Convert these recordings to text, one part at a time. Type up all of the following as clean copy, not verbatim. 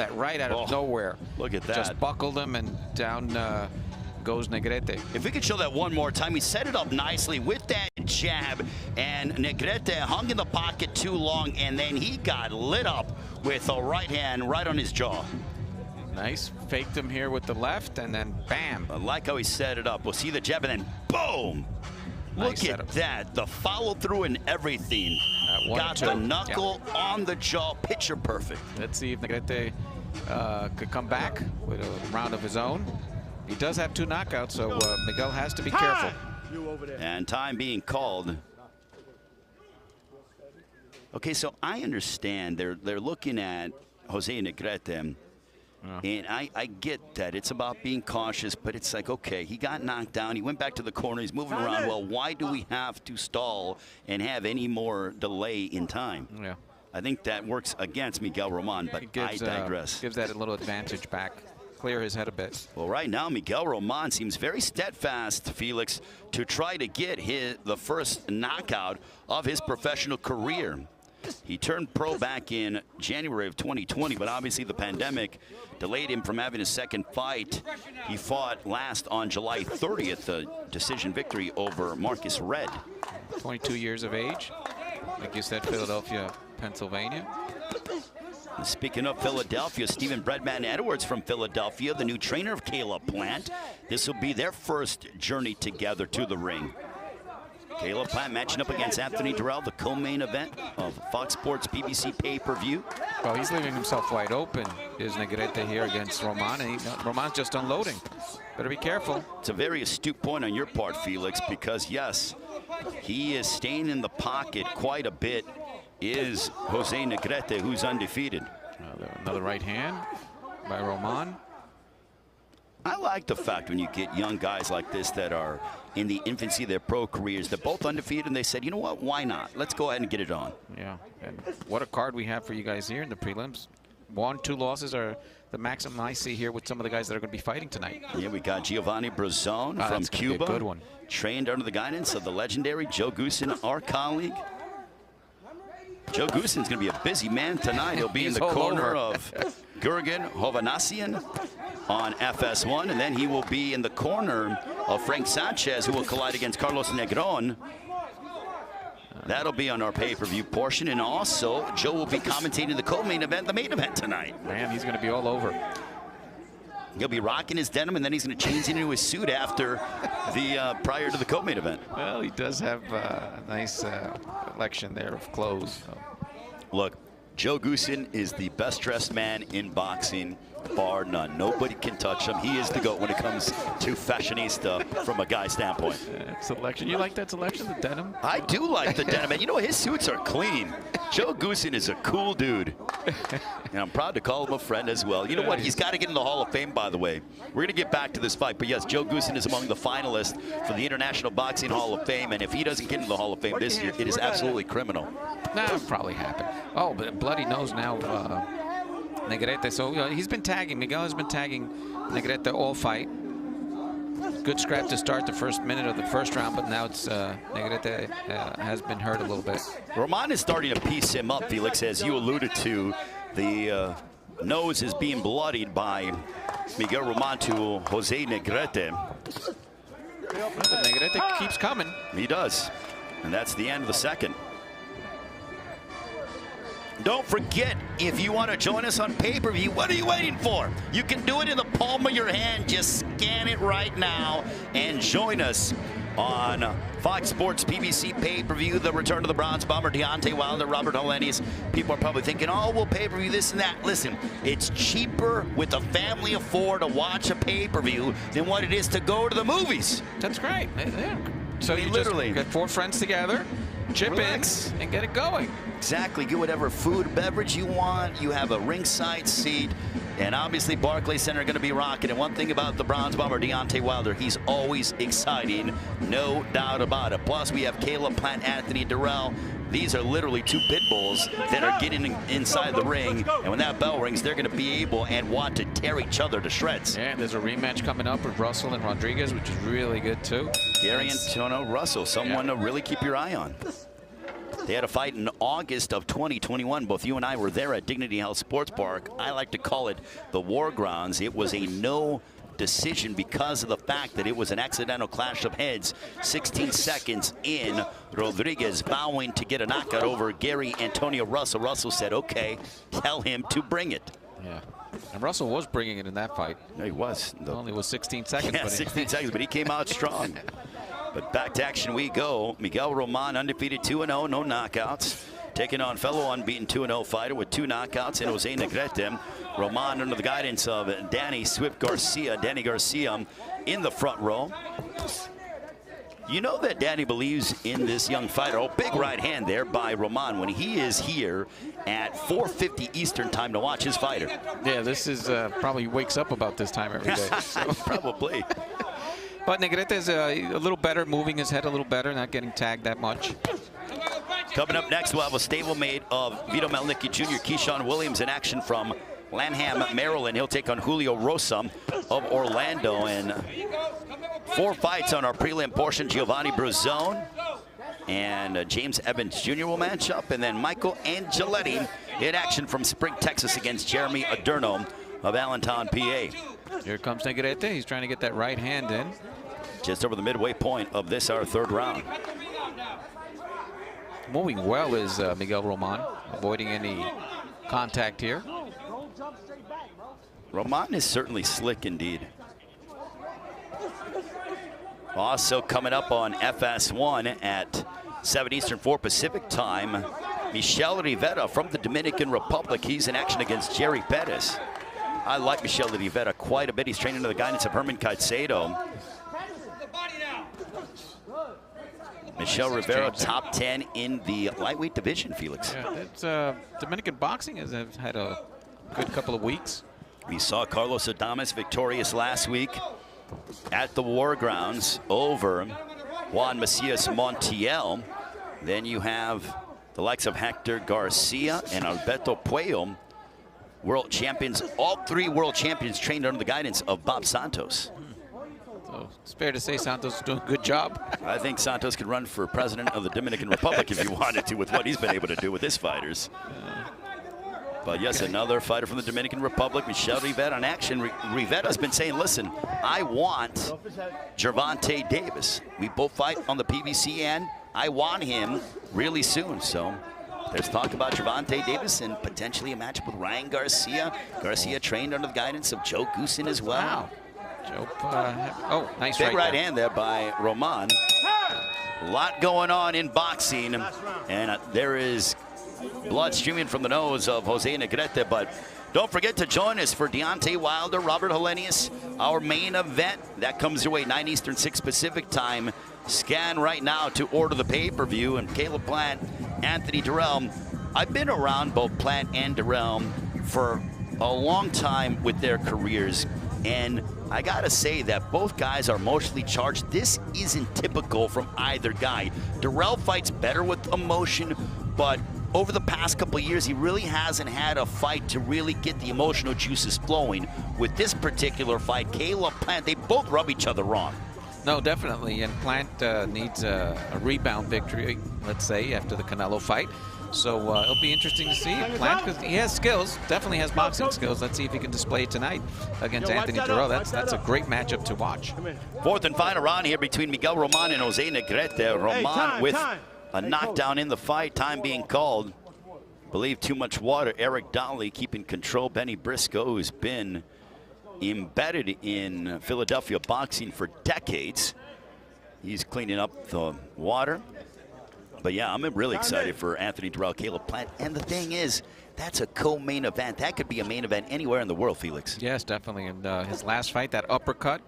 that right out of nowhere. Look at that. Just buckled him, and down goes Negrete. If we could show that one more time, he set it up nicely with that jab, and Negrete hung in the pocket too long, and then he got lit up with a right hand right on his jaw. Nice. Faked him here with the left, and then bam. I like how he set it up. We'll see the jab, and then boom. Nice Look at that. The follow through and everything. Got the knuckle on the jaw. Picture perfect. Let's see if Negrete could come back with a round of his own. He does have 2 knockouts, so Miguel has to be careful. And time being called. Okay, so I understand they're looking at Jose Negrete. And I get that it's about being cautious, but it's like, okay, he got knocked down. He went back to the corner. He's moving around. Well, why do we have to stall and have any more delay in time? Yeah. I think that works against Miguel Roman, but I digress. Gives that a little advantage back. Clear his head a bit. Well, right now, Miguel Roman seems very steadfast, Felix, to try to get the first knockout of his professional career. He turned pro back in January of 2020, but obviously the pandemic delayed him from having his second fight. He fought last on July 30th, a decision victory over Marcus Red. 22 years of age. Like you said, Philadelphia, Pennsylvania. Speaking of Philadelphia, Stephen Breadman Edwards from Philadelphia, the new trainer of Caleb Plant. This will be their first journey together to the ring. Caleb Plant matching up against Anthony Darrell, the co-main event of Fox Sports PBC pay-per-view. Well, he's leaving himself wide open, is Negrete here against Roman, and Roman's just unloading. Better be careful. It's a very astute point on your part, Felix, because yes, he is staying in the pocket quite a bit, is Jose Negrete, who's undefeated. Another right hand by Roman. I like the fact when you get young guys like this that are in the infancy of their pro careers, they're both undefeated, and they said, you know what, why not? Let's go ahead and get it on. Yeah, and what a card we have for you guys here in the prelims. 1, 2 losses are the maximum I see here with some of the guys that are going to be fighting tonight. Yeah, we got Giovanni Bruzzone from Cuba. Be a good one. Trained under the guidance of the legendary Joe Goosen, our colleague. Joe Goosen's going to be a busy man tonight. He'll be in the corner of Gurgen Hovhannissian on FS1, and then he will be in the corner of Frank Sanchez, who will collide against Carlos Negron. That'll be on our pay-per-view portion, and also Joe will be commentating the co-main event, the main event tonight. Man, he's going to be all over. He'll be rocking his denim, and then he's going to change into his suit after the prior to the co-main event. Well, he does have a nice collection there of clothes. So. Look, Joe Goosen is the best-dressed man in boxing, bar none. Nobody can touch him. He is the GOAT when it comes to fashionista from a guy standpoint. Selection. You like that selection, the denim? I do like the denim, and you know, his suits are clean. Joe Goosen is a cool dude. And I'm proud to call him a friend as well. You know what? He's got to get in the Hall of Fame, by the way. We're going to get back to this fight. But yes, Joe Goosen is among the finalists for the International Boxing Hall of Fame. And if he doesn't get into the Hall of Fame this year, it is absolutely criminal. That'll probably happen. Oh, but bloody nose now. Negrete. So he's been tagging. Miguel has been tagging Negrete all fight. Good scrap to start the first minute of the first round, but now it's Negrete has been hurt a little bit. Roman is starting to piece him up, Felix, as you alluded to. The nose is being bloodied by Miguel Roman to Jose Negrete. Negrete keeps coming. He does. And that's the end of the second. Don't forget, if you want to join us on pay-per-view, what are you waiting for? You can do it in the palm of your hand. Just scan it right now and join us on Fox Sports PBC pay-per-view, the return of the Bronze Bomber, Deontay Wilder, Robert Helenius. People are probably thinking, oh, we'll pay-per-view this and that. Listen, it's cheaper with a family of 4 to watch a pay-per-view than what it is to go to the movies. That's great. Yeah. So you literally just get 4 friends together, chip in, and get it going. Exactly. Get whatever food, beverage you want. You have a ringside seat. And obviously, Barclays Center are going to be rocking. And one thing about the Bronze Bomber, Deontay Wilder, he's always exciting. No doubt about it. Plus, we have Caleb Plant, Anthony Darrell. These are literally 2 pit bulls that are getting inside the ring. And when that bell rings, they're going to be able and want to tear each other to shreds. Yeah, there's a rematch coming up with Russell and Rodriguez, which is really good, too. Gary Antonio Russell, someone to really keep your eye on. They had a fight in August of 2021. Both you and I were there at Dignity Health Sports Park. I like to call it the War Grounds. It was a no decision because of the fact that it was an accidental clash of heads. 16 seconds in, Rodriguez vowing to get a knockout over Gary Antonio Russell. Russell said, okay, tell him to bring it. Yeah. And Russell was bringing it in that fight. Yeah, he was. It only was 16 seconds. Yeah, 16 seconds, but he came out strong. But back to action we go. Miguel Roman, undefeated 2-0, no knockouts. Taking on fellow unbeaten 2-0 fighter with 2 knockouts in Jose Negrete. Roman under the guidance of Danny Swift Garcia. Danny Garcia in the front row. You know that Danny believes in this young fighter. Oh, big right hand there by Roman when he is here at 4:50 Eastern time to watch his fighter. Yeah, this is probably wakes up about this time every day. So. Probably. But Negrete is a little better, moving his head a little better, not getting tagged that much. Coming up next, we'll have a stablemate of Vito Melnicki Jr., Keyshawn Williams in action from Lanham, Maryland. He'll take on Julio Rosa of Orlando. And 4 fights on our prelim portion. Giovanni Bruzzone and James Evans Jr. will match up. And then Michael Angeletti in action from Spring, Texas against Jeremy Adorno of Allentown, PA. Here comes Negrete. He's trying to get that right hand in. Just over the midway point of this, our 3rd round. Moving well is Miguel Roman, avoiding any contact here. Roman is certainly slick indeed. Also coming up on FS1 at 7 Eastern, 4 Pacific time, Michel Rivera from the Dominican Republic. He's in action against Jerry Pettis. I like Michel Rivera quite a bit. He's trained under the guidance of Herman Caicedo. Michel Rivera, top 10 in the lightweight division, Felix. Yeah, it's, Dominican boxing has had a good couple of weeks. We saw Carlos Adames victorious last week at the War Grounds over Juan Macias Montiel. Then you have the likes of Hector Garcia and Alberto Puello, world champions, all 3 world champions trained under the guidance of Bob Santos. So it's fair to say Santos is doing a good job. I think Santos could run for president of the Dominican Republic if he wanted to with what he's been able to do with his fighters. But yes, another fighter from the Dominican Republic, Michel Rivera in action. Rivera's been saying, listen, I want Gervonta Davis. We both fight on the PBC end. I want him really soon. So there's talk about Gervonta Davis and potentially a matchup with Ryan Garcia. Garcia trained under the guidance of Joe Goosen as well. Wow. Joe, oh, nice big right hand there by Roman. A lot going on in boxing, and there is blood streaming from the nose of Jose Negrete. But don't forget to join us for Deontay Wilder, Robert Helenius, our main event. That comes your way, 9 Eastern, 6 Pacific time. Scan right now to order the pay-per-view. And Caleb Plant, Anthony Darrell. I've been around both Plant and Darrell for a long time with their careers. And I gotta say that both guys are emotionally charged. This isn't typical from either guy. Darrell fights better with emotion, but over the past couple of years, he really hasn't had a fight to really get the emotional juices flowing. With this particular fight, Caleb Plant, they both rub each other wrong. No, definitely, and Plant needs a rebound victory, let's say, after the Canelo fight. So it'll be interesting to see Plant, because he has skills, definitely has boxing skills. Let's see if he can display it tonight against Anthony Darrell. That's a great matchup to watch. 4th and final round here between Miguel Roman and Jose Negrete. Roman with a knockdown in the fight, time being called. Believe too much water. Eric Dolly keeping control. Benny Briscoe, who's been embedded in Philadelphia boxing for decades. He's cleaning up the water. But yeah, I'm really excited for Anthony Darrell, Caleb Plant. And the thing is, that's a co-main event. That could be a main event anywhere in the world, Felix. Yes, definitely. And his last fight, that uppercut,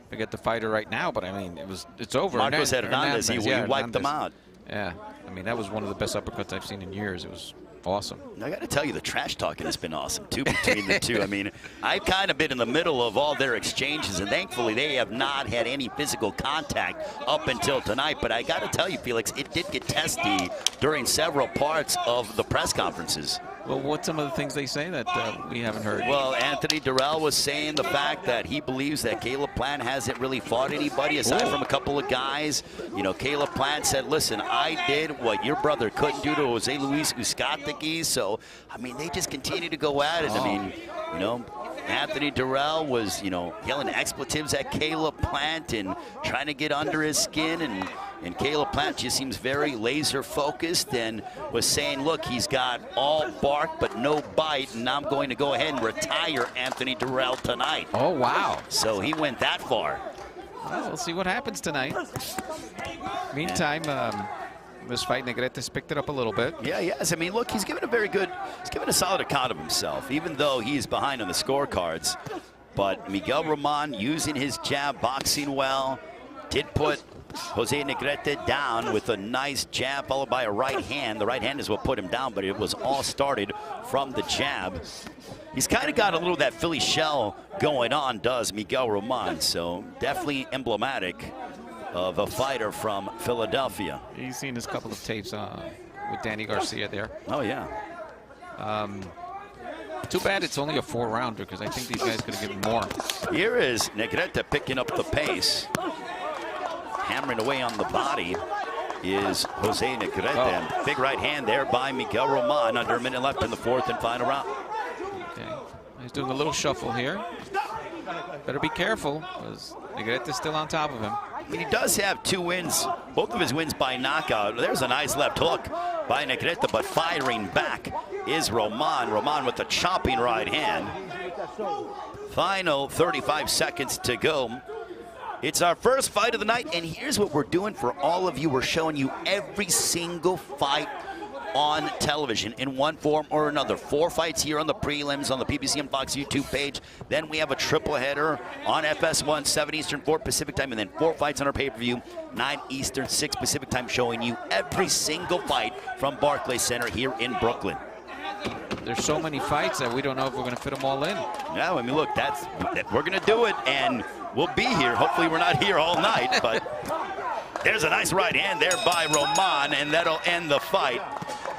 forget the fighter right now, but I mean, it's over. Marcos Hernandez, he wiped them out. Yeah, I mean, that was one of the best uppercuts I've seen in years. It was awesome. I got to tell you, the trash talking has been awesome, too, between the two. I mean, I've kind of been in the middle of all their exchanges, and thankfully they have not had any physical contact up until tonight. But I got to tell you, Felix, it did get testy during several parts of the press conferences. Well, what's some of the things they say that we haven't heard? Well, Anthony Darrell was saying the fact that he believes that Caleb Plant hasn't really fought anybody aside from a couple of guys. You know, Caleb Plant said, listen, I did what your brother couldn't do to Jose Luis Uzcategui. So, I mean, they just continue to go at it. I mean, you know, Anthony Darrell was, you know, yelling expletives at Caleb Plant and trying to get under his skin, and Caleb Plant just seems very laser focused and was saying, look, he's got all bark but no bite, and I'm going to go ahead and retire Anthony Darrell tonight. Oh, wow. So he went that far. Well, we'll see what happens tonight. Meantime, this fight, Negrete's picked it up a little bit. Yeah, yes. I mean, look, he's given a solid account of himself, even though he's behind on the scorecards. But Miguel Roman using his jab, boxing well, did put Jose Negrete down with a nice jab followed by a right hand. The right hand is what put him down, but it was all started from the jab. He's kind of got a little of that Philly shell going on, does Miguel Roman. So definitely emblematic of a fighter from Philadelphia. He's seen his couple of tapes with Danny Garcia there. Oh, yeah. Too bad it's only a 4-rounder, because I think these guys could have given more. Here is Negrete picking up the pace. Hammering away on the body is Jose Negrete. Oh. Big right hand there by Miguel Roman. Under a minute left in the fourth and final round. Okay. He's doing a little shuffle here. Better be careful, because Negrete's still on top of him. He does have 2 wins, both of his wins by knockout. There's a nice left hook by Negrete, but firing back is Roman. Roman with a chopping right hand. Final 35 seconds to go. It's our first fight of the night, and here's what we're doing for all of you. We're showing you every single fight on television in one form or another. 4 fights here on the prelims on the PBC on Fox YouTube page. Then we have a triple header on FS1, 7 Eastern, 4 Pacific time, and then 4 fights on our pay-per-view, 9 Eastern, 6 Pacific time, showing you every single fight from Barclays Center here in Brooklyn. There's so many fights that we don't know if we're going to fit them all in. No, I mean, look, we're going to do it, and we'll be here. Hopefully we're not here all night, but there's a nice right hand there by Roman, and that'll end the fight.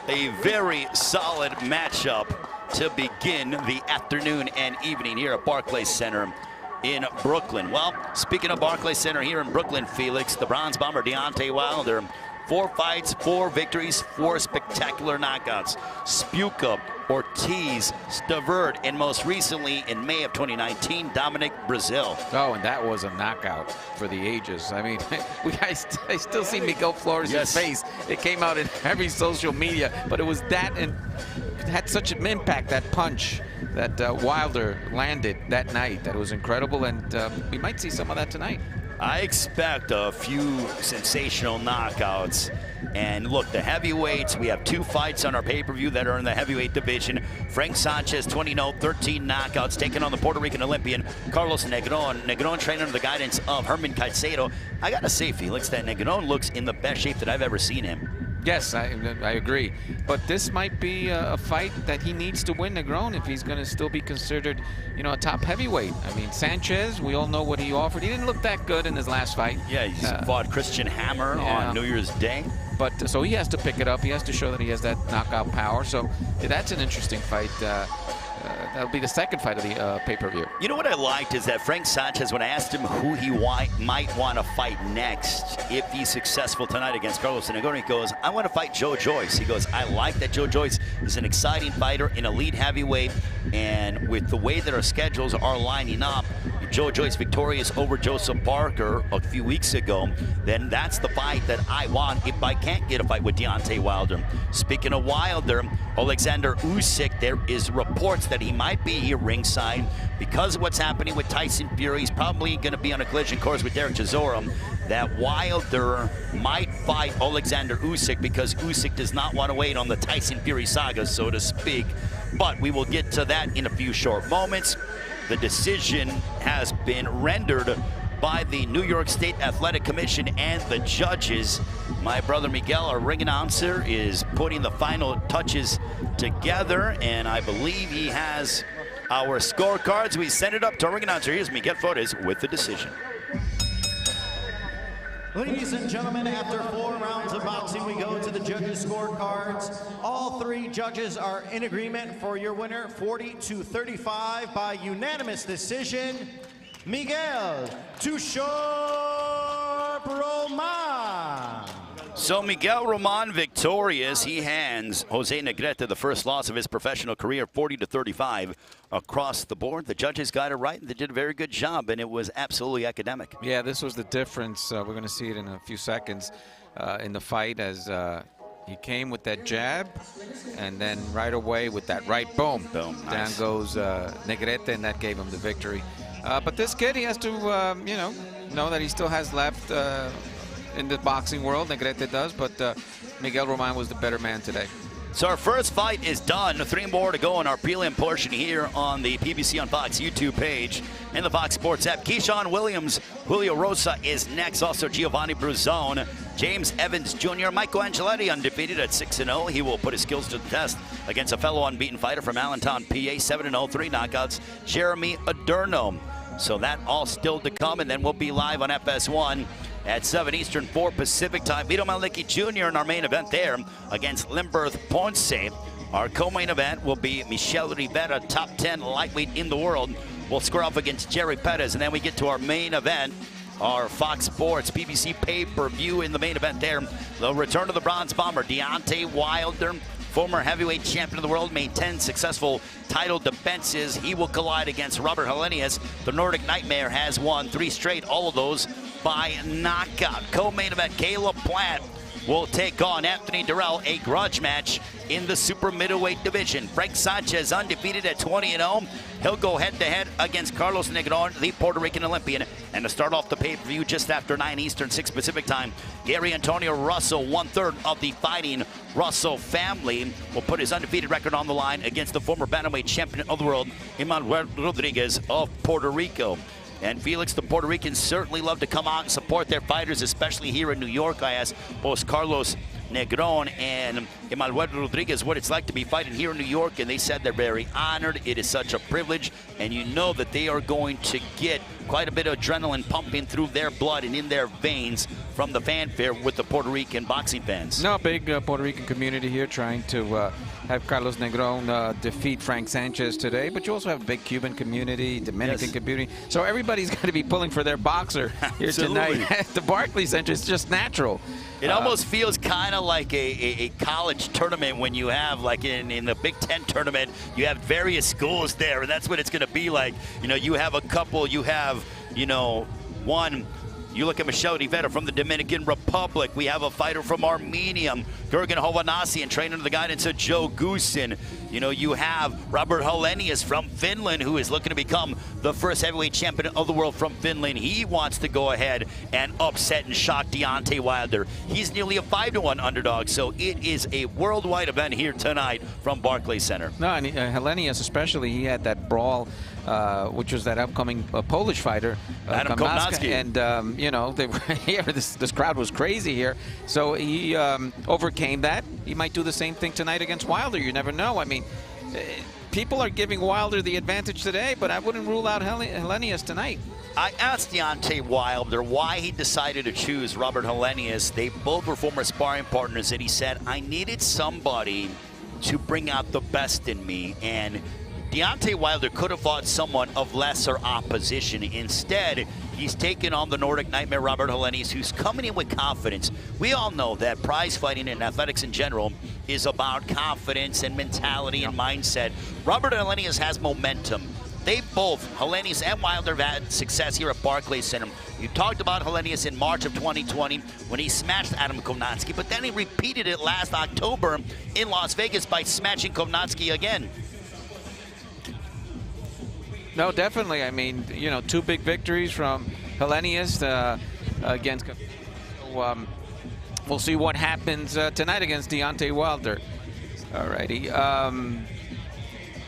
A very solid matchup to begin the afternoon and evening here at Barclays Center in Brooklyn. Well, speaking of Barclays Center here in Brooklyn, Felix, the Bronze Bomber Deontay Wilder, 4 fights, 4 victories, 4 spectacular knockouts. Spuka, Ortiz, Stavert, and most recently in May of 2019, Dominic Brazil. Oh, and that was a knockout for the ages. I mean, I still see Miguel Flores' face. It came out in every social media, but it was that, and it had such an impact, that punch that Wilder landed that night, that it was incredible, and we might see some of that tonight. I expect a few sensational knockouts. And look, the heavyweights, we have 2 fights on our pay-per-view that are in the heavyweight division. Frank Sanchez, 20-0, 13 knockouts, taking on the Puerto Rican Olympian Carlos Negron. Negron trained under the guidance of Herman Caicedo. I gotta say, Felix, that Negron looks in the best shape that I've ever seen him. Yes, I agree. But this might be a fight that he needs to win, Negron, if he's going to still be considered, you know, a top heavyweight. I mean, Sanchez, we all know what he offered. He didn't look that good in his last fight. Yeah, he's fought Christian Hammer on New Year's Day. But so he has to pick it up. He has to show that he has that knockout power. So that's an interesting fight. That'll be the second fight of the pay-per-view. You know what I liked is that Frank Sanchez, when I asked him who he might want to fight next if he's successful tonight against Carlos Negron, he goes, I want to fight Joe Joyce. He goes, I like that Joe Joyce is an exciting fighter, an elite heavyweight, and with the way that our schedules are lining up, Joe Joyce victorious over Joseph Parker a few weeks ago, then that's the fight that I want if I can't get a fight with Deontay Wilder. Speaking of Wilder, Alexander Usyk, there is reports that he might be here ringside because of what's happening with Tyson Fury. He's probably going to be on a collision course with Derek Chisora. That Wilder might fight Alexander Usyk because Usyk does not want to wait on the Tyson Fury saga, so to speak. But we will get to that in a few short moments. The decision has been rendered by the New York State Athletic Commission and the judges. My brother Miguel, our ring announcer, is putting the final touches together, and I believe he has our scorecards. We send it up to our ring announcer. Here's Miguel Flores with the decision. Ladies and gentlemen, after 4 rounds of boxing, we go to the judges' scorecards. All 3 judges are in agreement for your winner, 40-35 by unanimous decision, Miguel Too Sharp Roman. So Miguel Roman victorious. He hands Jose Negrete the first loss of his professional career, 40-35 across the board. The judges got it right, and they did a very good job, and it was absolutely academic. Yeah, this was the difference. We're going to see it in a few seconds in the fight as he came with that jab, and then right away with that right, boom. Boom, Down nice. goes Negrete, and that gave him the victory. But this kid, he has to, know that he still has left in the boxing world. Negrete does, but Miguel Roman was the better man today. So our first fight is done. 3 more to go in our prelim portion here on the PBC on Fox YouTube page and the Fox Sports app. Keyshawn Williams, Julio Rosa is next. Also Giovanni Bruzzone, James Evans Jr., Michael Angeletti undefeated at 6-0. He will put his skills to the test against a fellow unbeaten fighter from Allentown, PA, 7-0, 3 knockouts, Jeremy Adorno. So that all still to come, and then we'll be live on FS1 at 7 Eastern, 4 Pacific time. Vito Malicki Jr. in our main event there against Limberth Ponce. Our co-main event will be Michel Rivera, top 10 lightweight in the world. We'll square off against Jerry Pettis, and then we get to our main event, our Fox Sports PBC pay-per-view in the main event there. The return of the Bronze Bomber, Deontay Wilder, former heavyweight champion of the world, made 10 successful title defenses. He will collide against Robert Helenius. The Nordic Nightmare has won 3 straight, all of those by knockout. Co-main event, Caleb Plant will take on Anthony Darrell, a grudge match in the super middleweight division. Frank Sanchez undefeated at 20-0. He'll go head-to-head against Carlos Negron, the Puerto Rican Olympian. And to start off the pay-per-view just after 9 Eastern, 6 Pacific time, Gary Antonio Russell, 1/3 of the Fighting Russell family, will put his undefeated record on the line against the former bantamweight champion of the world, Emmanuel Rodriguez of Puerto Rico. And Felix, the Puerto Ricans certainly love to come out and support their fighters, especially here in New York. I asked both Carlos Negron and Emmanuel Rodriguez what it's like to be fighting here in New York, and they said they're very honored. It is such a privilege, and you know that they are going to get quite a bit of adrenaline pumping through their blood and in their veins from the fanfare with the Puerto Rican boxing fans. No, big Puerto Rican community here trying to have Carlos Negron defeat Frank Sanchez today, but you also have a big Cuban community, Dominican community, so everybody's going to be pulling for their boxer here tonight at the Barclays Center. It's just natural. It almost feels kind of like a college tournament when you have, like in the Big Ten tournament, you have various schools there, and that's what it's going to be like. You know, you have a couple, you have, one. You look at Michel Rivera from the Dominican Republic. We have a fighter from Armenia, Gergen Hovhannissian, trained under the guidance of Joe Goosen. You have Robert Helenius from Finland, who is looking to become the first heavyweight champion of the world from Finland. He wants to go ahead and upset and shock Deontay Wilder. He's nearly a 5-1 underdog, so it is a worldwide event here tonight from Barclays Center. No, and Helenius especially, he had that brawl, which was that upcoming Polish fighter, Adam Kopnacki. And they were here. This crowd was crazy here, so he overcame that. He might do the same thing tonight against Wilder. You never know. I mean, people are giving Wilder the advantage today, but I wouldn't rule out Helenius tonight. I asked Deontay Wilder why he decided to choose Robert Helenius. They both were former sparring partners, and he said, I needed somebody to bring out the best in me, and Deontay Wilder could have fought someone of lesser opposition. Instead, he's taken on the Nordic Nightmare, Robert Helenius, who's coming in with confidence. We all know that prize fighting and athletics in general is about confidence and mentality and mindset. Robert Helenius has momentum. They both, Helenius and Wilder, have had success here at Barclays Center. You talked about Helenius in March of 2020 when he smashed Adam Kopnacki, but then he repeated it last October in Las Vegas by smashing Kopnacki again. No, definitely. I mean, 2 big victories from Helenius against. We'll see what happens tonight against Deontay Wilder. All righty.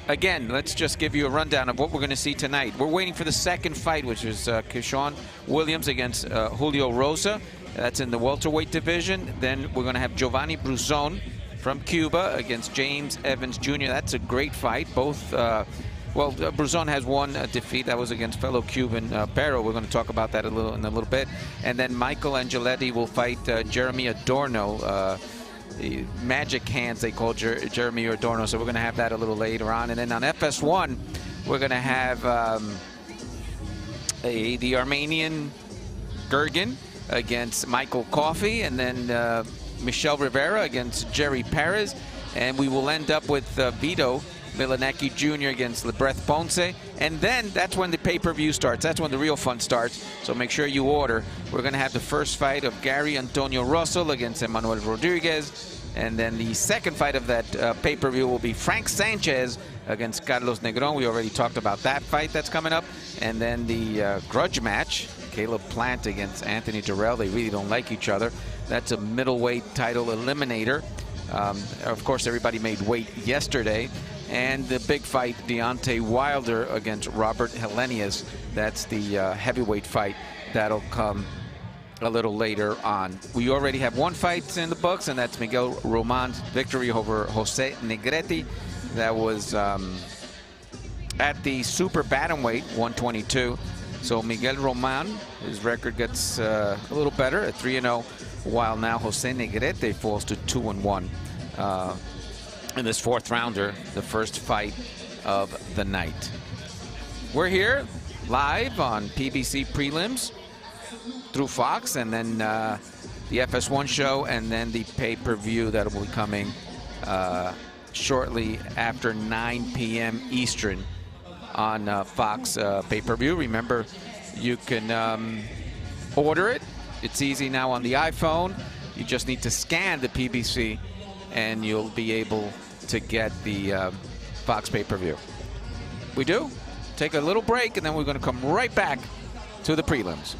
Again, let's just give you a rundown of what we're going to see tonight. We're waiting for the second fight, which is Keyshawn Williams against Julio Rosa. That's in the welterweight division. Then we're going to have Giovanni Bruzzone from Cuba against James Evans Jr. That's a great fight. Both Well, Bruzzone has one defeat. That was against fellow Cuban Pero. We're going to talk about that in a little bit. And then Michael Angeletti will fight Jeremy Adorno. Magic hands, they call Jeremy Adorno. So we're going to have that a little later on. And then on FS1, we're going to have the Armenian Gergen against Michael Coffey, and then Michel Rivera against Jerry Perez. And we will end up with Vito Milanecki Jr. against Lebreth Ponce. And then that's when the pay-per-view starts. That's when the real fun starts. So make sure you order. We're going to have the first fight of Gary Antonio Russell against Emmanuel Rodriguez. And then the second fight of that pay-per-view will be Frank Sanchez against Carlos Negron. We already talked about that fight that's coming up. And then the grudge match, Caleb Plant against Anthony Darrell. They really don't like each other. That's a middleweight title eliminator. Of course, everybody made weight yesterday. And the big fight, Deontay Wilder against Robert Helenius. That's the heavyweight fight. That'll come a little later on. We already have one fight in the books, and that's Miguel Roman's victory over Jose Negrete. That was at the super bantamweight, 122. So Miguel Roman, his record gets a little better at 3-0, while now Jose Negrete falls to 2-1. In this fourth rounder, the first fight of the night. We're here live on PBC Prelims through Fox, and then the FS1 show, and then the pay-per-view that will be coming shortly after 9 p.m. Eastern on Fox pay-per-view. Remember, you can order it. It's easy now on the iPhone. You just need to scan the PBC, and you'll be able to get the Fox pay-per-view. We do take a little break, and then we're going to come right back to the prelims.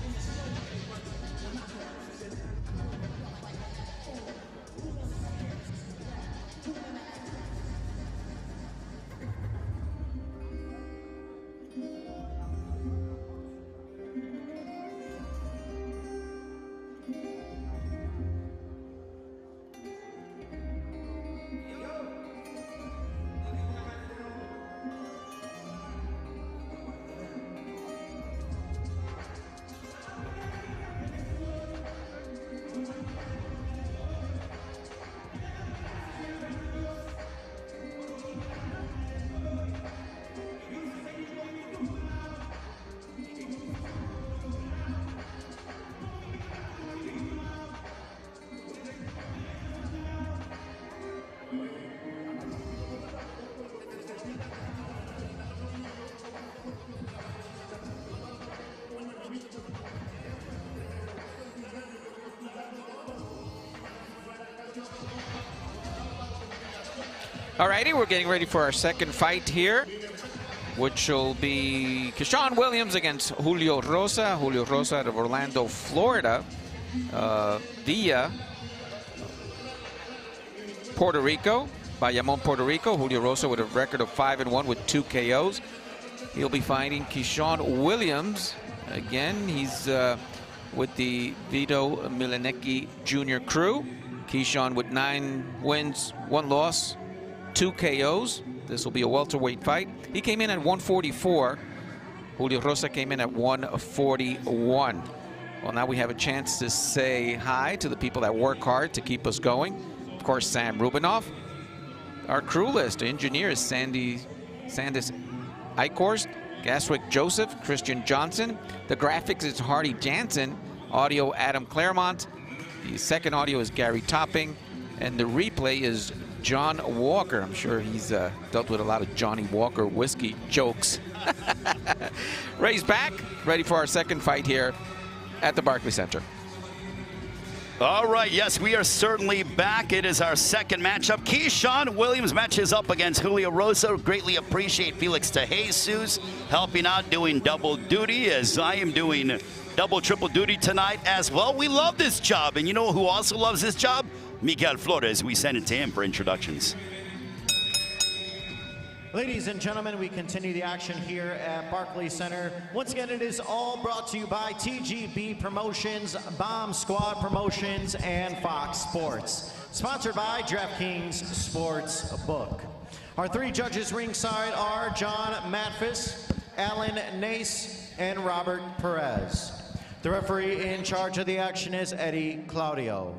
Alrighty, we're getting ready for our second fight here, which will be Shawn Williams against Julio Rosa. Julio Rosa out of Orlando, Florida, via Puerto Rico, Bayamon, Puerto Rico. Julio Rosa with a record of 5-1 with 2 KOs. He'll be fighting Shawn Williams. Again, he's with the Vito Milanecki Jr. crew. Shawn with 9 wins, 1 loss, 2 KOs. This will be a welterweight fight. He came in at 144. Julio Rosa came in at 141. Well, now we have a chance to say hi to the people that work hard to keep us going. Of course, Sam Rubinoff. Our crew list: engineers Sandis Eichhorst, Gaswick Joseph, Christian Johnson. The graphics is Hardy Jansen. Audio, Adam Claremont. The second audio is Gary Topping. And the replay is John Walker. I'm sure he's dealt with a lot of Johnny Walker whiskey jokes. Ray's back, ready for our second fight here at the Barclays Center. All right, yes, we are certainly back. It is our second matchup. Shawn Williams matches up against Julio Rosa. Greatly appreciate Felix DeJesus helping out, doing double duty, as I am doing double, triple duty tonight as well. We love this job, and you know who also loves this job? Miguel Flores. We send it to him for introductions. Ladies and gentlemen, we continue the action here at Barclays Center. Once again, it is all brought to you by TGB Promotions, Bomb Squad Promotions, and Fox Sports. Sponsored by DraftKings Sportsbook. Our 3 judges ringside are John Matfis, Alan Nace, and Robert Perez. The referee in charge of the action is Eddie Claudio.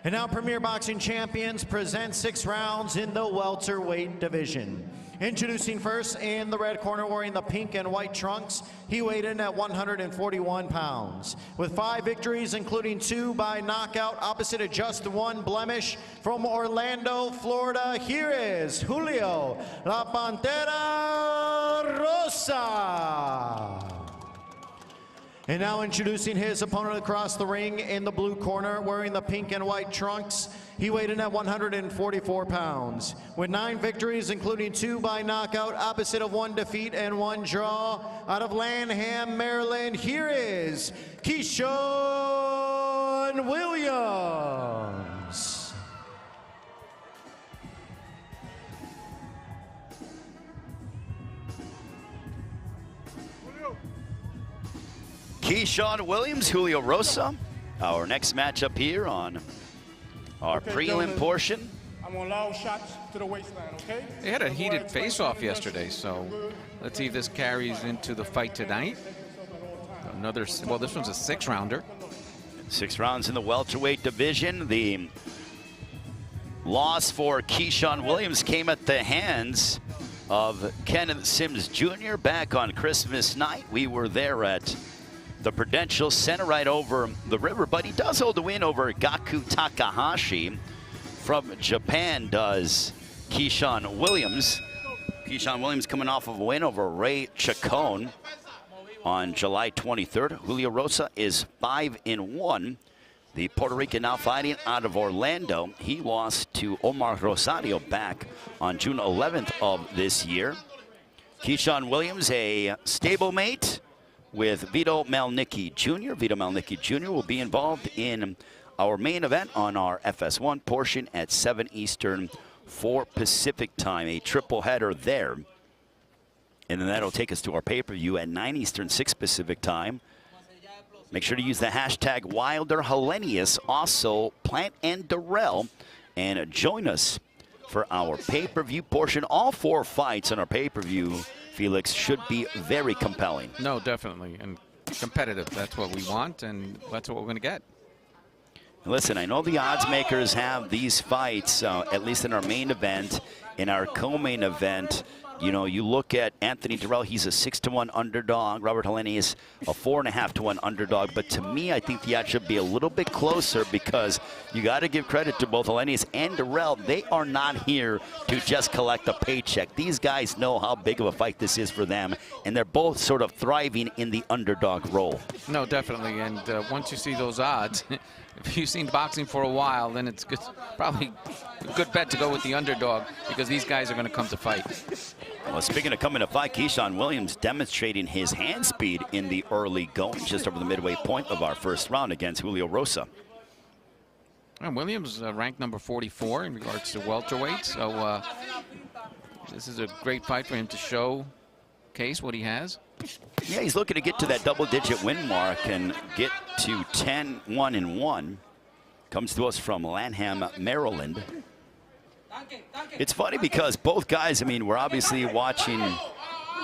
And now Premier Boxing Champions present 6 rounds in the welterweight division. Introducing first in the red corner, wearing the pink and white trunks, he weighed in at 141 pounds. With 5 victories, including 2 by knockout, opposite of just 1 blemish, from Orlando, Florida, here is Julio La Pantera Rosa. And now introducing his opponent across the ring in the blue corner, wearing the pink and white trunks, he weighed in at 144 pounds. With 9 victories, including 2 by knockout, opposite of 1 defeat and 1 draw, out of Lanham, Maryland, here is Shawn Williams. Shawn Williams, Julio Rosa. Our next matchup here on our prelim portion. I'm gonna allow shots to the waistline, okay? They had a heated face-off yesterday, so let's see if this carries into the fight tonight. Another, well, this one's a 6-rounder. 6 rounds in the welterweight division. The loss for Shawn Williams came at the hands of Kenneth Sims Jr. back on Christmas night. We were there at the Prudential Center right over the river, but he does hold the win over Gaku Takahashi from Japan, does Shawn Williams. Shawn Williams coming off of a win over Ray Chacon on July 23rd. Julio Rosa is 5-1. The Puerto Rican now fighting out of Orlando. He lost to Omar Rosario back on June 11th of this year. Shawn Williams, a stablemate with Vito Malnicki Jr. Vito Malnicki Jr. will be involved in our main event on our FS1 portion at 7 Eastern, 4 Pacific time. A triple header there. And then that'll take us to our pay-per-view at 9 Eastern, 6 Pacific time. Make sure to use the hashtag Wilder Helenius, also Plant and Darrell, and join us for our pay-per-view portion. All 4 fights on our pay-per-view, Felix, should be very compelling. No, definitely, and competitive. That's what we want, and that's what we're going to get. Listen, I know the odds makers have these fights, at least in our main event. In our co-main event, you know, you look at Anthony Darrell, he's a 6-1 underdog. Robert Helenius, a 4.5-1 underdog. But to me, I think the odds should be a little bit closer, because you got to give credit to both Helenius and Darrell. They are not here to just collect a paycheck. These guys know how big of a fight this is for them, and they're both sort of thriving in the underdog role. No, definitely. And once you see those odds, if you've seen boxing for a while, then it's good, probably a good bet to go with the underdog, because these guys are going to come to fight. Well, speaking of coming to fight, Shawn Williams demonstrating his hand speed in the early going, just over the midway point of our first round against Julio Rosa. And Williams ranked number 44 in regards to welterweight, so this is a great fight for him to showcase what he has. Yeah, he's looking to get to that double-digit win mark and get to 10-1-1. Comes to us from Lanham, Maryland. It's funny because both guys, I mean, we're obviously watching,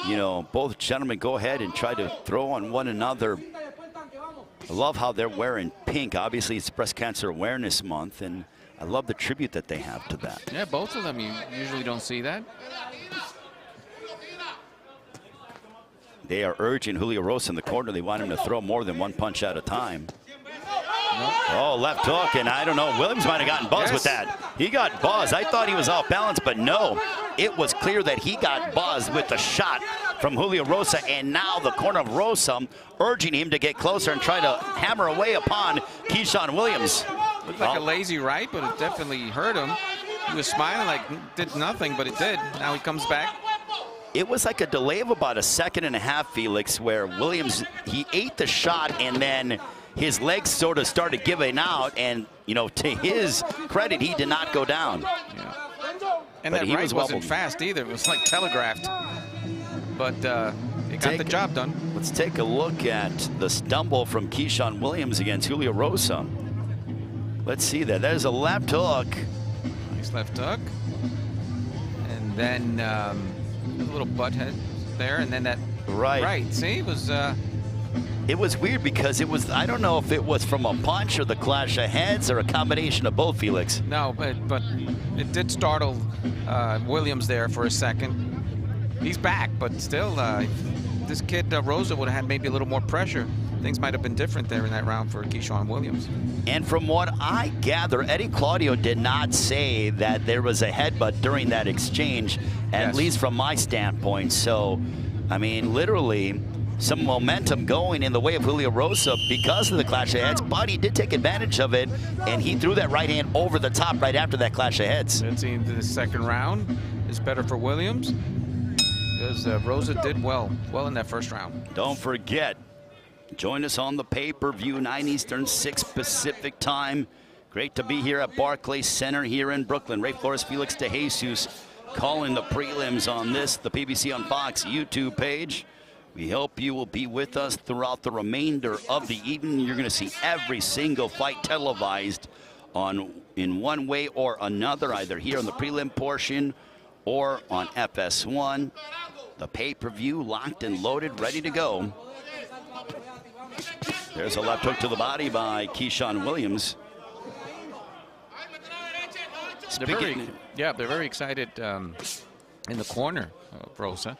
you know, both gentlemen go ahead and try to throw on one another. I love how they're wearing pink. Obviously, it's Breast Cancer Awareness Month, and I love the tribute that they have to that. Yeah, both of them. You usually don't see that. They are urging Julio Rosa in the corner. They want him to throw more than 1 punch at a time. Oh, left hook, and I don't know. Williams might have gotten buzzed with that. He got buzzed. I thought he was off balance, but no. It was clear that he got buzzed with the shot from Julio Rosa, and now the corner of Rosa urging him to get closer and try to hammer away upon Shawn Williams. Looked like a lazy right, but it definitely hurt him. He was smiling like did nothing, but it did. Now he comes back. It was like a delay of about 1.5 seconds, Felix, where Williams, he ate the shot, and then his legs sort of started giving out, and, you know, to his credit, he did not go down. Yeah. And that right wasn't fast either. It was like telegraphed. But it got the job done. Let's take a look at the stumble from Shawn Williams against Julio Rosa. Let's see that. There's a left hook. Nice left hook. And Then a little butt head there, and then that right. See, it was weird because it was, I don't know if it was from a punch or the clash of heads or a combination of both, Felix. No, but it did startle Williams there for a second. He's back, but still, this kid Rosa would have had maybe a little more pressure. Things might have been different there in that round for Shawn Williams. And from what I gather, Eddie Claudio did not say that there was a headbutt during that exchange, at least from my standpoint. So, I mean, literally, some momentum going in the way of Julio Rosa because of the clash of heads, but he did take advantage of it, and he threw that right hand over the top right after that clash of heads. Let's see, the second round is better for Williams because Rosa did well in that first round. Don't forget, join us on the pay-per-view, 9 Eastern, 6 Pacific time. Great to be here at Barclays Center here in Brooklyn. Ray Flores, Felix DeJesus calling the prelims on this, the PBC on Fox YouTube page. We hope you will be with us throughout the remainder of the evening. You're going to see every single fight televised in one way or another, either here on the prelim portion or on FS1. The pay-per-view locked and loaded, ready to go. There's a left hook to the body by Shawn Williams. They're very excited in the corner of Rosa.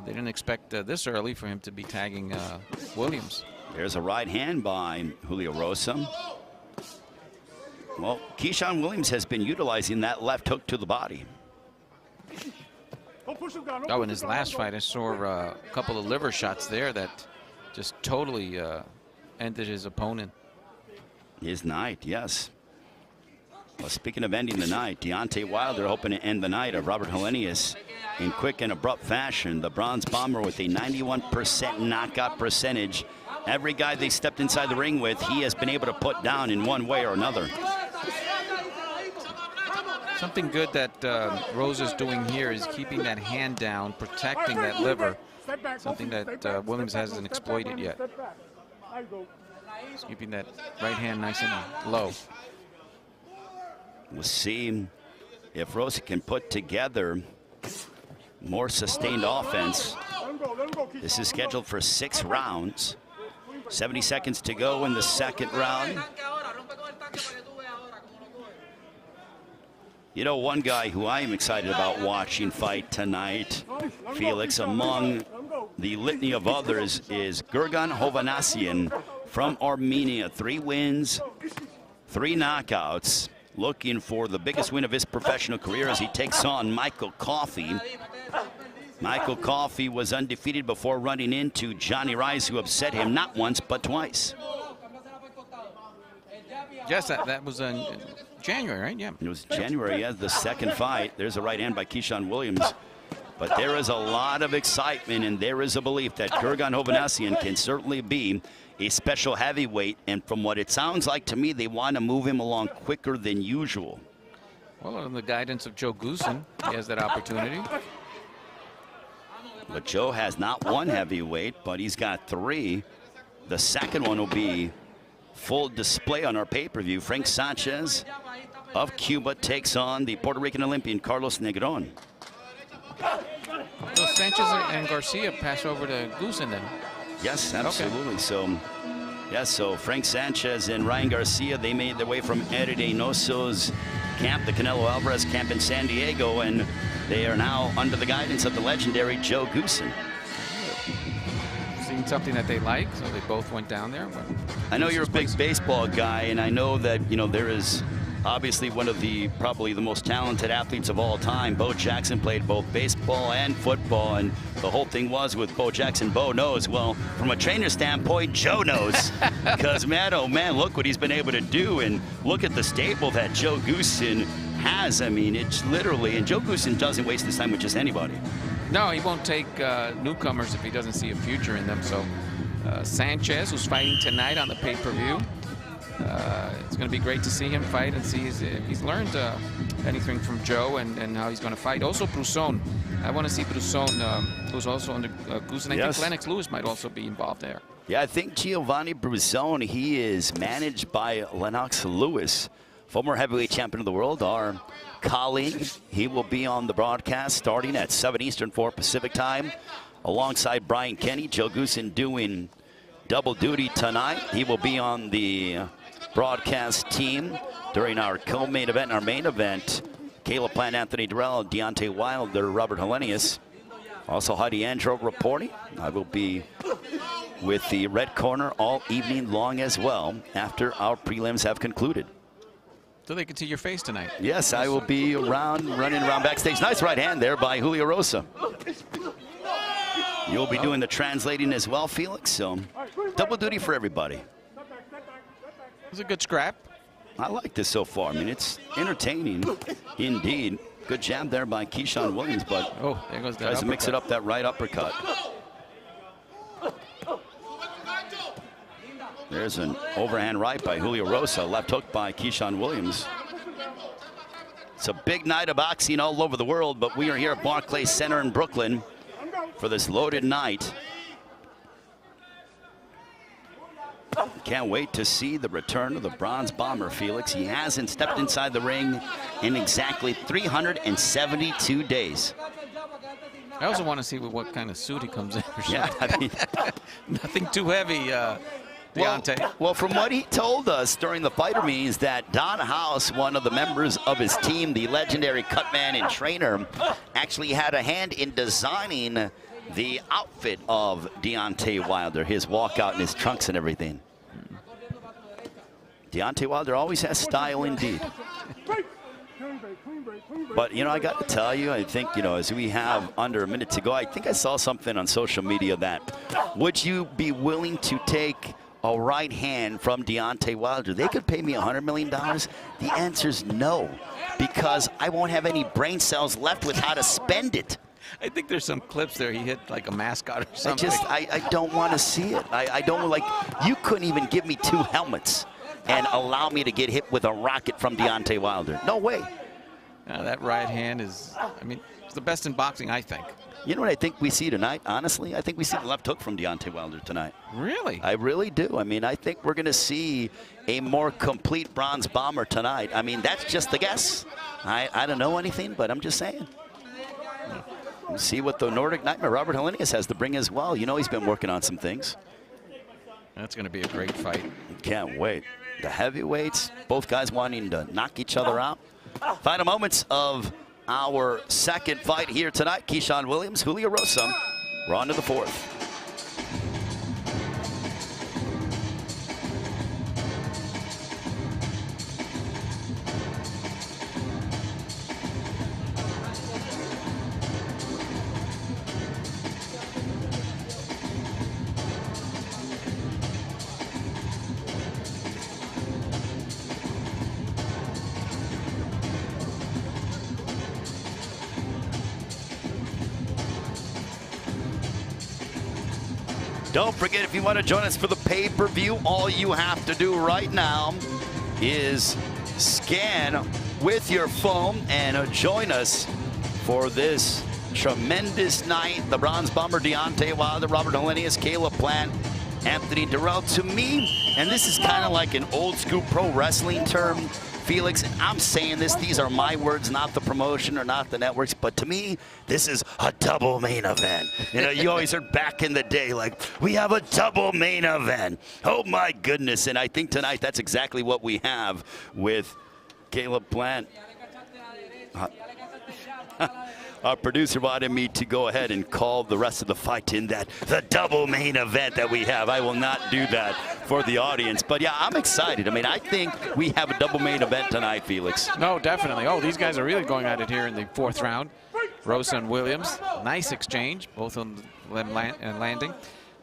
They didn't expect this early for him to be tagging Williams. There's a right hand by Julio Rosa. Well, Shawn Williams has been utilizing that left hook to the body. Oh, in his last fight, I saw a couple of liver shots there that just totally ended his opponent. His night, yes. Well, speaking of ending the night, Deontay Wilder hoping to end the night of Robert Helenius in quick and abrupt fashion. The Bronze Bomber with a 91% knockout percentage. Every guy they stepped inside the ring with, he has been able to put down in one way or another. Something good that Rosa's doing here is keeping that hand down, protecting that liver. Something that Williams hasn't exploited yet. He's keeping that right hand nice and low. We'll see if Rosa can put together more sustained offense. This is scheduled for 6 rounds. 70 seconds to go in the second round. You know, one guy who I am excited about watching fight tonight, Felix, among the litany of others, is Gurgan Hovhannisyan from Armenia. 3 wins, 3 knockouts. Looking for the biggest win of his professional career as he takes on Michael Coffey. Michael Coffey was undefeated before running into Johnny Rice, who upset him not once but twice. Yes, that was in January, right? Yeah. It was January, yeah, the second fight. There's a right hand by Shawn Williams. But there is a lot of excitement, and there is a belief that Gurgan Hovhannisyan can certainly be a special heavyweight. And from what it sounds like to me, they want to move him along quicker than usual. Well, under the guidance of Joe Goosen, he has that opportunity. But Joe has not one heavyweight, but he's got 3. The second one will be full display on our pay-per-view. Frank Sanchez of Cuba takes on the Puerto Rican Olympian Carlos Negron. So Sanchez and Garcia pass over to Goosen then? Yes, absolutely. Okay. So Frank Sanchez and Ryan Garcia, they made their way from Eddie Reynoso's camp, the Canelo Alvarez camp in San Diego, and they are now under the guidance of the legendary Joe Goosen. Seen something that they like, so they both went down there. I know you're a big baseball guy, and I know that, you know, there is obviously one of the probably the most talented athletes of all time. Bo Jackson played both baseball and football, and the whole thing was with Bo Jackson, Bo knows. Well, from a trainer standpoint, Joe knows. Because, man, oh, man, look what he's been able to do, and look at the stable that Joe Goosen has. I mean, it's literally, and Joe Goosen doesn't waste his time with just anybody. No, he won't take newcomers if he doesn't see a future in them. So Sanchez, who's fighting tonight on the pay-per-view, it's going to be great to see him fight and see if he's learned anything from Joe and how he's going to fight. Also, Bruzzone. I want to see Bruzzone, who's also under Goosen. I think Lennox Lewis might also be involved there. Yeah, I think Giovanni Bruzzone, he is managed by Lennox Lewis former heavyweight champion of the world, our colleague. He will be on the broadcast starting at 7 Eastern, 4 Pacific time, alongside Brian Kenny. Joe Goosen doing double duty tonight. He will be on the broadcast team during our co-main event and our main event. Caleb Plant, Anthony Darrell, Deontay Wilder, Robert Helenius. Also Heidi Andro reporting. I will be with the red corner all evening long as well after our prelims have concluded. So they can see your face tonight. Yes, I will be running around backstage. Nice right hand there by Julio Rosa. You'll be doing the translating as well, Felix, so double duty for everybody. It was a good scrap. I like this so far. I mean, it's entertaining indeed. Good jab there by Shawn Williams, but there goes that tries to mix it up, that right uppercut. There's an overhand right by Julio Rosa, left hook by Shawn Williams. It's a big night of boxing all over the world, but we are here at Barclays Center in Brooklyn for this loaded night. Can't wait to see the return of the Bronze Bomber, Felix. He hasn't stepped inside the ring in exactly 372 days. I also want to see what kind of suit he comes in. Yeah, I mean, nothing too heavy, Deontay. Well, from what he told us during the fighter meetings, that Don House, one of the members of his team, the legendary cutman and trainer, actually had a hand in designing the outfit of Deontay Wilder, his walkout and his trunks and everything. Deontay Wilder always has style indeed. But, you know, I got to tell you, I think, you know, as we have under a minute to go, I think I saw something on social media that, would you be willing to take a right hand from Deontay Wilder? They could pay me $100 million. The answer is no, because I won't have any brain cells left with how to spend it. I think there's some clips there. He hit like a mascot or something. I don't want to see it. I don't like, you couldn't even give me 2 helmets and allow me to get hit with a rocket from Deontay Wilder. No way. That right hand is, I mean, it's the best in boxing, I think. You know what I think we see tonight, honestly? I think we see the left hook from Deontay Wilder tonight. Really? I really do. I mean, I think we're going to see a more complete Bronze Bomber tonight. I mean, that's just the guess. I don't know anything, but I'm just saying. We'll see what the Nordic Nightmare Robert Helenius has to bring as well. You know, he's been working on some things. That's going to be a great fight. Can't wait. The heavyweights, both guys wanting to knock each other out. Final moments of our second fight here tonight. Shawn Williams, Julio Rosa. We're on to the 4th. Don't forget, if you want to join us for the pay-per-view, all you have to do right now is scan with your phone and join us for this tremendous night. The Bronze Bomber, Deontay Wilder, Robert Helenius, Caleb Plant, Anthony Darrell. To me, and this is kind of like an old school pro wrestling term, Felix, and I'm saying this, these are my words, not the promotion or not the networks, but to me, this is a double main event. You know, you always heard back in the day, like, we have a double main event. Oh my goodness, and I think tonight that's exactly what we have with Caleb Plant. Our producer wanted me to go ahead and call the rest of the fight in that the double main event that we have. I will not do that for the audience. But yeah, I'm excited. I mean, I think we have a double main event tonight, Felix. No, definitely. Oh, these guys are really going at it here in the 4th round. Rosa and Williams, nice exchange, both of them landing.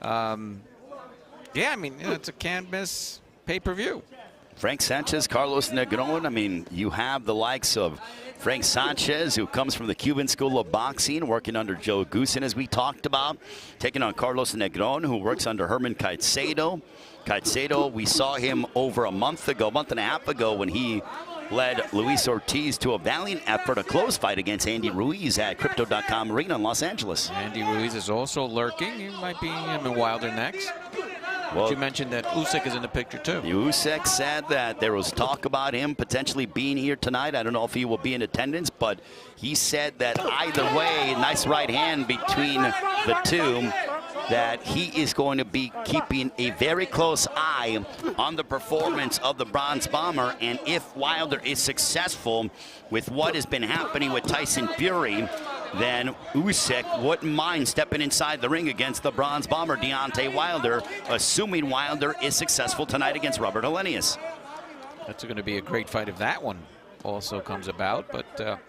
Yeah, I mean, it's a can't-miss pay-per-view. Frank Sanchez, Carlos Negron. I mean, you have the likes of Frank Sanchez, who comes from the Cuban School of Boxing, working under Joe Goosen, as we talked about, taking on Carlos Negron, who works under Herman Caicedo. Caicedo, we saw him over a month and a half ago when he led Luis Ortiz to a valiant effort, a close fight against Andy Ruiz at Crypto.com Arena in Los Angeles. Andy Ruiz is also lurking. He might be him and Wilder next. Well, you mentioned that Usyk is in the picture too. Usyk said that there was talk about him potentially being here tonight. I don't know if he will be in attendance, but he said that either way, nice right hand between the two, that he is going to be keeping a very close eye on the performance of the Bronze Bomber. And if Wilder is successful with what has been happening with Tyson Fury, then Usyk wouldn't mind stepping inside the ring against the Bronze Bomber, Deontay Wilder, assuming Wilder is successful tonight against Robert Helenius. That's going to be a great fight if that one also comes about, but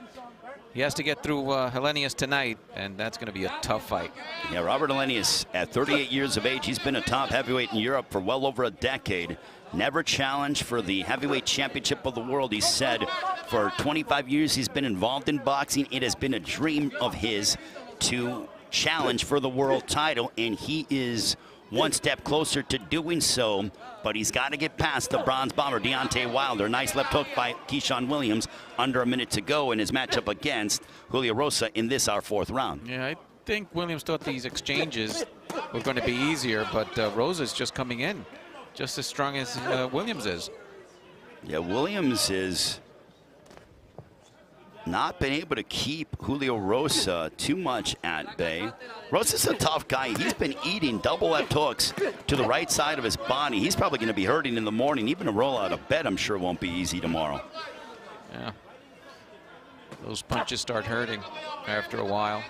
he has to get through Helenius tonight, and that's going to be a tough fight. Yeah, Robert Helenius, at 38 years of age, he's been a top heavyweight in Europe for well over a decade. Never challenged for the heavyweight championship of the world. He said for 25 years he's been involved in boxing. It has been a dream of his to challenge for the world title, and he is one step closer to doing so, but he's got to get past the Bronze Bomber, Deontay Wilder. Nice left hook by Keyshawn Williams under a minute to go in his matchup against Julio Rosa in this, our 4th round. Yeah, I think Williams thought these exchanges were going to be easier, but Rosa's just coming in just as strong as Williams is. Yeah, Williams is not been able to keep Julio Rosa too much at bay. Rosa's a tough guy. He's been eating double left hooks to the right side of his body. He's probably going to be hurting in the morning. Even to roll out of bed, I'm sure, won't be easy tomorrow. Yeah. Those punches start hurting after a while.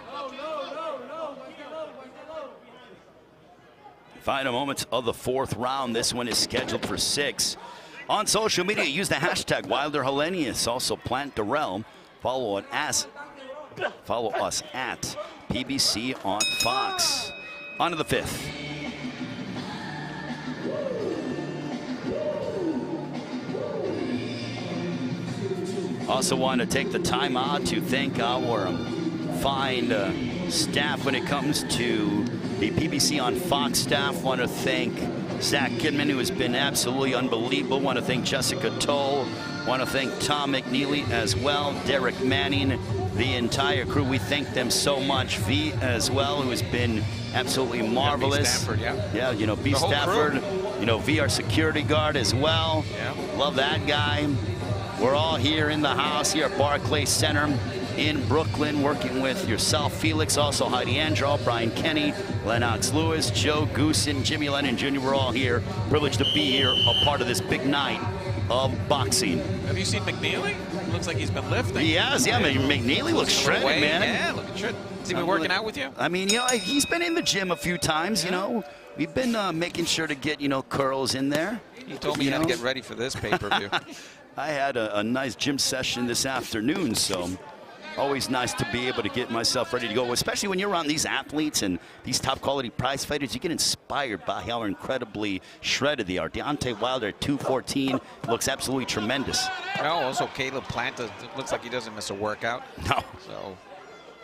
Final moments of the 4th round. This one is scheduled for 6. On social media, use the hashtag Wilder Helenius. Also, Plant Darrell. Follow us at PBC on Fox. On to the 5th. Also want to take the time out to thank our fine staff when it comes to the PBC on Fox staff. Want to thank Zach Kidman, who has been absolutely unbelievable. Want to thank Jessica Toll. Want to thank Tom McNeely as well. Derek Manning, the entire crew. We thank them so much. V as well, who has been absolutely marvelous. B. Stafford, yeah, you know, B. Stafford. You know, V, our security guard as well. Yeah. Love that guy. We're all here in the house here at Barclays Center in Brooklyn, working with yourself, Felix, also Heidi Androl, Brian Kenny, Lennox Lewis, Joe Goosen, Jimmy Lennon Jr. We're all here. Privileged to be here, a part of this big night of boxing. Have you seen McNeely? Looks like he's been lifting. He has, yeah. McNeely looks shredded, man. Yeah, looking shredded. Has he been working out with you? I mean, you know, he's been in the gym a few times, you know. We've been making sure to get, you know, curls in there. He told me he had to get ready for this pay-per-view. I had a nice gym session this afternoon, so always nice to be able to get myself ready to go, especially when you're around these athletes and these top quality prize fighters. You get inspired by how incredibly shredded they are. Deontay Wilder at 214 looks absolutely tremendous. Well, also Caleb Plant looks like he doesn't miss a workout. No. So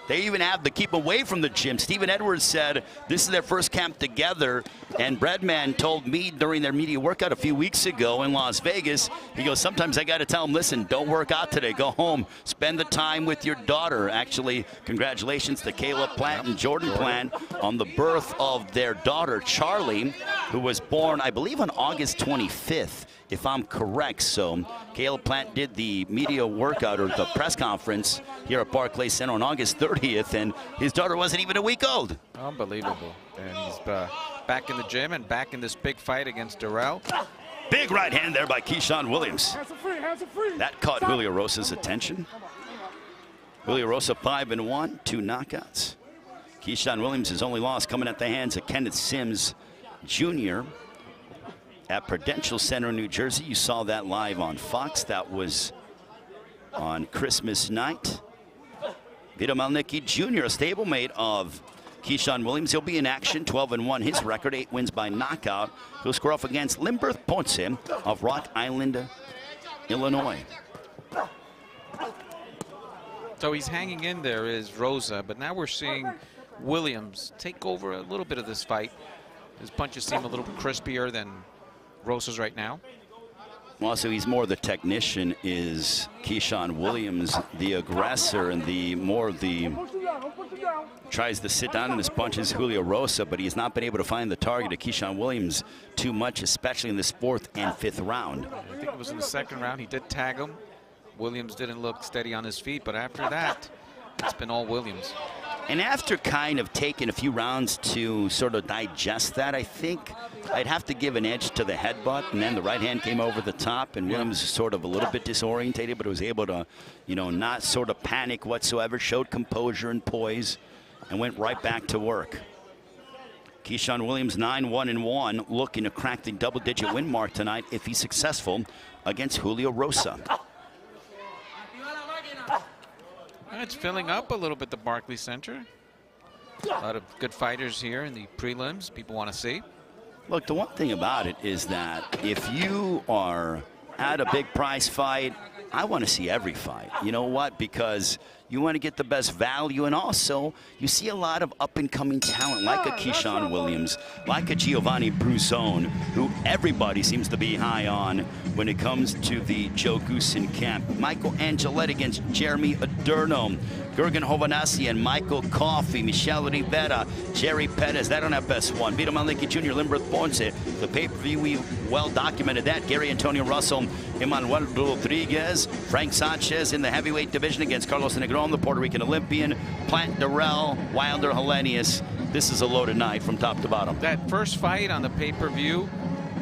they even have to keep away from the gym. Stephen Edwards said this is their first camp together, and Breadman told me during their media workout a few weeks ago in Las Vegas, he goes, sometimes I got to tell them, listen, don't work out today. Go home. Spend the time with your daughter. Actually, congratulations to Caleb Plant and Jordan Plant on the birth of their daughter, Charlie, who was born, I believe, on August 25th. If I'm correct. So Caleb Plant did the media workout or the press conference here at Barclays Center on August 30th, and his daughter wasn't even a week old. Unbelievable. And he's back in the gym and back in this big fight against Darrell. Big right hand there by Keyshawn Williams. That caught Julio Rosa's attention. Julio Rosa 5-1, 2 knockouts. Keyshawn Williams' his only loss coming at the hands of Kenneth Sims Jr. at Prudential Center, New Jersey. You saw that live on Fox. That was on Christmas night. Vito Malnicki Jr., a stablemate of Keyshawn Williams. He'll be in action, 12-1. His record, 8 wins by knockout. He'll square off against Limberth Ponce of Rock Island, Illinois. So he's hanging in there is Rosa, but now we're seeing Williams take over a little bit of this fight. His punches seem a little crispier than Rosa's right now. Well, so he's more the technician, is Keyshawn Williams, the aggressor and the more the Tries to sit down in his punches Julio Rosa, but he's not been able to find the target of Keyshawn Williams too much, especially in this 4th and 5th round. I think it was in the 2nd round. He did tag him. Williams didn't look steady on his feet, but after that, it's been all Williams. And after kind of taking a few rounds to sort of digest that, I think I'd have to give an edge to the headbutt, and then the right hand came over the top, and Williams was sort of a little bit disorientated, but was able to, you know, not sort of panic whatsoever, showed composure and poise, and went right back to work. Keyshawn Williams 9-1-1, looking to crack the double-digit win mark tonight if he's successful against Julio Rosa. It's filling up a little bit, the Barclays Center. A lot of good fighters here in the prelims people want to see. Look, the one thing about it is that if you are at a big prize fight, I want to see every fight. You know what? Because you want to get the best value, and also you see a lot of up-and-coming talent like a Keyshawn Williams, like a Giovanni Bruzzone, who everybody seems to be high on when it comes to the Joe Goosen camp. Michael Angeletti against Jeremy Adorno, Gergen Hovhannisyan and Michael Coffey, Michelle Rivera, Jerry Pettis, that on FS1, Vito Maliki Jr., Limbreth Ponce. The pay-per-view, we well documented that. Gary Antonio Russell, Emmanuel Rodriguez, Frank Sanchez in the heavyweight division against Carlos Negron, the Puerto Rican Olympian, Plant Darrell, Wilder Helenius. This is a loaded night from top to bottom. That first fight on the pay-per-view,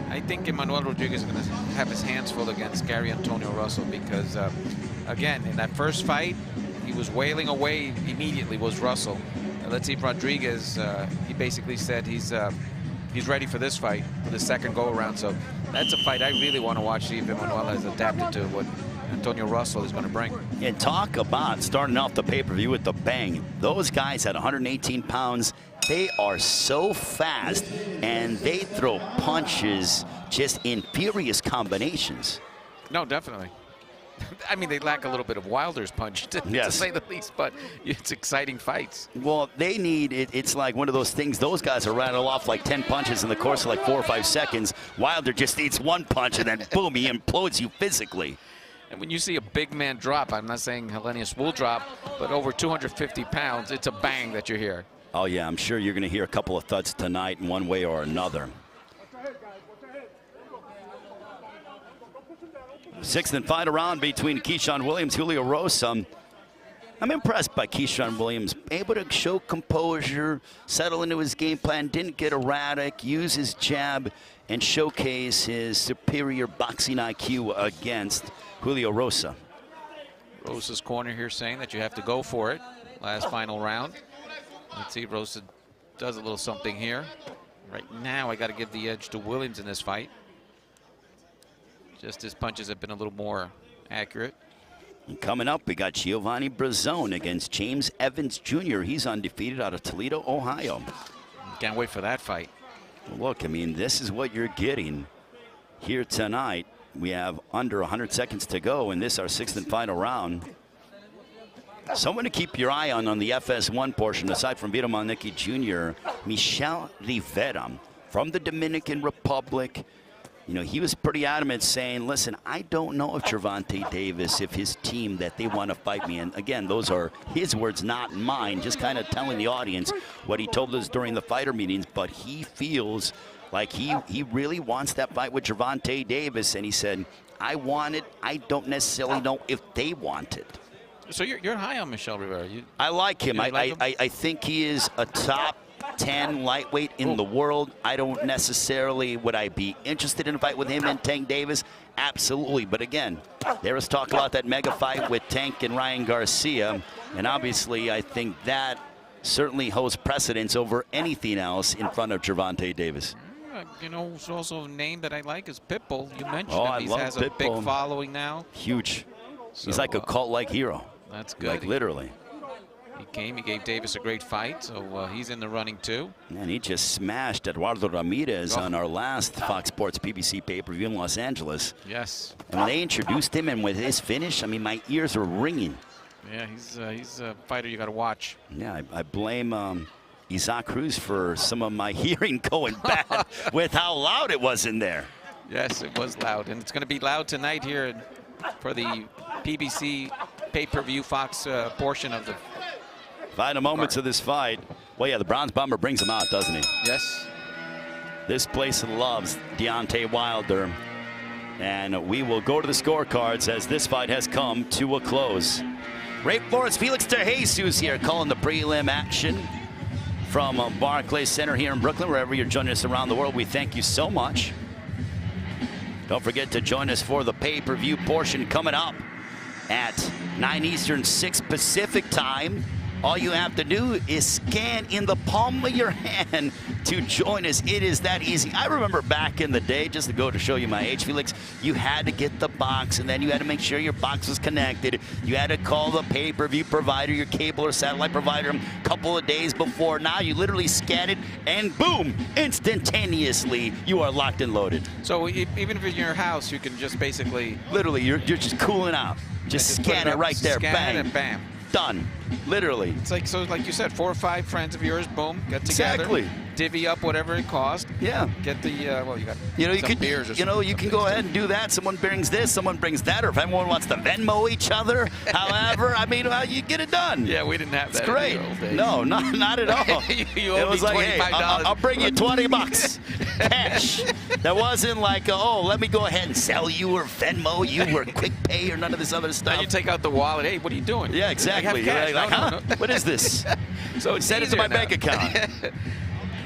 I think Emmanuel Rodriguez is going to have his hands full against Gary Antonio Russell because, again, in that first fight, he was wailing away immediately, was Russell. Let's see, Rodriguez, he basically said he's ready for this fight, for the second go-around. So that's a fight I really want to watch, see if Emmanuel has adapted to what Antonio Russell is going to bring. And talk about starting off the pay-per-view with the bang. Those guys at 118 pounds, they are so fast, and they throw punches just in furious combinations. No, definitely. I mean, they lack a little bit of Wilder's punch, to say the least, but it's exciting fights. Well, they need it. It's like one of those things. Those guys are rattle off like 10 punches in the course of like 4 or 5 seconds. Wilder just needs one punch, and then boom, he implodes you physically. And when you see a big man drop, I'm not saying Helenius will drop, but over 250 pounds, it's a bang that you hear. Oh, yeah, I'm sure you're going to hear a couple of thuds tonight in one way or another. 6th and final round between Keyshawn Williams, Julio Rosa. I'm impressed by Keyshawn Williams, able to show composure, settle into his game plan, didn't get erratic, use his jab, and showcase his superior boxing IQ against Julio Rosa. Rosa's corner here saying that you have to go for it. Last final round. Let's see, Rosa does a little something here. Right now, I got to give the edge to Williams in this fight. Just his punches have been a little more accurate. And coming up, we got Giovanni Bruzzone against James Evans Jr. He's undefeated out of Toledo, Ohio. Can't wait for that fight. Well, look, I mean, this is what you're getting here tonight. We have under 100 seconds to go in this, our 6th and final round. Someone to keep your eye on the FS1 portion, aside from Vito Malnicki Jr., Michelle Rivera from the Dominican Republic. You know, he was pretty adamant saying, listen, I don't know if Gervonta Davis, if his team, that they want to fight me. And again, those are his words, not mine, just kind of telling the audience what he told us during the fighter meetings. But he feels like he really wants that fight with Gervonta Davis. And he said, I want it. I don't necessarily know if they want it. So you're high on Michelle Rivera. I like him. Like him? I think he is a top 10 lightweight in the world. I don't necessarily, would I be interested in a fight with him and Tank Davis? Absolutely. But again, there was talk about that mega fight with Tank and Ryan Garcia. And obviously, I think that certainly holds precedence over anything else in front of Gervonta Davis. You know, there's also a name that I like is Pitbull. You mentioned him. He has a big following now. Huge. So, he's like a cult-like hero. That's good. Like literally. He came, he gave Davis a great fight, so he's in the running too. And he just smashed Eduardo Ramirez on our last Fox Sports PBC pay-per-view in Los Angeles. Yes. And when they introduced him and with his finish, I mean, my ears are ringing. Yeah, he's a fighter you got to watch. Yeah, I blame Isaac Cruz for some of my hearing going bad with how loud it was in there. Yes, it was loud, and it's going to be loud tonight here for the PBC pay-per-view Fox portion of the Final moments of this fight. Well, yeah, the Bronze Bomber brings him out, doesn't he? Yes. This place loves Deontay Wilder. And we will go to the scorecards as this fight has come to a close. Ray Flores, Felix DeJesus here calling the prelim action from Barclays Center here in Brooklyn. Wherever you're joining us around the world, we thank you so much. Don't forget to join us for the pay-per-view portion coming up at 9 Eastern, 6 Pacific time. All you have to do is scan in the palm of your hand to join us. It is that easy. I remember back in the day, just to go to show you my age, Felix, you had to get the box, and then you had to make sure your box was connected. You had to call the pay-per-view provider, your cable or satellite provider, a couple of days before. Now you literally scan it, and boom, instantaneously, you are locked and loaded. So even if you're in your house, you can just basically... Literally, you're just cooling out. Just scan it right there, bang. And bam. Done. Literally. It's like, so like you said, 4 or 5 friends of yours, boom, get together. Exactly. Divvy up whatever it cost. Yeah. Get the, well, you got some beers or you can go ahead and do that. Someone brings this, someone brings that, or if anyone wants to Venmo each other, however, I mean, you get it done. Yeah, we didn't have that. It's great. In the old days. No, not at all. you it owe was me like, $25. hey, I'll bring you 20 bucks cash. That wasn't like, oh, let me go ahead and sell you or Venmo you or quick pay or none of this other stuff. Now you take out the wallet. Hey, what are you doing? Yeah, exactly. I have cash. Like, No. What is this? So it's send it to my now. bank account.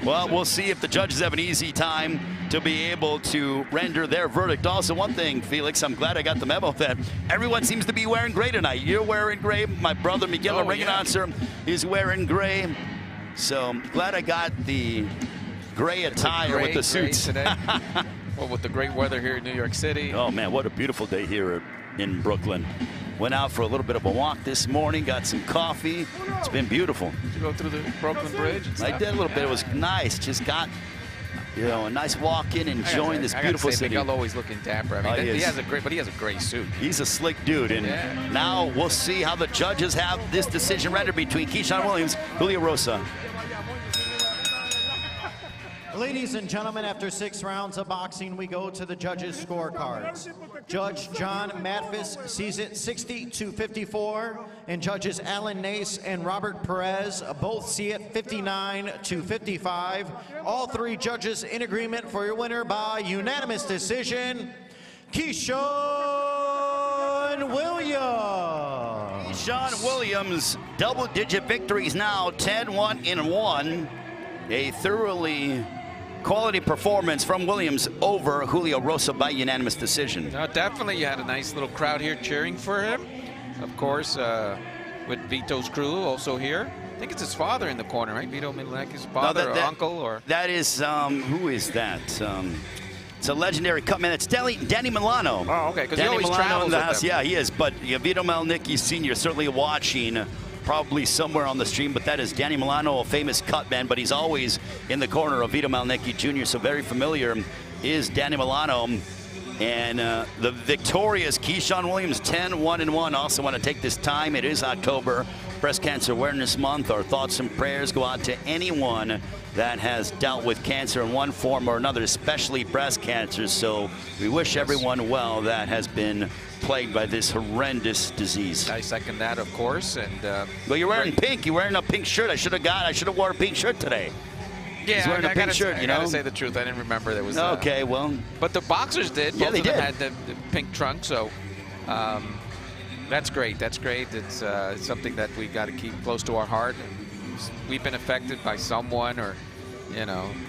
Well, we'll see if the judges have an easy time to be able to render their verdict. Also, one thing, Felix, I'm glad I got the memo that everyone seems to be wearing gray tonight. You're wearing gray. My brother Miguel, ring announcer, is wearing gray. So glad I got the gray attire with the suits today. Well, with the great weather here in New York City. Oh man, what a beautiful day here in Brooklyn. Went out for a little bit of a walk this morning, got some coffee. It's been beautiful. Did you go through the Brooklyn Bridge? I did a little bit. It was nice. Just got, a nice walk in, enjoying this beautiful city. Miguel always looking dapper. I mean, he has a great suit. He's a slick dude, and now we'll see how the judges have this decision rendered between Keyshawn Williams, Julio Rosa. Ladies and gentlemen, after 6 rounds of boxing, we go to the judges' scorecards. Judge John Matfis sees it 60-54, and judges Alan Nace and Robert Perez both see it 59-55. All 3 judges in agreement for your winner by unanimous decision, Keyshawn Williams. Keyshawn Williams, double-digit victories now, 10-1-1. A thoroughly quality performance from Williams over Julio Rosa by unanimous decision. No, definitely, you had a nice little crowd here cheering for him. Of course, with Vito's crew also here. I think it's his father in the corner, right? Vito Milakis' father or uncle, or that is who is that? It's a legendary cut man. It's Danny Milano. Oh, okay. Because he Danny always Milano travels in the with house. them. Yeah, he is. But Vito Malnicki Sr. certainly watching. Probably somewhere on the stream, but that is Danny Milano, a famous cut man, but he's always in the corner of Vito Malnicki Jr., so very familiar is Danny Milano. And the victorious Keyshawn Williams, 10-1-1. Also want to take this time, it is October, Breast Cancer Awareness Month. Our thoughts and prayers go out to anyone that has dealt with cancer in one form or another, especially breast cancer. So we wish everyone well that has been plagued by this horrendous disease. I second that, of course. And well, you're wearing pink. You're wearing a pink shirt. I should have worn a pink shirt today. Yeah, He's wearing a pink shirt, I gotta say the truth. I didn't remember there was. Okay, well. But the boxers did. Yeah, Both they of them did. had the pink trunk, so that's great. That's great. It's something that we got to keep close to our heart. We've been affected by someone, or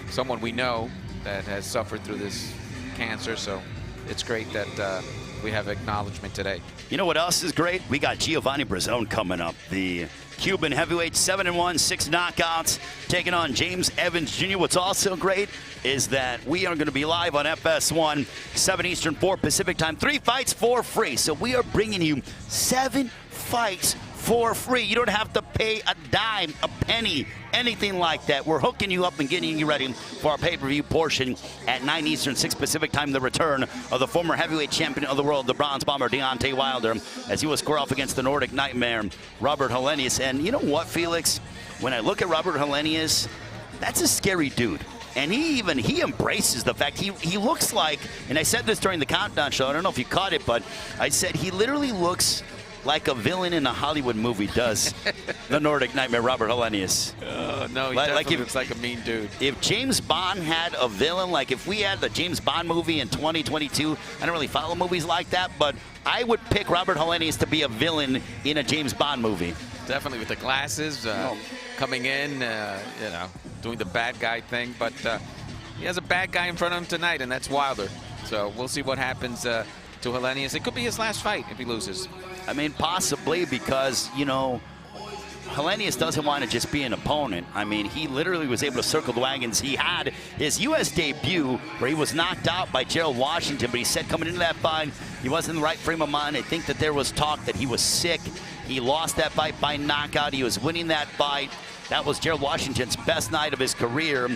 someone we know that has suffered through this cancer. So it's great that we have acknowledgement today. You know what else is great? We got Giovanni Bruzzone coming up. The Cuban heavyweight, 7-1, 6 knockouts, taking on James Evans Jr. What's also great is that we are going to be live on FS1, 7 Eastern, 4 Pacific time. 3 fights for free. So we are bringing you 7 fights for free. You don't have to pay a dime, a penny, anything like that. We're hooking you up and getting you ready for our pay-per-view portion at 9 Eastern, 6 Pacific time. The return of the former heavyweight champion of the world, the Bronze Bomber, Deontay Wilder, as he will square off against the Nordic Nightmare, Robert Helenius. And you know what, Felix? When I look at Robert Helenius, that's a scary dude. And he embraces the fact he looks like, and I said this during the countdown show, I don't know if you caught it, but I said he literally looks like a villain in a Hollywood movie does the Nordic Nightmare, Robert Helenius. No, he definitely looks like a mean dude. If James Bond had a villain, like if we had the James Bond movie in 2022, I don't really follow movies like that, but I would pick Robert Helenius to be a villain in a James Bond movie. Definitely with the glasses, coming in, you know, doing the bad guy thing. But he has a bad guy in front of him tonight, and that's Wilder. So we'll see what happens to Helenius. It could be his last fight if he loses. I mean, possibly, because, you know, Helenius doesn't want to just be an opponent. I mean, he literally was able to circle the wagons. He had his U.S. debut where he was knocked out by Gerald Washington, but he said coming into that fight, he wasn't in the right frame of mind. I think that there was talk that he was sick. He lost that fight by knockout. He was winning that fight. That was Gerald Washington's best night of his career.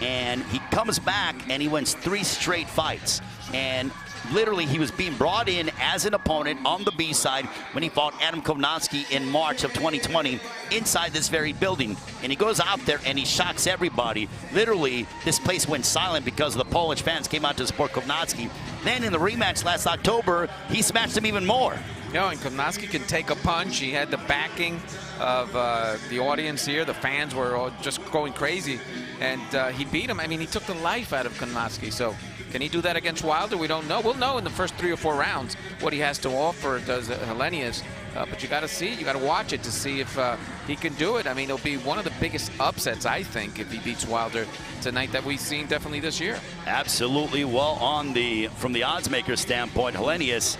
And he comes back and he wins 3 straight fights. And literally, he was being brought in as an opponent on the B side when he fought Adam Kovnatski in March of 2020 inside this very building. And he goes out there and he shocks everybody. Literally, this place went silent because the Polish fans came out to support Kovnatski. Then in the rematch last October, he smashed him even more. You know, and Kovnatski can take a punch. He had the backing of the audience here. The fans were all just going crazy. And he beat him. I mean, he took the life out of Kovnatski. So can he do that against Wilder? We don't know. We'll know in the first 3 or 4 rounds what he has to offer, does Helenius. But you got to see, you got to watch it to see if he can do it. I mean, it'll be one of the biggest upsets, I think, if he beats Wilder tonight that we've seen definitely this year. Absolutely. Well, from the odds maker standpoint, Helenius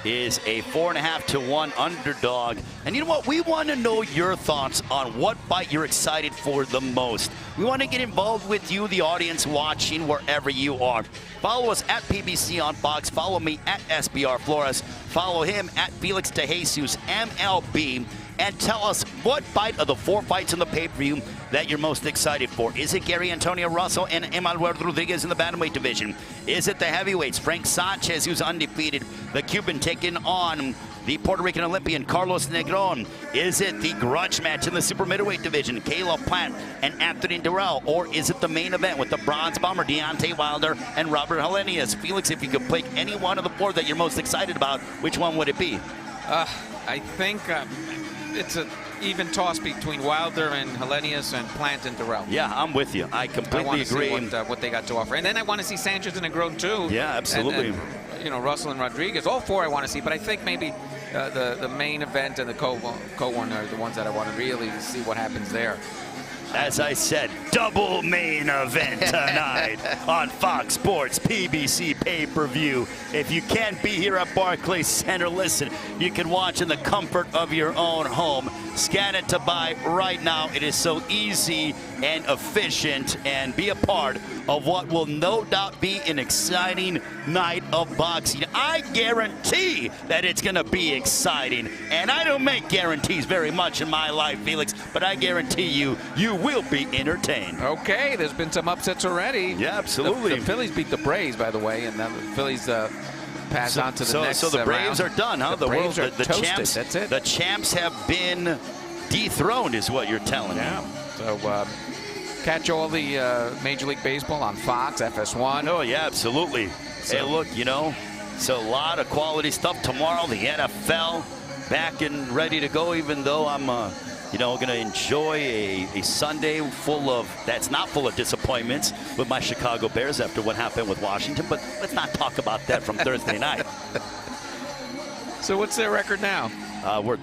is a 4.5 to 1 underdog. And you know what? We want to know your thoughts on what fight you're excited for the most. We want to get involved with you, the audience watching, wherever you are. Follow us at PBC on Fox. Follow me at SBR Flores. Follow him at Felix DeJesus MLB. And tell us what fight of the 4 fights in the pay-per-view that you're most excited for. Is it Gary Antonio Russell and Emmanuel Rodriguez in the bantamweight division? Is it the heavyweights, Frank Sanchez, who's undefeated, the Cuban taking on the Puerto Rican Olympian Carlos Negron? Is it the grudge match in the super middleweight division, Caleb Plant and Anthony Darrell? Or is it the main event with the bronze bomber, Deontay Wilder and Robert Helenius? Felix, if you could pick any one of the 4 that you're most excited about, which one would it be? I think it's an even toss between Wilder and Helenius and Plant and Darrell. Yeah, I'm with you. I completely agree. See what they got to offer. And then I want to see Sanchez and Negron too. Yeah, absolutely. And, you know, Russell and Rodriguez. All 4 I want to see, but I think maybe the main event and the co-one are the ones that I want to really see what happens there. As I said, double main event tonight on Fox Sports PBC pay-per-view. If you can't be here at Barclays Center, listen, you can watch in the comfort of your own home. Scan it to buy right now. It is so easy and efficient, and be a part of what will no doubt be an exciting night of boxing. I guarantee that it's going to be exciting, and I don't make guarantees very much in my life, Felix, but I guarantee you, you will be entertained. Okay, there's been some upsets already. Yeah, absolutely. The Phillies beat the Braves, by the way, and now the Phillies pass on to the next So the Braves round. are done, huh? The Braves are toasted. Champs, that's it. The champs have been dethroned, is what you're telling me. So catch all the Major League Baseball on Fox, FS1. Oh, yeah, absolutely. Hey, look, you know, it's a lot of quality stuff tomorrow. The NFL back and ready to go, even though I'm, you know, going to enjoy a Sunday that's not full of disappointments with my Chicago Bears after what happened with Washington. But let's not talk about that from Thursday night. So what's their record now?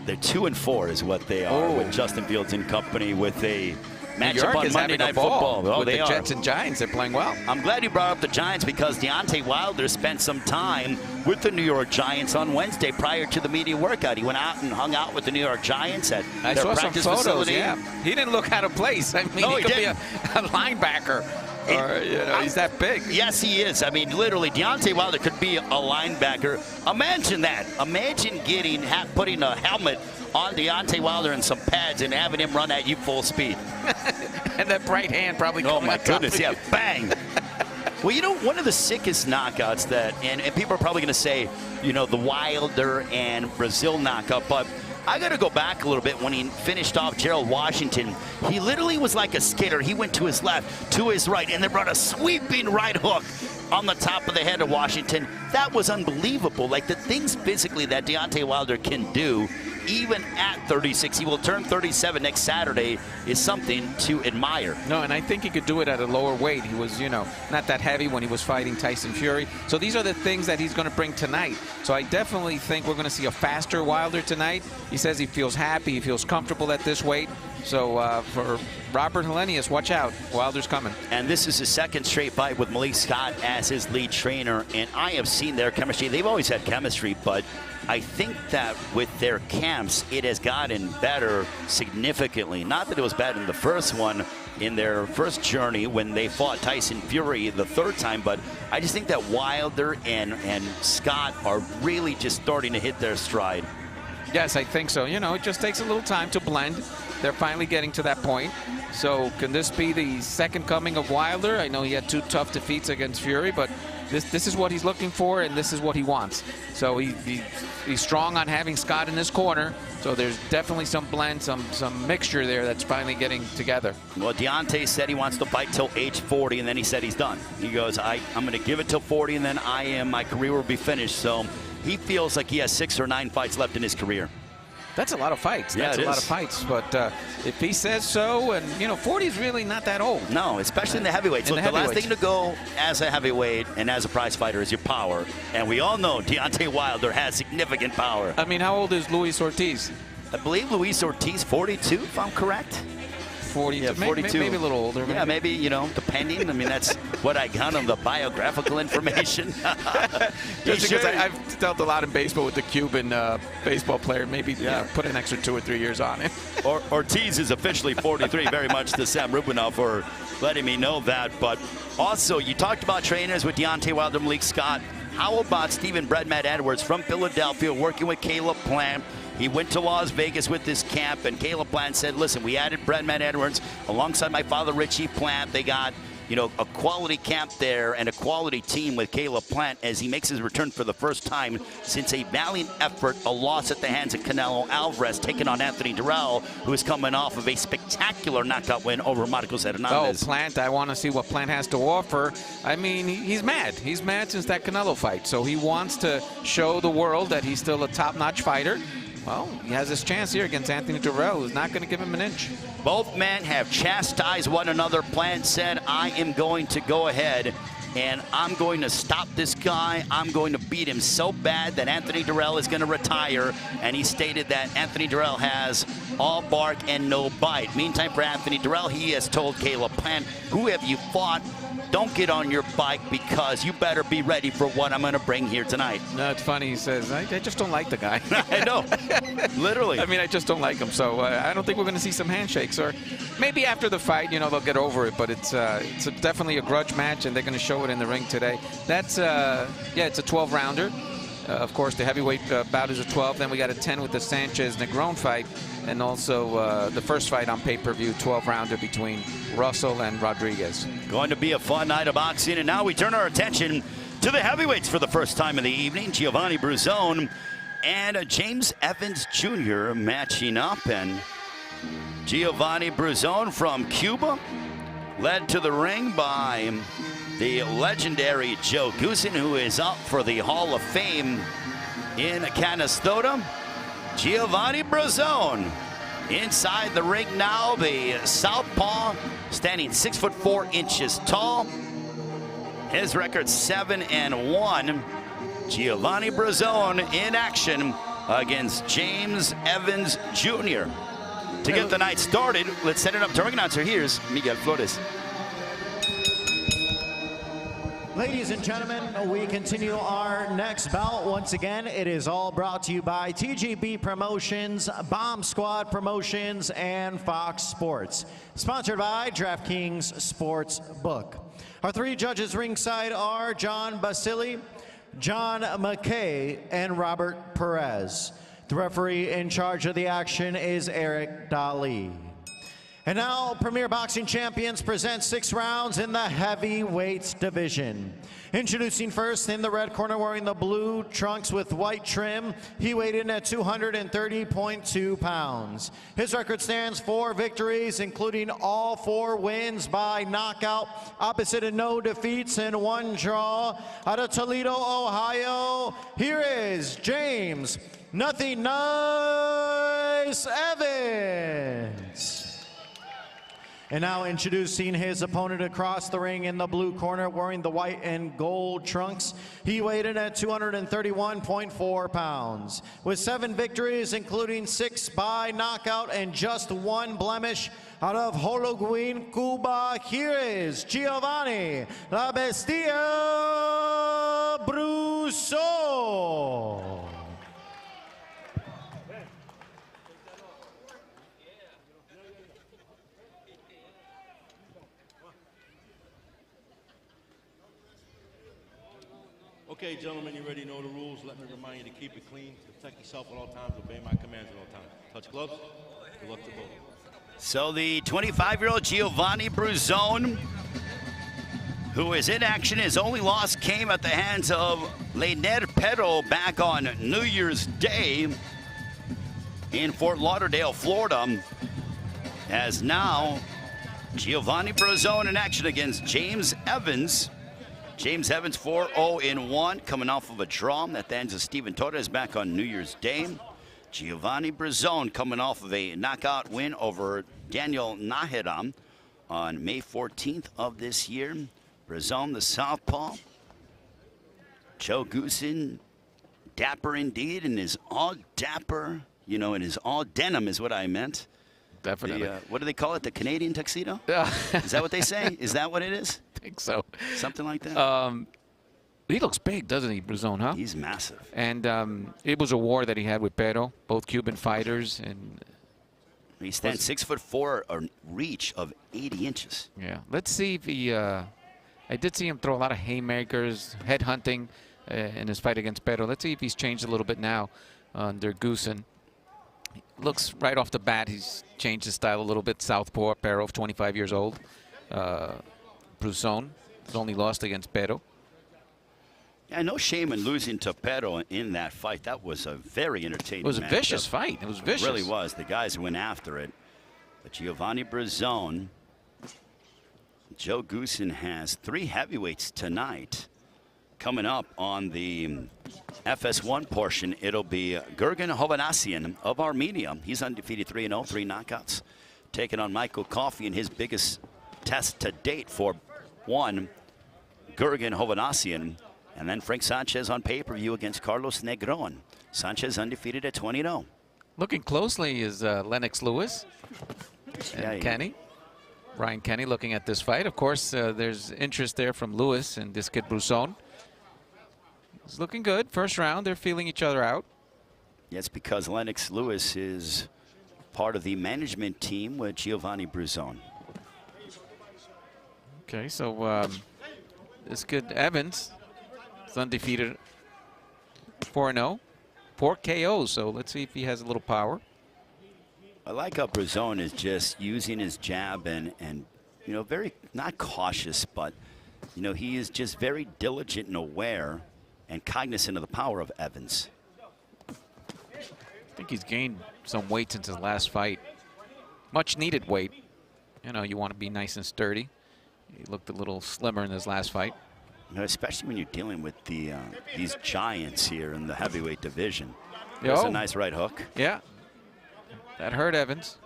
They're 2-4 is what they are with Justin Fields and company with a matchup on Monday Night Football. Oh, with the Jets and Giants, they're playing well. I'm glad you brought up the Giants because Deontay Wilder spent some time with the New York Giants on Wednesday prior to the media workout. He went out and hung out with the New York Giants at their practice facility. Yeah. He didn't look out of place. I mean, no, he could be a linebacker. Or, you know, he's that big. Yes, he is. I mean, literally, Deontay Wilder could be a linebacker. Imagine that. Imagine putting a helmet on Deontay Wilder and some pads and having him run at you full speed. And that right hand probably. Oh my goodness! Yeah, bang. Well, you know, one of the sickest knockouts and people are probably going to say, you know, the Wilder and Brazil knockout, but I got to go back a little bit when he finished off Gerald Washington. He literally was like a skater. He went to his left, to his right, and then brought a sweeping right hook on the top of the head of Washington. That was unbelievable. Like the things physically that Deontay Wilder can do. even at 36. He will turn 37 next Saturday, is something to admire. No, and I think he could do it at a lower weight. He was, you know, not that heavy when he was fighting Tyson Fury. So these are the things that he's going to bring tonight. So I definitely think we're going to see a faster Wilder tonight. He says he feels happy, he feels comfortable at this weight. So for Robert Helenius, watch out. Wilder's coming. And this is his second straight fight with Malik Scott as his lead trainer. And I have seen their chemistry. They've always had chemistry, but I think that with their camps, it has gotten better significantly. Not that it was bad in the first one, in their first journey when they fought Tyson Fury the third time, but I just think that Wilder and Scott are really just starting to hit their stride. Yes, I think so. You know, it just takes a little time to blend. They're finally getting to that point. So can this be the second coming of Wilder? I know he had 2 tough defeats against Fury, but this is what he's looking for, and this is what he wants. So he's strong on having Scott in his corner. So there's definitely some blend, some mixture there that's finally getting together. Well, Deontay said he wants to fight till age 40, and then he said he's done. He goes, I'm going to give it till 40, and then my career will be finished. So he feels like he has 6 or 9 fights left in his career. That's a lot of fights. Yeah, that's a lot of fights. But if he says so, and, you know, 40 is really not that old. No, especially in the heavyweights. Look, the last thing to go as a heavyweight and as a prize fighter is your power. And we all know Deontay Wilder has significant power. I mean, how old is Luis Ortiz? I believe Luis Ortiz, 42, if I'm correct. 40, yeah, 42. Maybe a little older. Yeah, maybe, you know, depending. I mean, that's what I got on the biographical information. Just because I've dealt a lot in baseball with the Cuban baseball player. Maybe put an extra 2 or 3 years on it. Ortiz is officially 43, very much to Sam Rubinoff for letting me know that. But also, you talked about trainers with Deontay Wilder, Malik Scott. How about Stephen Breadman Edwards from Philadelphia working with Caleb Plant? He went to Las Vegas with this camp, and Caleb Plant said, listen, we added Breadman Edwards alongside my father, Richie Plant. They got, you know, a quality camp there and a quality team with Caleb Plant as he makes his return for the first time since a valiant effort, a loss at the hands of Canelo Alvarez, taking on Anthony Darrell, who is coming off of a spectacular knockout win over Marcos Hernandez. Oh, Plant, I want to see what Plant has to offer. I mean, he's mad. He's mad since that Canelo fight. So he wants to show the world that he's still a top-notch fighter. Well, he has his chance here against Anthony Darrell, who's not going to give him an inch. Both men have chastised one another. Plant said, I am going to go ahead and I'm going to stop this guy. I'm going to beat him so bad that Anthony Darrell is going to retire. And he stated that Anthony Darrell has all bark and no bite. Meantime, for Anthony Darrell, he has told Caleb Plant, who have you fought? Don't get on your bike because you better be ready for what I'm going to bring here tonight. No, it's funny. He says, I just don't like the guy. I know. Literally. I mean, I just don't like him. So I don't think we're going to see some handshakes. Or maybe after the fight, you know, they'll get over it. But it's definitely a grudge match, and they're going to show it in the ring today. That's, it's a 12-rounder. Of course, the heavyweight bout is a 12. Then we got a 10 with the Sanchez-Negron fight. And also the first fight on pay-per-view, 12-rounder between Russell and Rodriguez. Going to be a fun night of boxing. And now we turn our attention to the heavyweights for the first time in the evening. Giovanni Bruzzone and James Evans Jr. matching up. And Giovanni Bruzzone from Cuba, led to the ring by the legendary Joe Goosen, who is up for the Hall of Fame in Canastota. Giovanni Bruzzone inside the ring now, the southpaw, standing 6'4" tall. His record 7-1. Giovanni Bruzzone in action against James Evans Jr. To get the night started, let's set it up to ring announcer. Here's Miguel Flores. Ladies and gentlemen, we continue our next bout. Once again, it is all brought to you by TGB Promotions, Bomb Squad Promotions, and Fox Sports. Sponsored by DraftKings Sportsbook. Our 3 judges ringside are John Basili, John McKay, and Robert Perez. The referee in charge of the action is Eric Dali. And now, Premier Boxing Champions present 6 rounds in the heavyweights division. Introducing first in the red corner, wearing the blue trunks with white trim, he weighed in at 230.2 pounds. His record stands 4 victories, including all 4 wins by knockout, opposite of no defeats and 1 draw. Out of Toledo, Ohio, here is James Nothing Nice Evans. And now introducing his opponent across the ring in the blue corner, wearing the white and gold trunks. He weighed in at 231.4 pounds. With 7 victories, including 6 by knockout and just 1 blemish, out of Hologuin, Cuba, here is Giovanni La Bestia Bruzzone. Okay, gentlemen, you already know the rules. Let me remind you to keep it clean, protect yourself at all times, obey my commands at all times. Touch gloves. Good luck to both. So the 25-year-old Giovanni Bruzzone, who is in action, his only loss came at the hands of Leonel Pero back on New Year's Day in Fort Lauderdale, Florida. As now Giovanni Bruzzone in action against James Evans. James Evans 4-0-1, coming off of a draw at the hands of Steven Torres back on New Year's Day. Giovanni Bruzzone coming off of a knockout win over Daniel Nahiram on May 14th of this year. Bruzzone, the southpaw. Joe Goosen, dapper indeed, and is all dapper, you know, and is all denim is what I meant. Definitely. What do they call it? The Canadian tuxedo? Is that what they say? Is that what it is? I think so. Something like that? He looks big, doesn't he, Bruzzone, huh? He's massive. And it was a war that he had with Pero, both Cuban fighters. And he stands 6'4", a reach of 80 inches. Yeah. Let's see if he... I did see him throw a lot of haymakers, head hunting in his fight against Pero. Let's see if he's changed a little bit now under Goosen. Looks right off the bat, he's changed his style a little bit. Southpaw, Pero, 25 years old. Bruzzone has only lost against Pero. Yeah, no shame in losing to Pero in that fight. That was a very entertaining It was a matchup. vicious fight. It was vicious. It really was. The guys went after it. But Giovanni Bruzzone, Joe Goosen has 3 heavyweights tonight. Coming up on the FS1 portion, it'll be Gurgen Hovhannisyan of Armenia. He's undefeated 3-0, 3 knockouts. Taking on Michael Coffey in his biggest test to date for one, Gurgen Hovhannisyan. And then Frank Sanchez on pay-per-view against Carlos Negron. Sanchez undefeated at 20-0. Looking closely is Lennox Lewis and Kenny. Brian Kenny looking at this fight. Of course, there's interest there from Lewis and this kid Bruzzone. It's looking good. First round, they're feeling each other out. Yes, because Lennox Lewis is part of the management team with Giovanni Bruzzone. Okay, so this kid Evans is undefeated 4-0. 4 KOs, so let's see if he has a little power. I like how Bruzzone is just using his jab and you know, very, not cautious, but, you know, he is just very diligent and aware and cognizant of the power of Evans. I think he's gained some weight since his last fight. Much needed weight. You know, you want to be nice and sturdy. He looked a little slimmer in his last fight. You know, especially when you're dealing with the these giants here in the heavyweight division. Yo. That's a nice right hook. Yeah, that hurt Evans.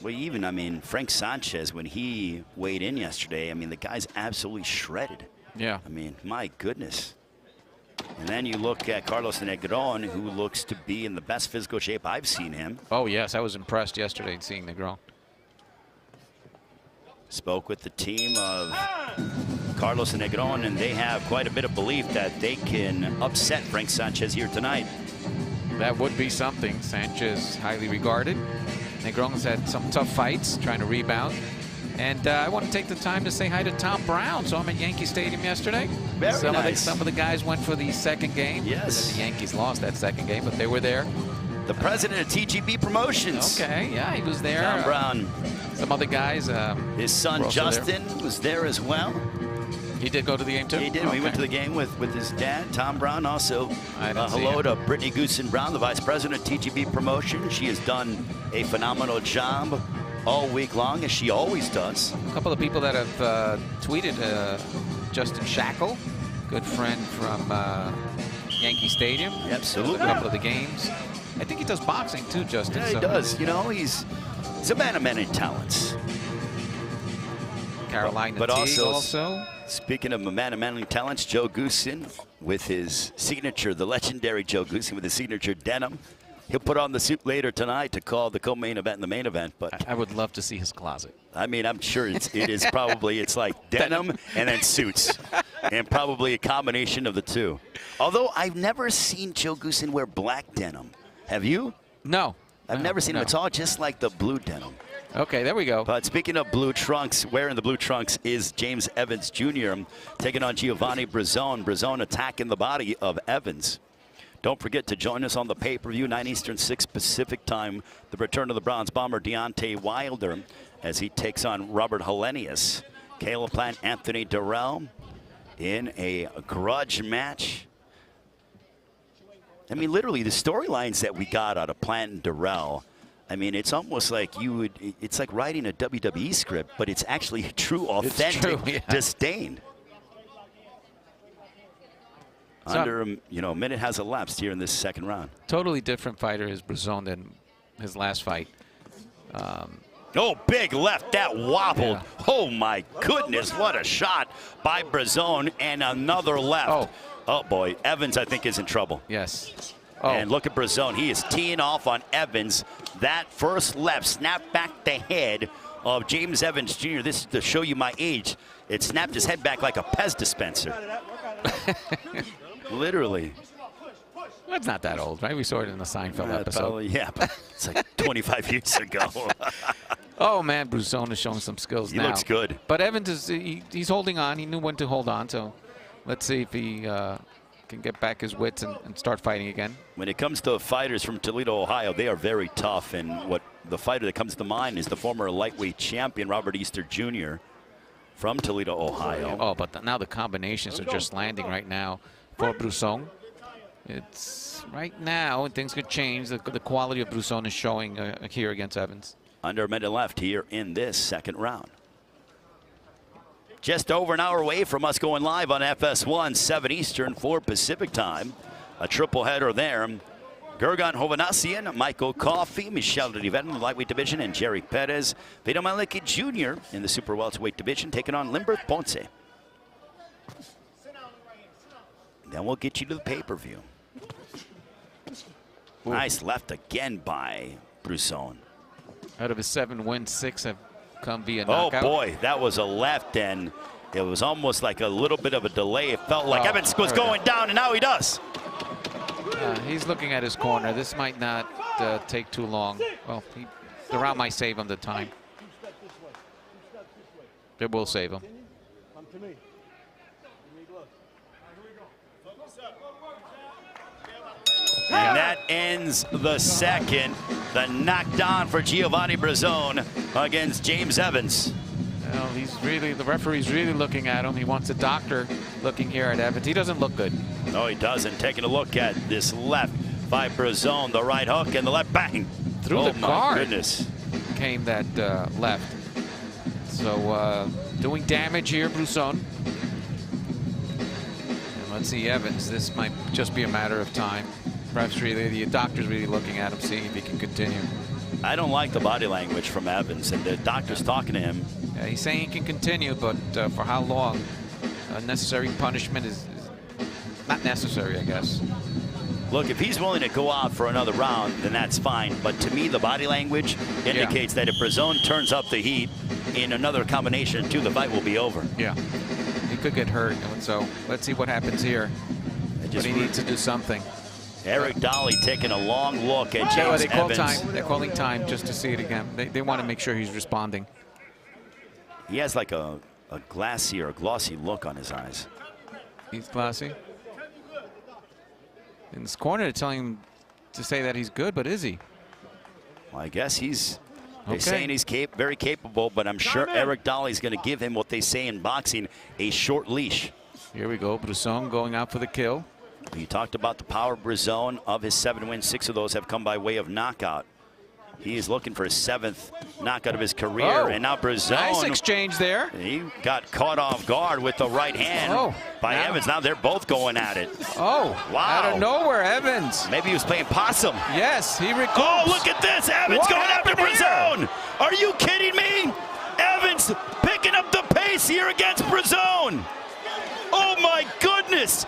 Well, even, I mean, Frank Sanchez, when he weighed in yesterday, I mean, the guy's absolutely shredded. Yeah. I mean, my goodness. And then you look at Carlos Negron, who looks to be in the best physical shape I've seen him. Oh, yes, I was impressed yesterday seeing Negron. Spoke with the team of Carlos Negron, and they have quite a bit of belief that they can upset Frank Sanchez here tonight. That would be something. Sanchez, highly regarded. Negron's had some tough fights, trying to rebound. And I want to take the time to say hi to Tom Brown. So I'm at Yankee Stadium yesterday. Very nice. Some of the guys went for the second game. Yes. The Yankees lost that second game, but they were there. The president of TGB Promotions. Okay, yeah, he was there. Tom Brown. Some other guys. His son Rosa Justin was there as well. He did go to the game too? He did. Okay. We went to the game with his dad, Tom Brown. Also, I didn't see hello him. to Brittany Goosen Brown, the vice president of TGB Promotion. She has done a phenomenal job all week long, as she always does. A couple of people that have tweeted, Justin Shackle, good friend from Yankee Stadium. Absolutely. A couple of the games. I think he does boxing too, Justin. Yeah, he does. You know, he's a man of many talents. Carolina but also. Speaking of a man of many talents, Joe Goosen with his signature, the legendary Joe Goosen with his signature denim. He'll put on the suit later tonight to call the co-main event and the main event. But I would love to see his closet. I mean, I'm sure it's like denim and then suits, and probably a combination of the two. Although I've never seen Joe Goosen wear black denim. Have you? No. I've never seen him. It's all just like the blue denim. Okay, there we go. But speaking of blue trunks, wearing the blue trunks is James Evans Jr. taking on Giovanni Bruzzone. Bruzzone attacking the body of Evans. Don't forget to join us on the pay-per-view, 9 Eastern, 6 Pacific time. The return of the Bronze Bomber, Deontay Wilder, as he takes on Robert Helenius. Caleb Plant, Anthony Darrell in a grudge match. I mean, literally, the storylines that we got out of Plant and Darrell, I mean, it's almost like it's like writing a WWE script, but it's actually true, authentic disdain. Under, a minute has elapsed here in this second round. Totally different fighter is Bruzzone than his last fight. Oh, big left, that wobbled. Yeah. Oh, my goodness, what a shot by Bruzzone, and another left. Oh, boy, Evans, I think, is in trouble. Yes. And look at Bruzzone. He is teeing off on Evans. That first left snapped back the head of James Evans Jr. This is to show you my age. It snapped his head back like a Pez dispenser. Literally. Well, it's not that old, right? We saw it in the Seinfeld episode. Probably, yeah, but it's like 25 years ago. Oh, man, Bruzzone is showing some skills now. He looks good. But Evans, he's holding on. He knew when to hold on, so let's see if he can get back his wits and start fighting again. When it comes to fighters from Toledo, Ohio, they are very tough. And what the fighter that comes to mind is the former lightweight champion, Robert Easter Jr. from Toledo, Ohio. Oh, but now the combinations are just landing right now for Bruzzone. It's right now, and things could change. The quality of Bruzzone is showing here against Evans. Under a minute left here in this second round. Just over an hour away from us going live on FS1, 7 Eastern, 4 Pacific time. A triple header there. Gergan Hovhannissian, Michael Coffey, Michel Rivet in the lightweight division, and Jerry Perez. Vito Maliki Jr. in the super welterweight division, taking on Limberth Ponce. Then we'll get you to the pay-per-view. Nice left again by Bruzzone. Out of his 7 wins, 6 have come via knockout. Oh boy, that was a left, and it was almost like a little bit of a delay. It felt like Evans was going down, and now he does. He's looking at his corner. This might not take too long. Well, the round might save him the time. It will save him. And that ends the second. The knockdown for Giovanni Bruzzone against James Evans. Well, the referee's really looking at him. He wants a doctor looking here at Evans. He doesn't look good. No, he doesn't. Taking a look at this left by Bruzzone, the right hook and the left bang. Through the guard. Oh, my goodness. Came that left. So doing damage here, Bruzzone. And let's see Evans. This might just be a matter of time. Perhaps really the doctor's really looking at him, seeing if he can continue. I don't like the body language from Evans, and the doctor's talking to him. Yeah, he's saying he can continue, but for how long? Unnecessary punishment is not necessary, I guess. Look, if he's willing to go out for another round, then that's fine. But to me, the body language indicates that if Bruzzone turns up the heat in another combination, too, the fight will be over. Yeah, he could get hurt. So let's see what happens here. But he needs to do something. Eric Dolly taking a long look at James Evans. They're calling time just to see it again. They want to make sure he's responding. He has like a glassy or a glossy look on his eyes. He's glassy. In this corner, they're telling him to say that he's good, but is he? Well, I guess they're saying he's very capable, but I'm sure Eric Dolly's going to give him what they say in boxing, a short leash. Here we go. Bruzzone going out for the kill. You talked about the power of Bruzzone. Of his 7 wins, 6 of those have come by way of knockout. He's looking for his 7th knockout of his career. And now Bruzzone. Nice exchange there. He got caught off guard with the right hand by Evans. Now they're both going at it. Wow. Out of nowhere, Evans. Maybe he was playing possum. Yes, he recoups. Oh, look at this. Evans going after Bruzzone. Are you kidding me? Evans picking up the pace here against Bruzzone. Oh, my goodness.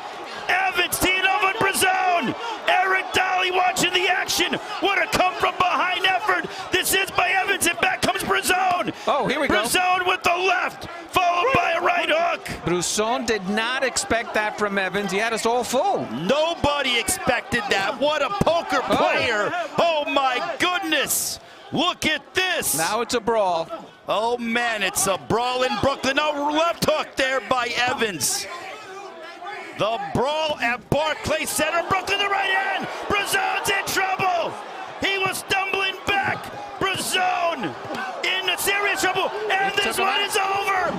Evans teeing off on Bruzzone. Eric Dolly watching the action. What a come-from-behind effort. This is by Evans, and back comes Bruzzone. Oh, here we go. Bruzzone with the left, followed by a right hook. Bruzzone did not expect that from Evans. He had us all full. Nobody expected that. What a poker player. Oh, my goodness. Look at this. Now it's a brawl. Oh, man, it's a brawl in Brooklyn. Oh, left hook there by Evans. The brawl at Barclays Center. Brooklyn, the right hand. Bruzzone's in trouble. He was stumbling back. Bruzzone in serious trouble. And this one is over.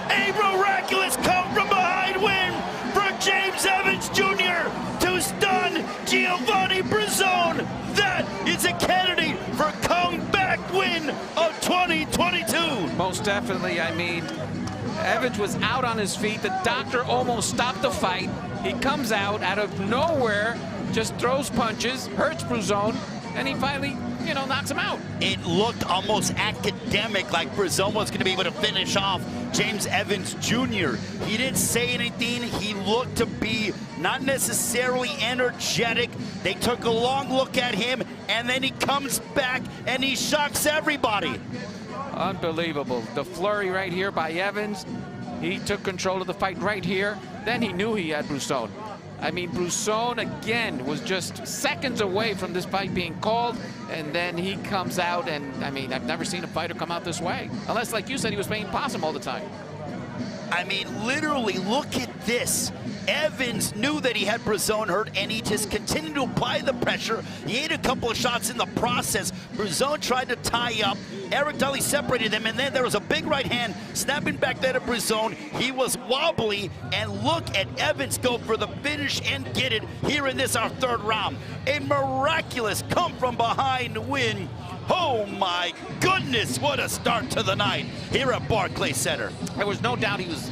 A miraculous come-from-behind win for James Evans Jr. to stun Giovanni Bruzzone. That is a candidate for comeback win of 2022. Most definitely. I mean, Evans was out on his feet. The doctor almost stopped the fight. He comes out of nowhere, just throws punches, hurts Bruzzone, and he finally, knocks him out. It looked almost academic, like Bruzzone was going to be able to finish off James Evans Jr. He didn't say anything. He looked to be not necessarily energetic. They took a long look at him, and then he comes back and he shocks everybody. Unbelievable. The flurry right here by Evans. He took control of the fight right here. Then he knew he had Bruzzone. I mean, Bruzzone, again, was just seconds away from this fight being called, and then he comes out, and, I mean, I've never seen a fighter come out this way. Unless, like you said, he was playing possum all the time. I mean, literally, look at this. Evans knew that he had Bruzzone hurt, and he just continued to apply the pressure. He ate a couple of shots in the process. Bruzzone tried to tie up. Eric Dolly separated them, and then there was a big right hand snapping back there to Bruzzone. He was wobbly, and look at Evans go for the finish and get it here in this, our 3rd round. A miraculous come-from-behind win. Oh, my goodness, what a start to the night here at Barclays Center. There was no doubt he was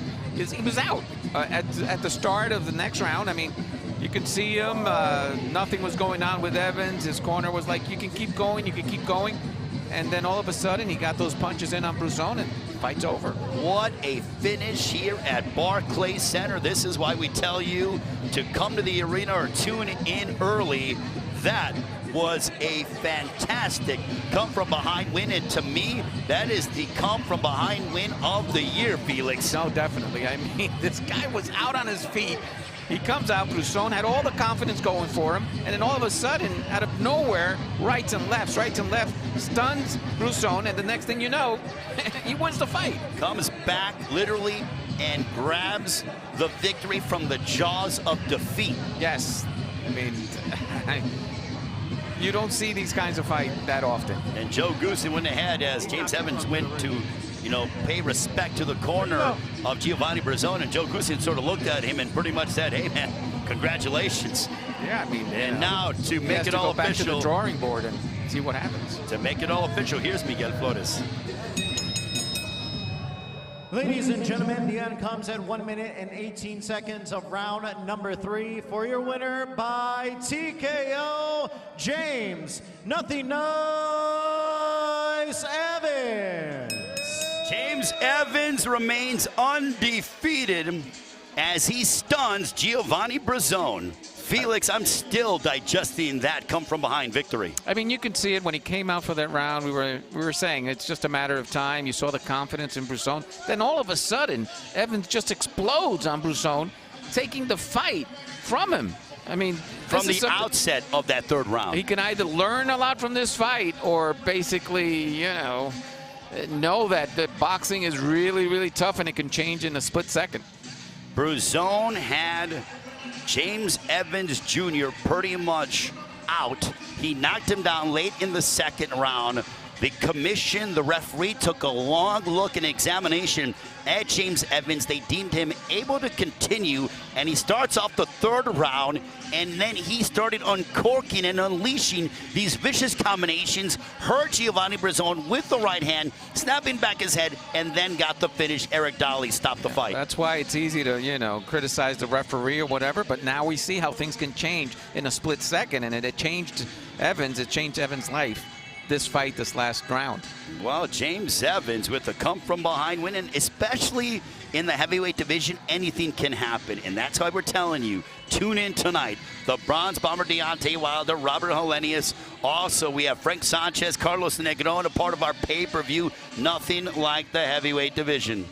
out at the start of the next round. I mean, you can see him. Nothing was going on with Evans. His corner was like, you can keep going, you can keep going. And then all of a sudden, he got those punches in on Bruzzone, and fight's over. What a finish here at Barclays Center. This is why we tell you to come to the arena or tune in early. That was a fantastic come-from-behind win, and to me, that is the come-from-behind win of the year, Felix. No, definitely. I mean, this guy was out on his feet. He comes out, Bruzzone had all the confidence going for him, and then all of a sudden, out of nowhere, rights and lefts, stuns Bruzzone, and the next thing you know, he wins the fight. Comes back, literally, and grabs the victory from the jaws of defeat. Yes. I mean, you don't see these kinds of fights that often. And Joe Goosen went ahead as James Evans went to, pay respect to the corner of Giovanni Bruzzone, and Joe Goosen sort of looked at him and pretty much said, hey, man, congratulations. Yeah, I mean, and now to make it all official. Back to the drawing board and see what happens. To make it all official, here's Miguel Flores. Ladies and gentlemen, the end comes at 1 minute and 18 seconds of round number 3. For your winner by TKO, James "Nothing Nice" Evans. James Evans remains undefeated as he stuns Giovanni Bruzzone. Felix, I'm still digesting that come-from-behind victory. I mean, you can see it when he came out for that round. We were saying it's just a matter of time. You saw the confidence in Bruzzone. Then all of a sudden, Evans just explodes on Bruzzone, taking the fight from him. I mean, from the outset of that 3rd round. He can either learn a lot from this fight or basically, know that boxing is really, really tough and it can change in a split second. Bruzzone had James Evans Jr. pretty much out. He knocked him down late in the 2nd round. The commission, the referee, took a long look and examination at James Evans. They deemed him able to continue, and he starts off the third round, and then he started uncorking and unleashing these vicious combinations, hurt Giovanni Bruzzone with the right hand, snapping back his head, and then got the finish. Eric Dolly stopped the fight. That's why it's easy to, you know, criticize the referee or whatever, but now we see how things can change in a split second, and it changed Evans. It changed Evans' life. This fight, this last round. Well, James Evans with a come-from-behind win, and especially in the heavyweight division, anything can happen. And that's why we're telling you, tune in tonight. The Bronze Bomber Deontay Wilder, Robert Helenius. Also, we have Frank Sanchez, Carlos Negron, part of our pay-per-view. Nothing like the heavyweight division.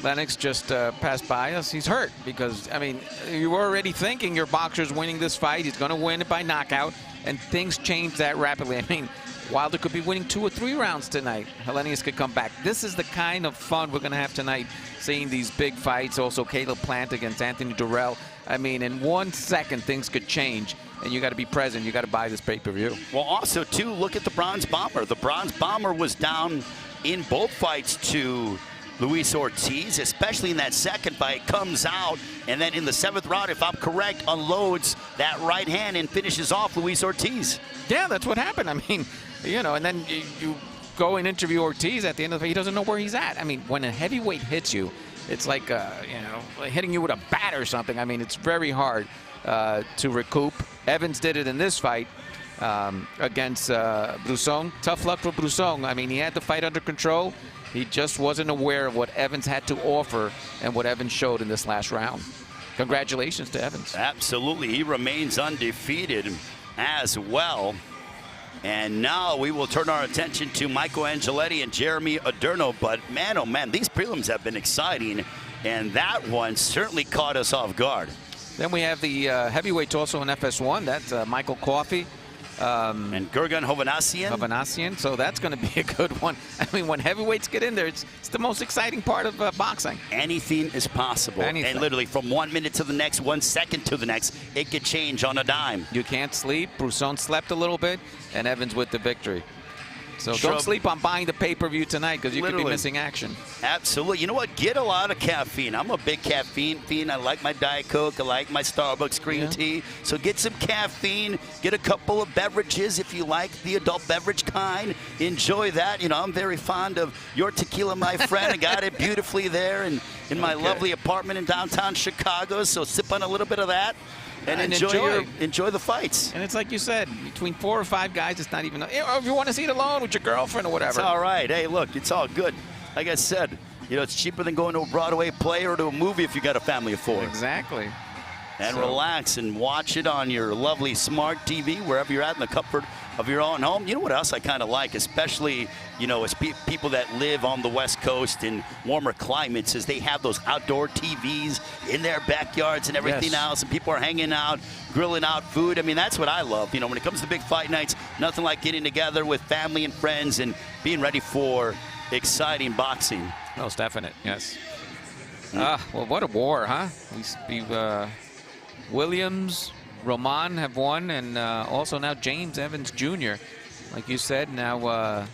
Lennox just passed by us. He's hurt because, I mean, you were already thinking your boxer's winning this fight. He's going to win it by knockout, and things change that rapidly. I mean, Wilder could be winning 2 or 3 rounds tonight. Helenius could come back. This is the kind of fun we're going to have tonight, seeing these big fights. Also, Caleb Plant against Anthony Darrell. I mean, in 1 second, things could change, and you got to be present. You got to buy this pay-per-view. Well, also, too, look at the Bronze Bomber. The Bronze Bomber was down in both fights to Luis Ortiz, especially in that second fight, comes out, and then in the 7th round, if I'm correct, unloads that right hand and finishes off Luis Ortiz. Yeah, that's what happened. I mean, you know, and then you go and interview Ortiz at the end of the fight. He doesn't know where he's at. I mean, when a heavyweight hits you, it's like, you know, like hitting you with a bat or something. I mean, it's very hard to recoup. Evans did it in this fight against Bruzzone. Tough luck for Bruzzone. I mean, he had the fight under control. He just wasn't aware of what Evans had to offer and what Evans showed in this last round. Congratulations to Evans. Absolutely. He remains undefeated as well. And now we will turn our attention to Michael Angeletti and Jeremy Adorno. But man, oh man, these prelims have been exciting, and that one certainly caught us off guard. Then we have the heavyweights also in FS1. That's Michael Coffey. And Gurgan Hovhannisyan. So that's going to be a good one. I mean, when heavyweights get in there, it's the most exciting part of boxing. Anything is possible. Anything. And literally from 1 minute to the next, 1 second to the next, it could change on a dime. You can't sleep. Bruzzone slept a little bit, and Evans with the victory. So don't sleep on buying the pay-per-view tonight, because you could be missing action. Absolutely. You know what? Get a lot of caffeine. I'm a big caffeine fiend. I like my Diet Coke. I like my Starbucks green tea. So get some caffeine. Get a couple of beverages if you like the adult beverage kind. Enjoy that. You know, I'm very fond of your tequila, my friend. I got it beautifully there in my lovely apartment in downtown Chicago. So sip on a little bit of that. And enjoy the fights. And it's like you said, between 4 or 5 guys, it's not even, if you want to see it alone with your girlfriend or whatever. It's all right. Hey, look, it's all good. Like I said, you know, it's cheaper than going to a Broadway play or to a movie if you got a family of 4. Exactly. And relax and watch it on your lovely smart TV, wherever you're at in the comfort of your own home. You know what else I kind of like, especially, you know, as people that live on the West Coast in warmer climates, is they have those outdoor TVs in their backyards and everything else, and people are hanging out, grilling out food. I mean, that's what I love. You know, when it comes to big fight nights, nothing like getting together with family and friends and being ready for exciting boxing. Most definite, yes. Well, what a war, huh? Williams, Roman have won, and also now James Evans Jr. Like you said, now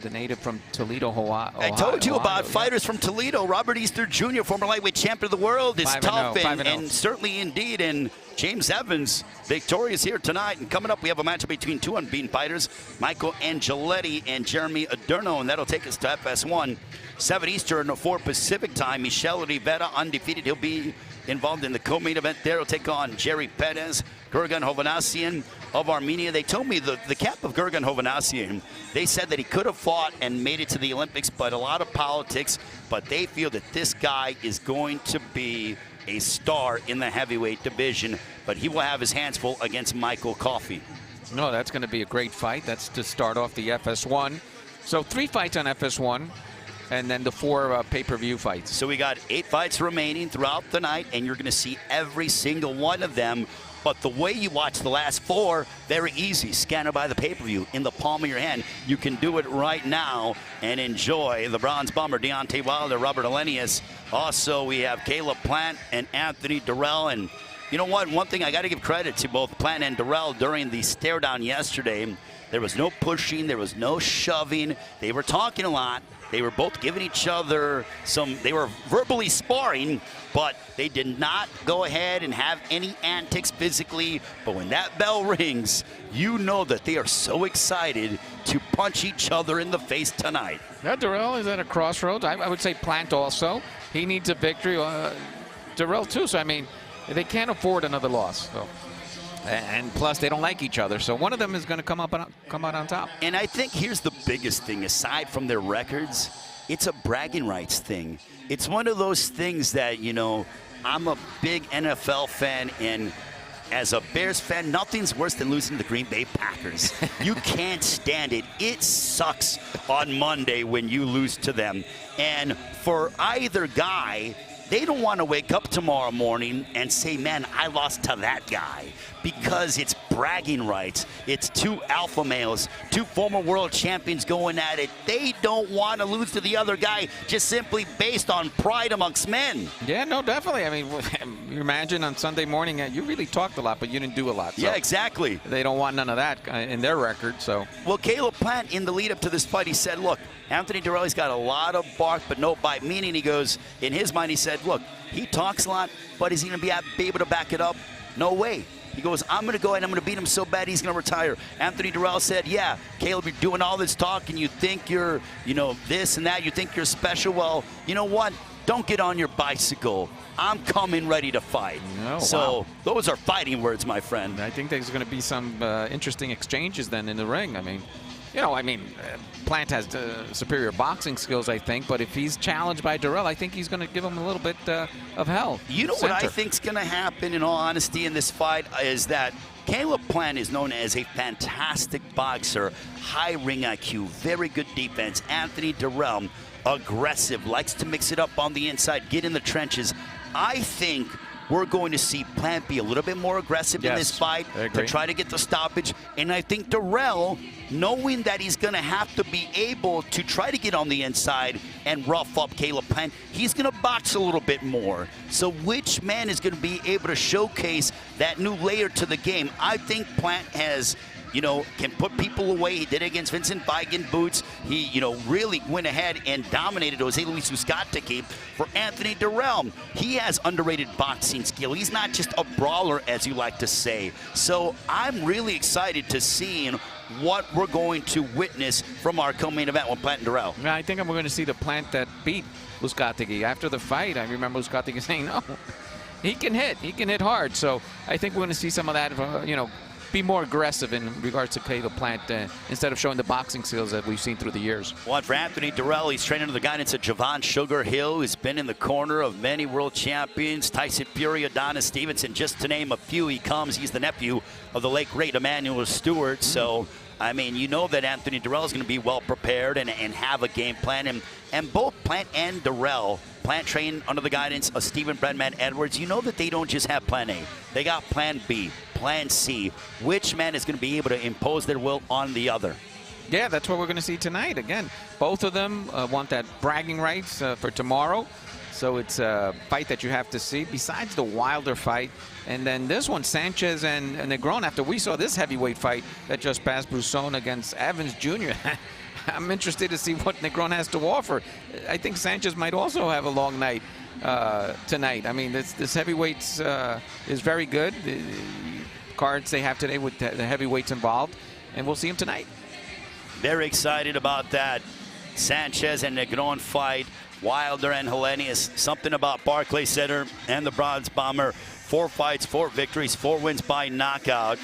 the native from Toledo, Ohio. I told you about fighters from Toledo. Robert Easter Jr., former lightweight champion of the world, is tough and certainly indeed. And James Evans victorious here tonight. And coming up, we have a matchup between 2 unbeaten fighters, Michael Angeletti and Jeremy Adorno, and that'll take us to FS1. 7 Eastern, 4 Pacific time. Michel Rivera, undefeated. He'll be involved in the co-main event there. He'll take on Jerry Perez. Gurgan Hovhannisyan of Armenia. They told me the cap of Gurgan Hovhannisyan, they said that he could have fought and made it to the Olympics, but a lot of politics. But they feel that this guy is going to be a star in the heavyweight division, but he will have his hands full against Michael Coffey. No, that's going to be a great fight. That's to start off the FS1. So 3 fights on FS1. And then the 4 pay-per-view fights. So we got 8 fights remaining throughout the night, and you're going to see every single one of them. But the way you watch the last 4, very easy. Scan it by the pay-per-view in the palm of your hand. You can do it right now and enjoy the Bronze Bomber, Deontay Wilder, Robert Helenius. Also, we have Caleb Plant and Anthony Darrell. And you know what? One thing I got to give credit to both Plant and Darrell during the stare-down yesterday. There was no pushing. There was no shoving. They were talking a lot. They were both giving each other they were verbally sparring, but they did not go ahead and have any antics physically. But when that bell rings, you know that they are so excited to punch each other in the face tonight. Yeah, Darrell is at a crossroads. I would say Plant also. He needs a victory. Darrell too. So, I mean, they can't afford another loss. So. And plus, they don't like each other, so one of them is going to come out on top. And I think here's the biggest thing, aside from their records, it's a bragging rights thing. It's one of those things that, you know, I'm a big NFL fan, and as a Bears fan, nothing's worse than losing to the Green Bay Packers. You can't stand it. It sucks on Monday when you lose to them. And for either guy, they don't want to wake up tomorrow morning and say, man, I lost to that guy, because it's bragging rights. It's two alpha males, two former world champions going at it. They don't want to lose to the other guy just simply based on pride amongst men. Yeah, no, definitely. I mean, you imagine on Sunday morning, you really talked a lot, but you didn't do a lot. So yeah, exactly. They don't want none of that in their record. So. Well, Caleb Plant, in the lead up to this fight, he said, look, Anthony Darrell's got a lot of bark but no bite, meaning he goes, in his mind, he said, look, he talks a lot, but is he going to be able to back it up? No way. He goes, I'm going to go and I'm going to beat him so bad he's going to retire. Anthony Darrell said, yeah, Caleb, you're doing all this talk and you think you're, you know, this and that. You think you're special. Well, you know what? Don't get on your bicycle. I'm coming ready to fight. Oh, so wow. Those are fighting words, my friend. I think there's going to be some interesting exchanges then in the ring. I mean, you know, Plant has superior boxing skills, I think, but if he's challenged by Darrell, I think he's going to give him a little bit of hell. You know what I think's going to happen, in all honesty, in this fight is that Caleb Plant is known as a fantastic boxer, high ring IQ, very good defense. Anthony Darrell, aggressive, likes to mix it up on the inside, get in the trenches. I think we're going to see Plant be a little bit more aggressive in this fight to try to get the stoppage. And I think Darrell, knowing that he's going to have to be able to try to get on the inside and rough up Caleb Plant, he's going to box a little bit more. So which man is going to be able to showcase that new layer to the game? I think Plant has, you know, can put people away. He did it against Vincent Bigan Boots. He, you know, really went ahead and dominated Jose Luis Uzcategui. For Anthony Darrell, he has underrated boxing skill. He's not just a brawler, as you like to say. So I'm really excited to see what we're going to witness from our co-main event with Plant and Darrell. I think I'm going to see the Plant that beat Uzcategui. After the fight, I remember Uzcategui saying, no, he can hit hard. So I think we're going to see some of that, you know, be more aggressive in regards to Caleb Plant instead of showing the boxing skills that we've seen through the years. Well, for Anthony Darrell, he's trained under the guidance of Javon Sugar Hill, who's been in the corner of many world champions, Tyson Fury, Adonis Stevenson, just to name a few. He's the nephew of the late great Emmanuel Stewart. So, I mean, you know that Anthony Darrell is going to be well prepared and have a game plan. And both Plant and Darrell, Plant trained under the guidance of Stephen Breadman Edwards. You know that they don't just have Plan A. They got Plan B, Plan C. Which man is going to be able to impose their will on the other? Yeah, that's what we're going to see tonight. Again, both of them want that bragging rights for tomorrow. So it's a fight that you have to see, besides the Wilder fight. And then this one, Sanchez and Negron, after we saw this heavyweight fight that just passed, Bruzzone against Evans Jr., I'm interested to see what Negron has to offer. I think Sanchez might also have a long night tonight. I mean, this heavyweights is very good. The cards they have today with the heavyweights involved, and we'll see him tonight. Very excited about that Sanchez and Negron fight. Wilder and Helenius. Something about Barclays Center and the Bronze Bomber. 4 fights, 4 victories, 4 wins by knockout,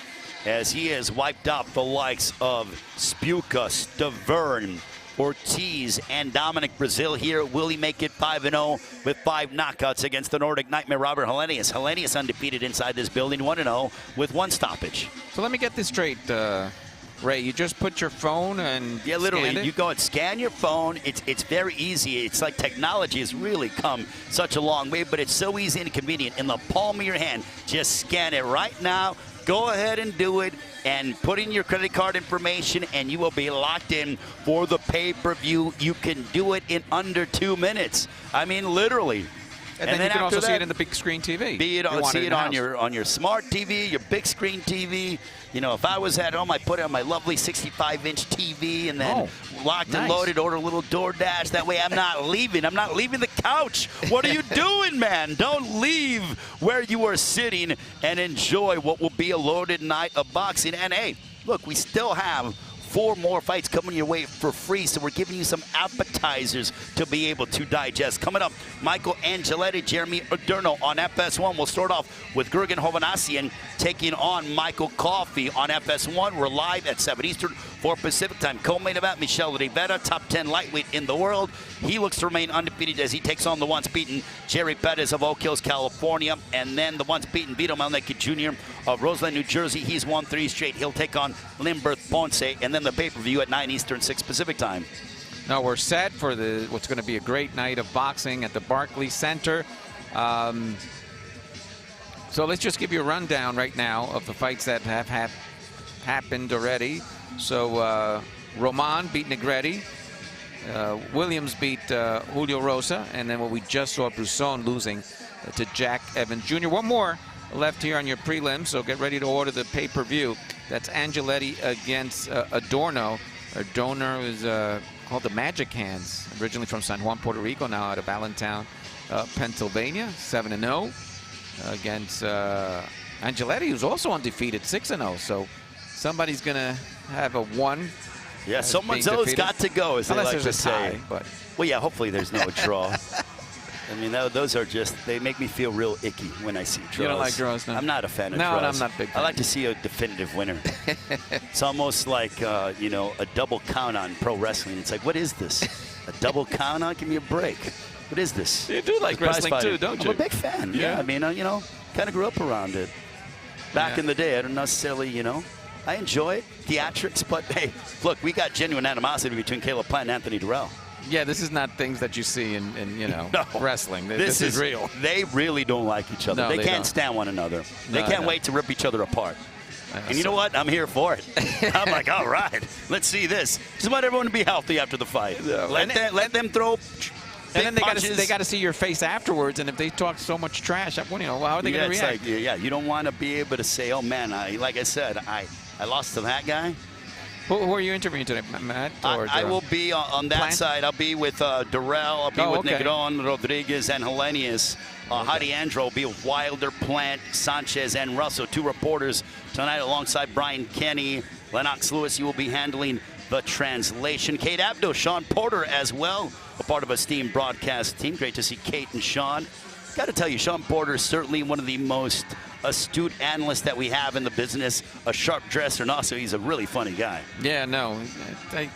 as he has wiped out the likes of Spuka, Stavern, Ortiz, and Dominic Brazil here. Will he make it 5-0 with 5 knockouts against the Nordic Nightmare Robert Helenius? Helenius undefeated inside this building, 1-0 with 1 stoppage. So let me get this straight, Ray. You just put your phone and yeah, literally, scanned it? you go and scan your phone. It's very easy. It's like technology has really come such a long way, but it's so easy and convenient. In the palm of your hand, just scan it right now. Go ahead and do it, and put in your credit card information, and you will be locked in for the pay-per-view. You can do it in under 2 minutes. I mean, literally. And then you can also see it in the big screen TV. See it on your smart TV, your big screen TV. You know, if I was at home, I'd put it on my lovely 65-inch TV and then locked and loaded, order a little DoorDash. That way I'm not leaving. I'm not leaving the couch. What are you doing, man? Don't leave where you are sitting and enjoy what will be a loaded night of boxing. And, hey, look, we still have 4 more fights coming your way for free, so we're giving you some appetizers to be able to digest. Coming up, Michael Angeletti, Jeremy Adorno on FS1. We'll start off with Gergen Hovhannissian taking on Michael Coffey on FS1. We're live at 7 Eastern, 4 Pacific time. Co-main event, Michel Rivera, top 10 lightweight in the world. He looks to remain undefeated as he takes on the once beaten Jerry Pettis of Oak Hills, California, and then the once beaten Vito Malnecki Jr. of Roseland, New Jersey. He's won 3 straight. He'll take on Limberth Ponce, and then the pay-per-view at 9 Eastern, 6 Pacific time. Now we're set for what's going to be a great night of boxing at the Barclays Center. So let's just give you a rundown right now of the fights that have happened already. So Roman beat Negretti. Williams beat Julio Rosa. And then what we just saw, Bruzzone losing to Jack Evans Jr. One more left here on your prelims, so get ready to order the pay-per-view. That's Angeletti against Adorno. Adorno is called the Magic Hands, originally from San Juan, Puerto Rico, now out of Allentown, Pennsylvania, 7-0 against Angeletti, who's also undefeated, 6-0. So somebody's going to have a 1. Yeah, someone's always got to go, as they like to say. But well, yeah, hopefully there's no draw. I mean, those are just, they make me feel real icky when I see draws. You don't like draws, no? I'm not a fan of draws. No, I'm not a big fan. I like to see a definitive winner. It's almost like, you know, a double count on pro wrestling. It's like, what is this? A double count on? Give me a break. What is this? You do like wrestling too, don't you? I'm a big fan. Yeah, I mean, you know, kind of grew up around it. Back in the day, I don't necessarily, you know, I enjoy it, theatrics, but hey, look, we got genuine animosity between Caleb Plant and Anthony Darrell. Yeah, this is not things that you see in you know, wrestling. This is real. They really don't like each other. No, they can't don't. stand one another. They can't wait to rip each other apart. And you know what? I'm here for it. I'm like, all right, let's see this. Just want everyone to be healthy after the fight. Yeah. Let them throw. And then they got to see your face afterwards. And if they talk so much trash, you know, how are they going to react? Like, yeah, you don't want to be able to say, oh man, like I said, I lost to that guy. Who are you interviewing today, Matt? Or I will be on that side. I'll be with Darrell. I'll be with Negron, Rodriguez, and Helenius. Heidi Andro will be with Wilder, Plant, Sanchez, and Russell. 2 reporters tonight alongside Brian Kenny. Lennox Lewis, you will be handling the translation. Kate Abdo, Shawn Porter as well, a part of a steam broadcast team. Great to see Kate and Shawn. Got to tell you, Shawn Porter is certainly one of the most astute analysts that we have in the business, a sharp dresser, and also he's a really funny guy. Yeah, no. I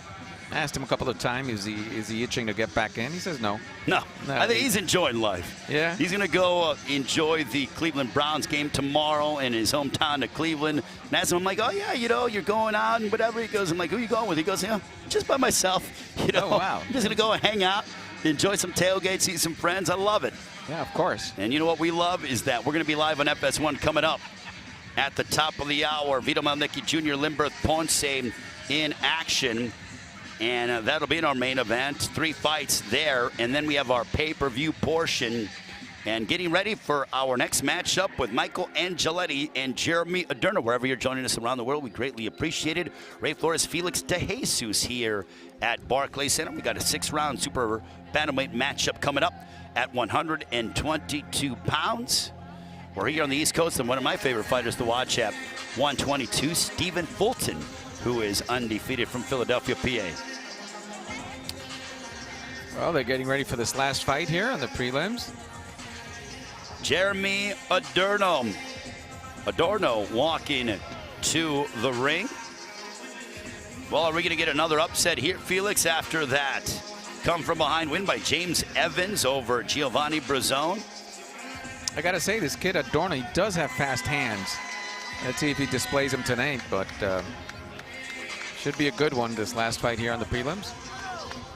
asked him a couple of times, is he itching to get back in? He says no. No, I think he's enjoying life. Yeah. He's going to go enjoy the Cleveland Browns game tomorrow in his hometown of Cleveland. And as I'm like, oh, yeah, you know, you're going out and whatever. He goes, I'm like, who are you going with? He goes, yeah, just by myself. You know, oh, wow. I'm just going to go and hang out, enjoy some tailgates, see some friends. I love it. Yeah, of course. And you know what we love is that we're going to be live on FS1 coming up at the top of the hour. Vito Malnecki Jr., Limberth Ponce in action. And that'll be in our main event. 3 fights there. And then we have our pay-per-view portion. And getting ready for our next matchup with Michael Angeletti and Jeremy Adorno. Wherever you're joining us around the world, we greatly appreciate it. Ray Flores, Felix DeJesus here at Barclays Center. We got a 6-round super bantamweight matchup coming up at 122 pounds. We're here on the East Coast, and one of my favorite fighters to watch at 122, Stephen Fulton, who is undefeated from Philadelphia, PA. Well, they're getting ready for this last fight here on the prelims. Jeremy Adorno. Adorno walking to the ring. Well, are we going to get another upset here, Felix, after that come from behind win by James Evans over Giovanni Bruzzone? I got to say, this kid Adorno, he does have fast hands. Let's see if he displays them tonight, but should be a good one, this last fight here on the prelims.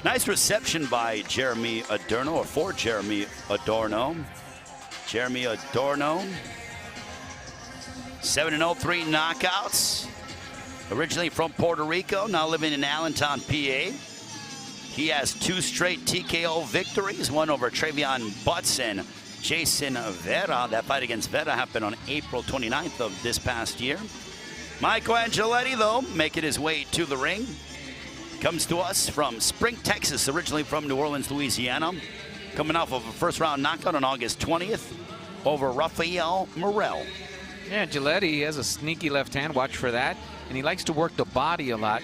Nice reception by Jeremy Adorno, or for Jeremy Adorno. Jeremy Adorno, 7-0, 3 knockouts. Originally from Puerto Rico, now living in Allentown, PA. He has 2 straight TKO victories, one over Travion Butts and Jason Vera. That fight against Vera happened on April 29th of this past year. Michael Angeletti, though, making his way to the ring. Comes to us from Spring, Texas, originally from New Orleans, Louisiana. Coming off of a first-round knockout on August 20th over Rafael Morel. Yeah, Angeletti has a sneaky left hand. Watch for that. And he likes to work the body a lot.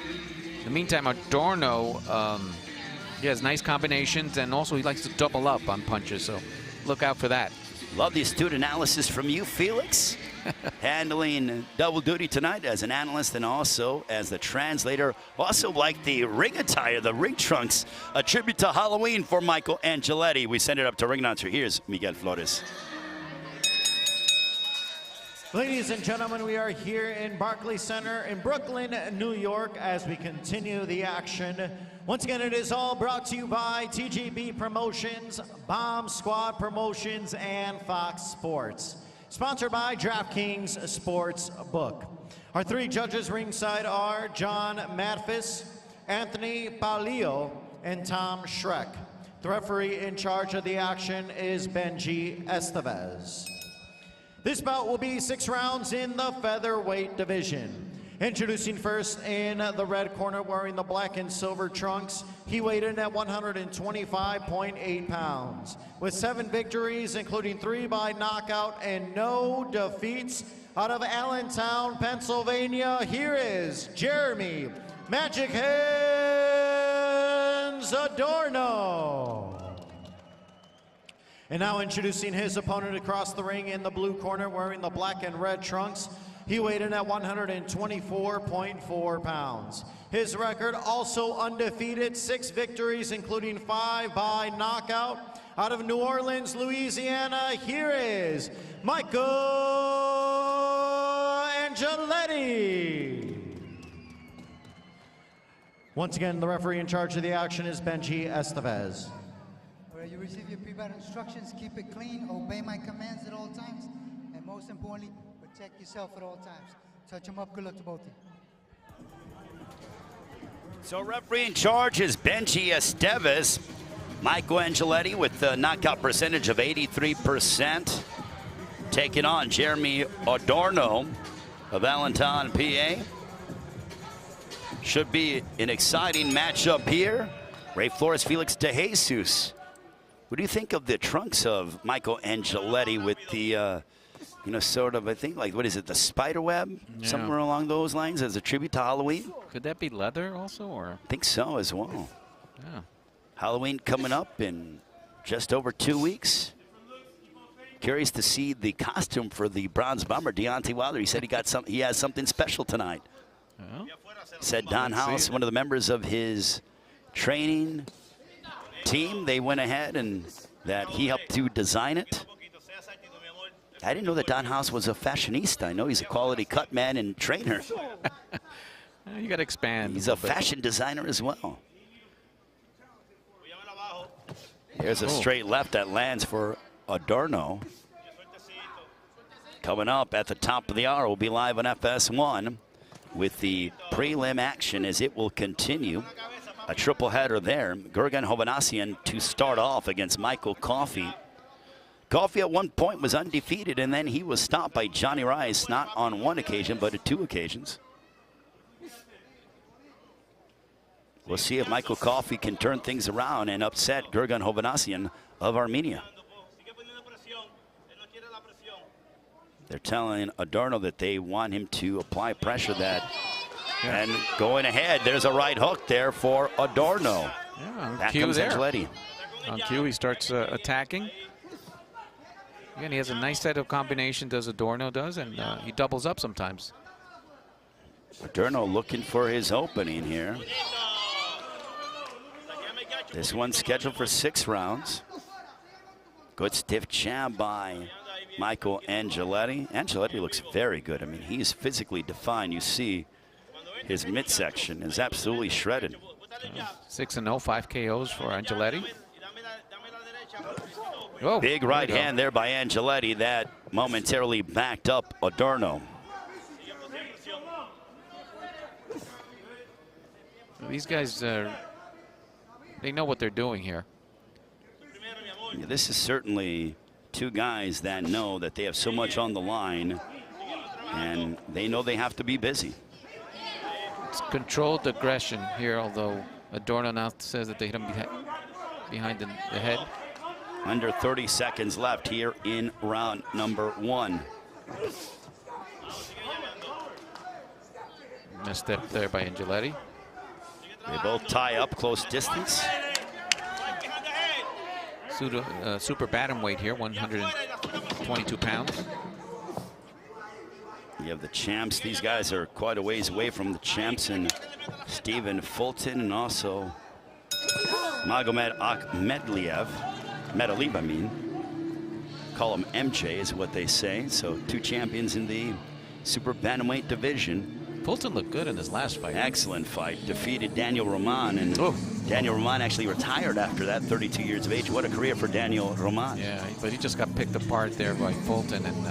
In the meantime, Adorno, he has nice combinations, and also he likes to double up on punches, so look out for that. Love the astute analysis from you, Felix. Handling double duty tonight as an analyst and also as the translator. Also like the ring attire, the ring trunks. A tribute to Halloween for Michael Angeletti. We send it up to ring announcer. Here's Miguel Flores. Ladies and gentlemen, we are here in Barclays Center in Brooklyn, New York, as we continue the action. Once again, it is all brought to you by TGB Promotions, Bomb Squad Promotions, and Fox Sports. Sponsored by DraftKings Sportsbook. Our three judges ringside are John Matfis, Anthony Palio, and Tom Schreck. The referee in charge of the action is Benji Estevez. This bout will be 6 rounds in the featherweight division. Introducing first in the red corner, wearing the black and silver trunks, he weighed in at 125.8 pounds. With 7 victories, including 3 by knockout and no defeats, out of Allentown, Pennsylvania, here is Jeremy Magic Hands Adorno. And now introducing his opponent across the ring in the blue corner, wearing the black and red trunks, he weighed in at 124.4 pounds. His record also undefeated, 6 victories, including 5 by knockout. Out of New Orleans, Louisiana, here is Michael Angeletti. Once again, the referee in charge of the action is Benji Estevez. Where you receive your pre-bout instructions, keep it clean, obey my commands at all times, and most importantly, protect yourself at all times. Touch them up. Good luck to both of you. So referee in charge is Benji Estevez. Michael Angeletti with a knockout percentage of 83%. Taking on Jeremy Adorno of Allentown, PA. Should be an exciting matchup here. Ray Flores, Felix De Jesus. What do you think of the trunks of Michael Angeletti with the you know, sort of, I think, like, what is it, the spider web? Yeah. Somewhere along those lines as a tribute to Halloween? Could that be leather also, or? I think so as well. Yeah. Halloween coming up in just over 2 weeks. Curious to see the costume for the bronze bomber, Deontay Wilder. He said he has something special tonight. Well, said Don House, one of the members of his training team, they went ahead and that he helped to design it. I didn't know that Don House was a fashionista. I know he's a quality cut man and trainer. You got to expand. He's a fashion designer as well. Here's a straight left that lands for Adorno. Coming up at the top of the hour, we'll be live on FS1 with the prelim action as it will continue. A triple header there. Gurgen Hovhannissian to start off against Michael Coffey. Coffey at one point was undefeated, and then he was stopped by Johnny Rice, not on one occasion, but at 2 occasions. We'll see if Michael Coffey can turn things around and upset Gurgen Hovhannissian of Armenia. They're telling Adorno that they want him to apply pressure that. Yeah. And going ahead, there's a right hook there for Adorno. Yeah, Back comes Angeletti. On cue, he starts attacking. Again, he has a nice set of combinations, as Adorno does, and he doubles up sometimes. Adorno looking for his opening here. This one's scheduled for 6 rounds. Good stiff jab by Michael Angeletti. Angeletti looks very good. I mean, he's physically defined. You see his midsection is absolutely shredded. 6-0, 5 KOs for Angeletti. Oh, big right hand there by Angeletti that momentarily backed up Adorno. These guys, they know what they're doing here. Yeah, this is certainly two guys that know that they have so much on the line, and they know they have to be busy. It's controlled aggression here, although Adorno now says that they hit him behind the head. Under 30 seconds left here in round number 1. Missed step there by Angeletti. They both tie up close distance. Super bantamweight here, 122 pounds. You have the champs. These guys are quite a ways away from the champs, and Stephen Fulton, and also Magomed Akhmedliev. Medalib, I mean. Call him MJ is what they say. So 2 champions in the super bantamweight division. Fulton looked good in his last fight. Excellent fight. Defeated Daniel Roman, and Daniel Roman actually retired after that, 32 years of age. What a career for Daniel Roman. Yeah, but he just got picked apart there by Fulton, and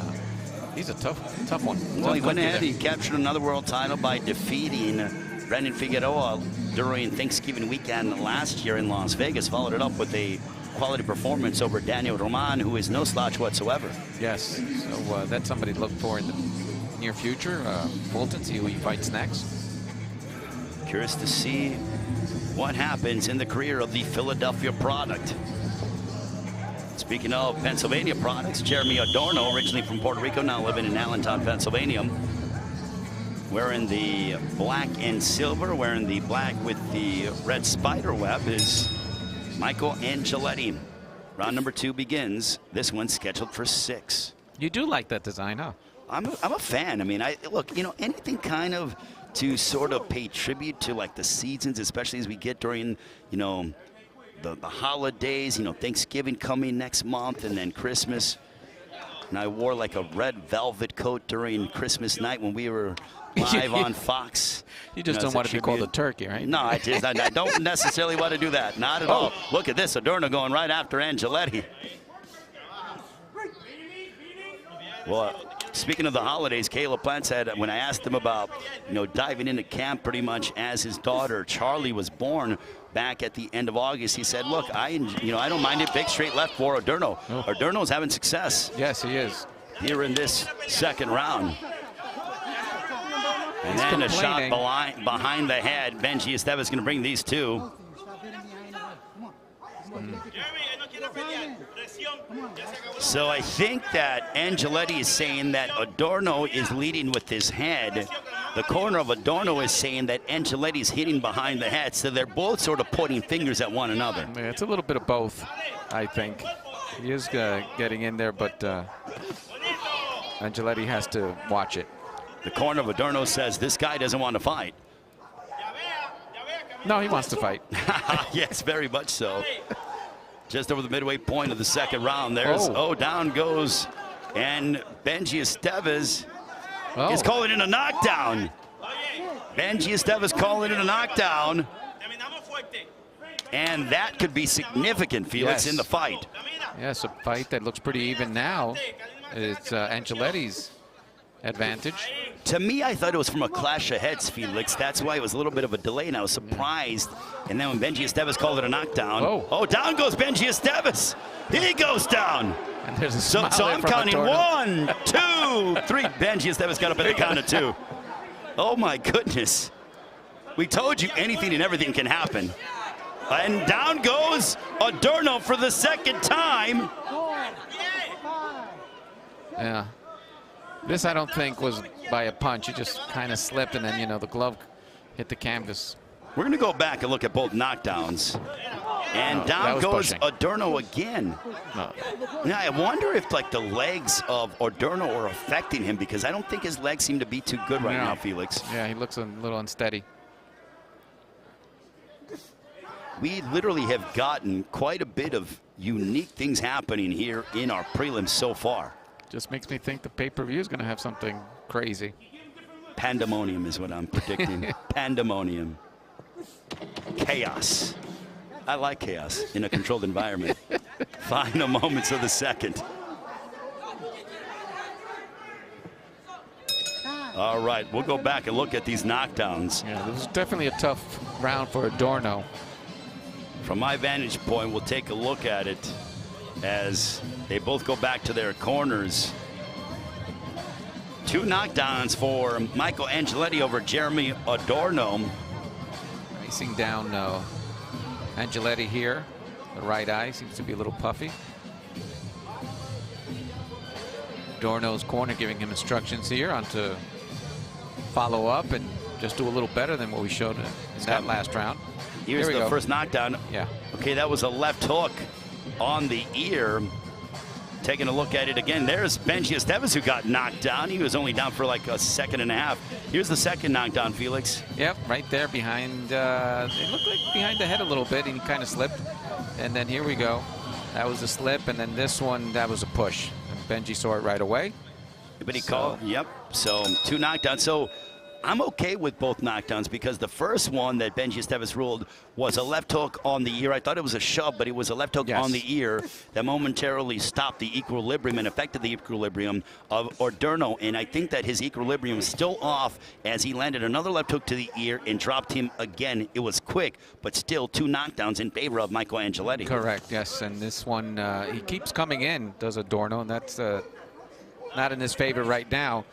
he's a tough one. Well, he went ahead, he captured another world title by defeating Brandon Figueroa during Thanksgiving weekend last year in Las Vegas. Followed it up with a quality performance over Daniel Roman, who is no slouch whatsoever. Yes, so that's somebody to look for in the near future. Fulton, see who he fights next. Curious to see what happens in the career of the Philadelphia product. Speaking of Pennsylvania products, Jeremy Adorno, originally from Puerto Rico, now living in Allentown, Pennsylvania. Wearing the black and silver, wearing the black with the red spider web is Michael Angeletti. Round number 2 begins. This one's scheduled for 6. You do like that design, huh? I'm a fan. I mean, look, you know, anything kind of to sort of pay tribute to like the seasons, especially as we get during, you know, the holidays, you know, Thanksgiving coming next month, and then Christmas. And I wore like a red velvet coat during Christmas night when we were live on Fox. You just don't want to be called a turkey, right? No, I don't necessarily want to do that. Not at all. Look at this, Adorno going right after Angeletti. Well, speaking of the holidays, Caleb Plant said when I asked him about, you know, diving into camp pretty much as his daughter Charlie was born back at the end of August, he said, "Look, I don't mind it. Big straight left for Adorno. Adorno's having success." Yes, he is. Here in this second round. And then a shot behind the head. Benji Esteves going to bring these two. So I think that Angeletti is saying that Adorno is leading with his head. The corner of Adorno is saying that Angeletti is hitting behind the head. So they're both sort of pointing fingers at one another. Yeah, it's a little bit of both, I think. He is getting in there, but Angeletti has to watch it. The corner of Adorno says this guy doesn't want to fight. No, he wants to fight. Yes, very much so. Just over the midway point of the second round. There's, down goes. And Benji Esteves is calling in a knockdown. Benji Esteves calling in a knockdown. And that could be significant, Felix, in the fight. Yes, a fight that looks pretty even now. It's Angeletti's advantage. To me, I thought it was from a clash of heads, Felix. That's why it was a little bit of a delay, and I was surprised. And then when Benji Esteves called it a knockdown, down goes Benji Esteves. He goes down. And there's a so I'm counting Adorno. 1, 2, 3. Benji Esteves got up at the count of 2. Oh my goodness. We told you anything and everything can happen. And down goes Adorno for the second time. Yeah. This, I don't think, was by a punch. He just kind of slipped, and then, you know, the glove hit the canvas. We're going to go back and look at both knockdowns. And down goes Adorno again. Now, I wonder if, like, the legs of Adorno are affecting him, because I don't think his legs seem to be too good right now, Felix. Yeah, he looks a little unsteady. We literally have gotten quite a bit of unique things happening here in our prelims so far. Just makes me think the pay-per-view is going to have something crazy. Pandemonium is what I'm predicting. Pandemonium. Chaos. I like chaos in a controlled environment. Final moments of the second. All right, we'll go back and look at these knockdowns. Yeah, this was definitely a tough round for Adorno. From my vantage point, we'll take a look at it as They both go back to their corners. 2 knockdowns for Michael Angeletti over Jeremy Adorno. Racing down Angeletti here. The right eye seems to be a little puffy. Adorno's corner giving him instructions here on to follow up and just do a little better than what we showed in that last round. Here's the first knockdown. Yeah. Okay, that was a left hook on the ear. Taking a look at it again, there's Benji Esteves who got knocked down. He was only down for like a second and a half. Here's the second knockdown, Felix. Yep, right there behind, it looked like behind the head a little bit, and he kind of slipped. And then here we go. That was a slip, and then this one, that was a push. And Benji saw it right away. But he called, yep. So 2 knockdowns. So I'm okay with both knockdowns because the first one that Benji Esteves ruled was a left hook on the ear. I thought it was a shove, but it was a left hook on the ear that momentarily stopped the equilibrium and affected the equilibrium of Adorno. And I think that his equilibrium is still off as he landed another left hook to the ear and dropped him again. It was quick, but still 2 knockdowns in favor of Michael Angeletti. Correct, yes. And this one, he keeps coming in, does Adorno, and that's not in his favor right now,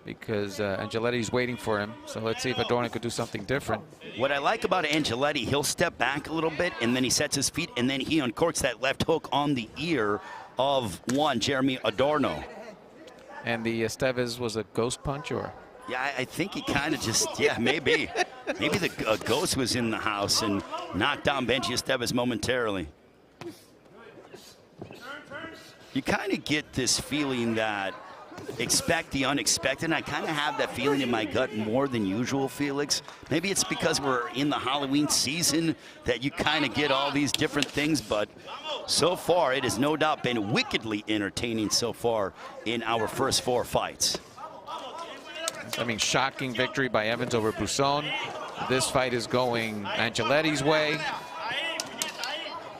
because Angeletti's waiting for him. So let's see if Adorno could do something different. What I like about Angeletti, he'll step back a little bit, and then he sets his feet, and then he uncorks that left hook on the ear of Jeremy Adorno. And the Esteves was a ghost punch, or? Yeah, I think he kind of just, yeah, maybe. Maybe the ghost was in the house and knocked down Benji Esteves momentarily. You kind of get this feeling that expect the unexpected. And I kind of have that feeling in my gut more than usual, Felix. Maybe it's because we're in the Halloween season that you kind of get all these different things, but so far it has no doubt been wickedly entertaining so far in our first 4 fights. I mean, shocking victory by Evans over Bruzzone. This fight is going Angeletti's way.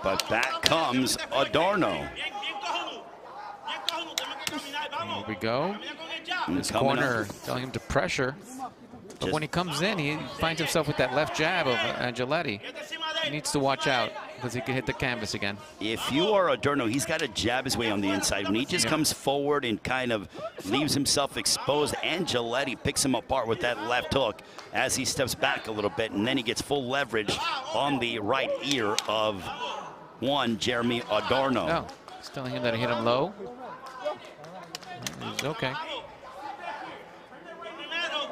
But back comes Adorno. Here we go. His corner telling him to pressure. But when he comes in, he finds himself with that left jab of Angeletti. He needs to watch out because he can hit the canvas again. If you are Adorno, he's got to jab his way on the inside. When he just comes forward and kind of leaves himself exposed, Angeletti picks him apart with that left hook as he steps back a little bit, and then he gets full leverage on the right ear of Jeremy Adorno. No, he's telling him that he hit him low. He's okay.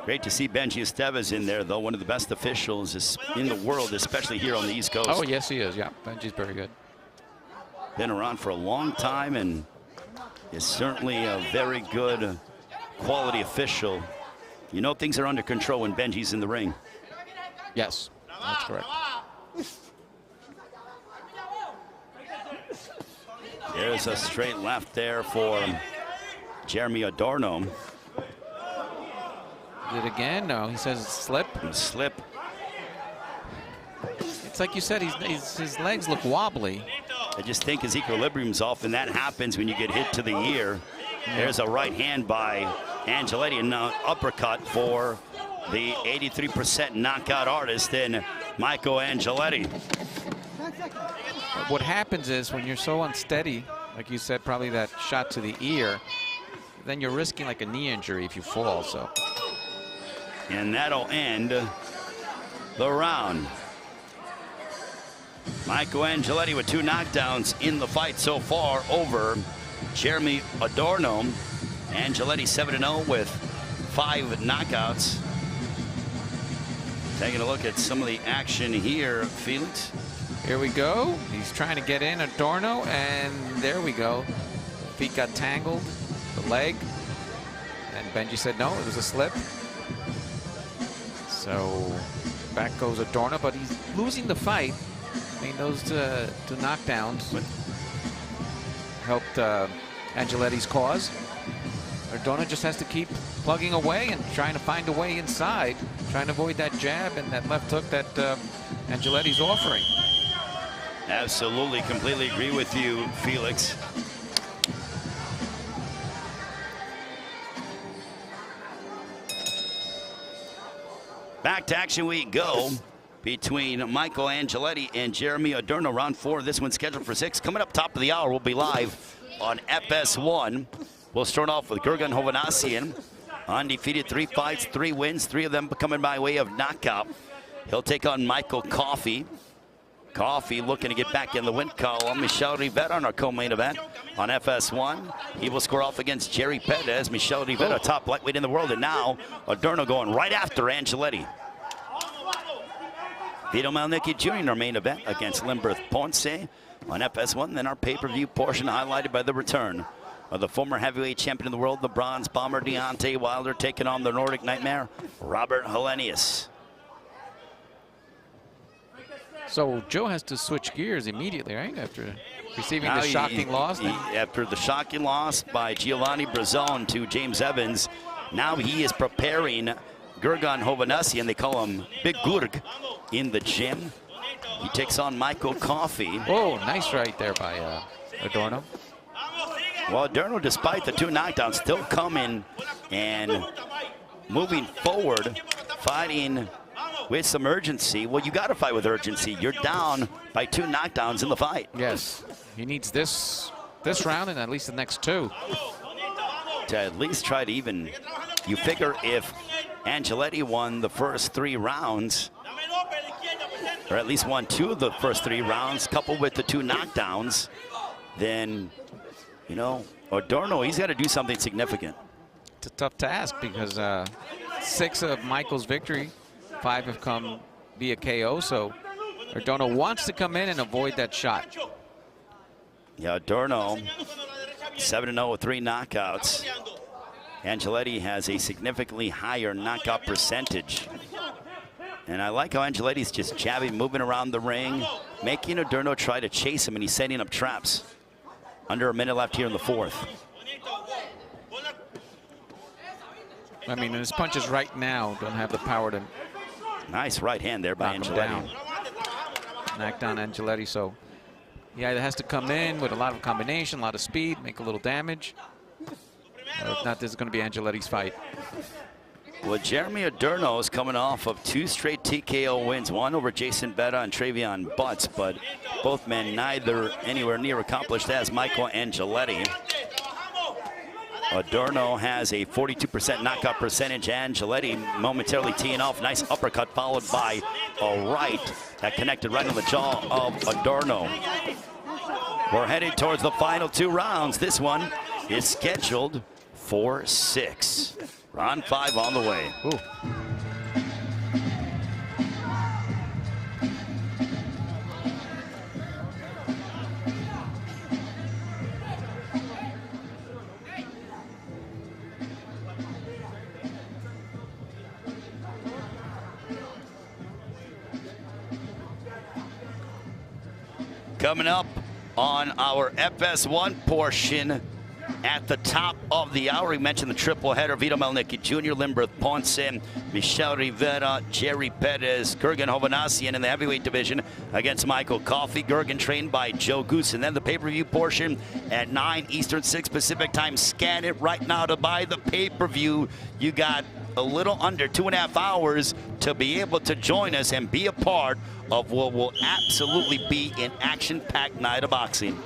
Great to see Benji Esteves in there, though. One of the best officials in the world, especially here on the East Coast. Oh, yes, he is. Yeah, Benji's very good. Been around for a long time and is certainly a very good quality official. You know things are under control when Benji's in the ring. Yes, that's correct. There's a straight left there for Jeremy Adorno. Did it again? No, he says slip. Slip. It's like you said, his legs look wobbly. I just think his equilibrium's off, and that happens when you get hit to the ear. There's a right hand by Angeletti, and an uppercut for the 83% knockout artist in Michael Angeletti. What happens is when you're so unsteady, like you said, probably that shot to the ear, then you're risking like a knee injury if you fall. So. And that'll end the round. Michael Angeletti with 2 knockdowns in the fight so far over Jeremy Adorno. Angeletti 7-0 with 5 knockouts. Taking a look at some of the action here, Felix. Here we go. He's trying to get in Adorno, and there we go. Feet got tangled, the leg, and Benji said no, it was a slip. So back goes Adorno, but he's losing the fight. I mean, those 2 knockdowns helped Angeletti's cause. Adorno just has to keep plugging away and trying to find a way inside, trying to avoid that jab and that left hook that Angeletti's offering. Absolutely, completely agree with you, Felix. Back to action we go between Michael Angeletti and Jeremy Adorno. Round 4. This one's scheduled for 6. Coming up top of the hour, we'll be live on FS1. We'll start off with Gurgan Hovhannisyan. Undefeated, 3 fights, 3 wins, 3 of them coming by way of knockout. He'll take on Michael Coffey. Coffey looking to get back in the win column. Michel Rivera on our co-main event on FS1. He will square off against Jerry Pettis. Michel Rivera, top lightweight in the world, and now Adorno going right after Angeletti. Vito Malnicki Jr. in our main event against Limberth Ponce on FS1. Then our pay-per-view portion highlighted by the return of the former heavyweight champion of the world, the Bronze Bomber Deontay Wilder, taking on the Nordic Nightmare, Robert Helenius. So Joe has to switch gears immediately, right? After receiving the shocking loss? After the shocking loss by Giovanni Bruzzone to James Evans, now he is preparing Gurgan Hovhannisyan. They call him Big Gurg in the gym. He takes on Michael Coffey. Oh, nice right there by Adorno. Well, Adorno, despite the 2 knockdowns, still coming and moving forward, fighting with some urgency. Well, you got to fight with urgency. You're down by 2 knockdowns in the fight. Yes, he needs this round and at least the next 2 to at least try to even. You figure if Angeletti won the first 3 rounds, or at least won 2 of the first 3 rounds, coupled with the 2 knockdowns, then, you know, Adorno, he's got to do something significant. It's a tough task because 6 of Michael's victory, 5 have come via KO, so Adorno wants to come in and avoid that shot. Yeah, Adorno, 7-0 with 3 knockouts. Angeletti has a significantly higher knockout percentage. And I like how Angeletti's just jabbing, moving around the ring, making Adorno try to chase him, and he's setting up traps. Under a minute left here in the 4th. I mean, his punches right now don't have the power to. Nice right hand there by Angeletti. Knock down Angeletti, so he either has to come in with a lot of combination, a lot of speed, make a little damage. Or if not, this is going to be Angeletti's fight. Well, Jeremy Adorno is coming off of 2 straight TKO wins, one over Jason Betta and Travion Butts, but both men neither anywhere near accomplished as Michael Angeletti. Adorno has a 42% knockout percentage. Angeletti momentarily teeing off. Nice uppercut followed by a right that connected right on the jaw of Adorno. We're headed towards the final 2 rounds. This one is scheduled for 6. Round 5 on the way. Ooh. Coming up on our FS1 portion at the top of the hour, we mentioned the triple header. Vito Malnicki Jr., Limberth Ponce, Michel Rivera, Jerry Pettis, Gurgan Hovhannisyan in the heavyweight division against Michael Coffey. Gurgan trained by Joe Goose. And then the pay-per-view portion at 9 Eastern, 6 Pacific time. Scan it right now to buy the pay-per-view. You got a little under 2.5 hours to be able to join us and be a part of what will absolutely be an action-packed night of boxing.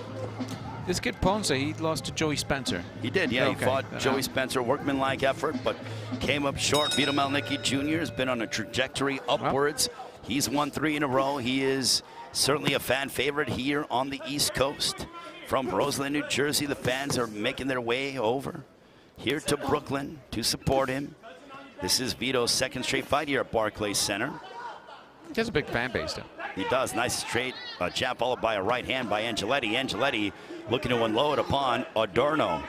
This kid Ponce, he lost to Joey Spencer. He did, yeah. Okay. He fought Joey Spencer, workmanlike effort, but came up short. Vito Malnicki Jr. has been on a trajectory upwards. Well, he's won 3 in a row. He is certainly a fan favorite here on the East Coast. From Roseland, New Jersey, the fans are making their way over here to Brooklyn to support him. This is Vito's 2nd straight fight here at Barclays Center. He has a big fan base, though. He does. Nice straight jab followed by a right hand by Angeletti. Angeletti looking to unload upon Adorno.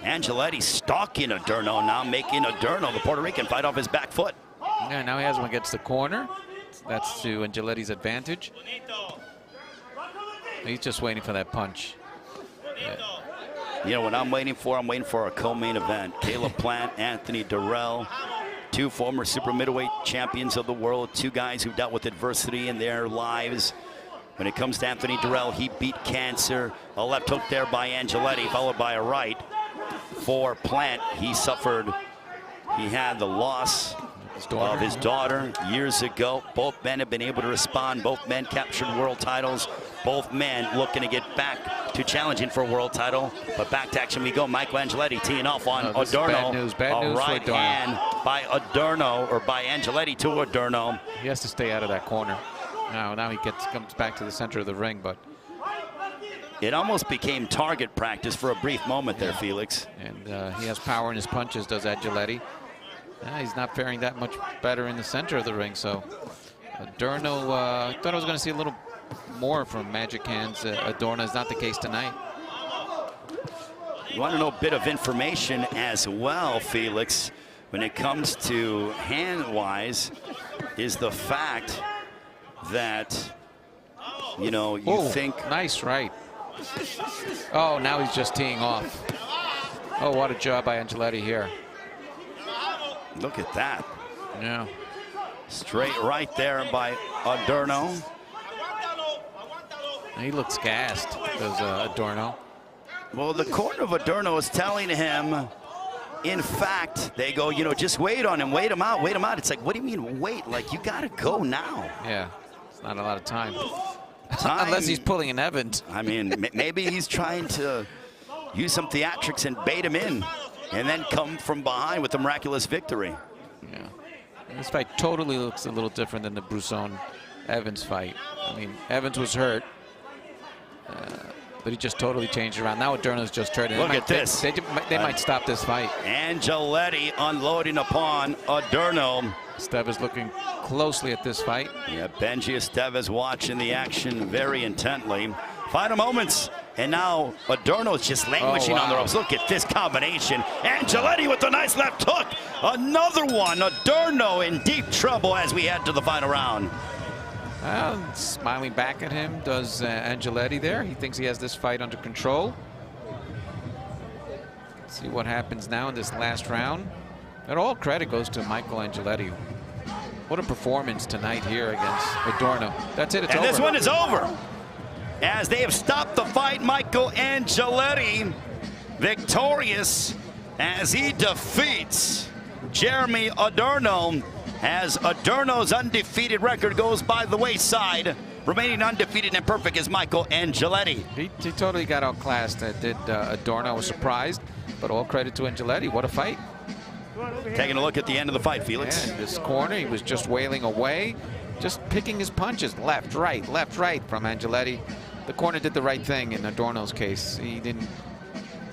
Angeletti stalking Adorno, now making Adorno, the Puerto Rican, fight off his back foot. Yeah, now he has one against the corner. That's to Angeletti's advantage. He's just waiting for that punch. Yeah. You know what I'm waiting for? I'm waiting for a co-main event. Caleb Plant, Anthony Darrell. 2 former super middleweight champions of the world, 2 guys who dealt with adversity in their lives. When it comes to Anthony Darrell, he beat cancer. A left hook there by Angeletti, followed by a right for Plant. He had the loss of his daughter years ago. Both men have been able to respond. Both men captured world titles. Both men looking to get back too challenging for a world title. But back to action we go. Michael Angeletti teeing off on Adorno. Bad news for Adorno. Hand by Adorno, or by Angeletti to Adorno. He has to stay out of that corner. Now he comes back to the center of the ring, but it almost became target practice for a brief moment there, Felix. And he has power in his punches, does Angeletti. He's not faring that much better in the center of the ring, so Adorno, I thought I was going to see a little more from Magic Hands. Adorno is not the case tonight. You want to know a bit of information as well, Felix, when it comes to hand-wise, is the fact that, you know, you think... Nice right. Oh, now he's just teeing off. Oh, what a job by Angeletti here. Look at that. Yeah. Straight right there by Adorno. He looks gassed, does Adorno. Well, the corner of Adorno is telling him, in fact, they go, you know, just wait on him, wait him out, wait him out. It's like, what do you mean wait? Like, you got to go now. Yeah, it's not a lot of time. Unless he's pulling an Evans. I mean, maybe he's trying to use some theatrics and bait him in and then come from behind with the miraculous victory. Yeah. This fight totally looks a little different than the Bruzzone Evans fight. I mean, Evans was hurt, but he just totally changed around. Now Adorno's just hurt. Look at this. They might stop this fight. Angeletti unloading upon Adorno. Estevez looking closely at this fight. Yeah, Benji Estevez watching the action very intently. Final moments, and now Adorno's just languishing on the ropes. Look at this combination. Angeletti with a nice left hook. Another one. Adorno in deep trouble as we head to the final round. Well, smiling back at him does Angeletti there. He thinks he has this fight under control. Let's see what happens now in this last round. And all credit goes to Michael Angeletti. What a performance tonight here against Adorno. That's it, it's over. And this one is over. As they have stopped the fight, Michael Angeletti victorious as he defeats Jeremy Adorno, as Adorno's undefeated record goes by the wayside. Remaining undefeated and perfect is Michael Angeletti. He totally got outclassed. Did Adorno. I was surprised, but all credit to Angeletti. What a fight. Taking a look at the end of the fight, Felix. Yeah, in this corner, he was just wailing away, just picking his punches left, right from Angeletti. The corner did the right thing in Adorno's case. He didn't.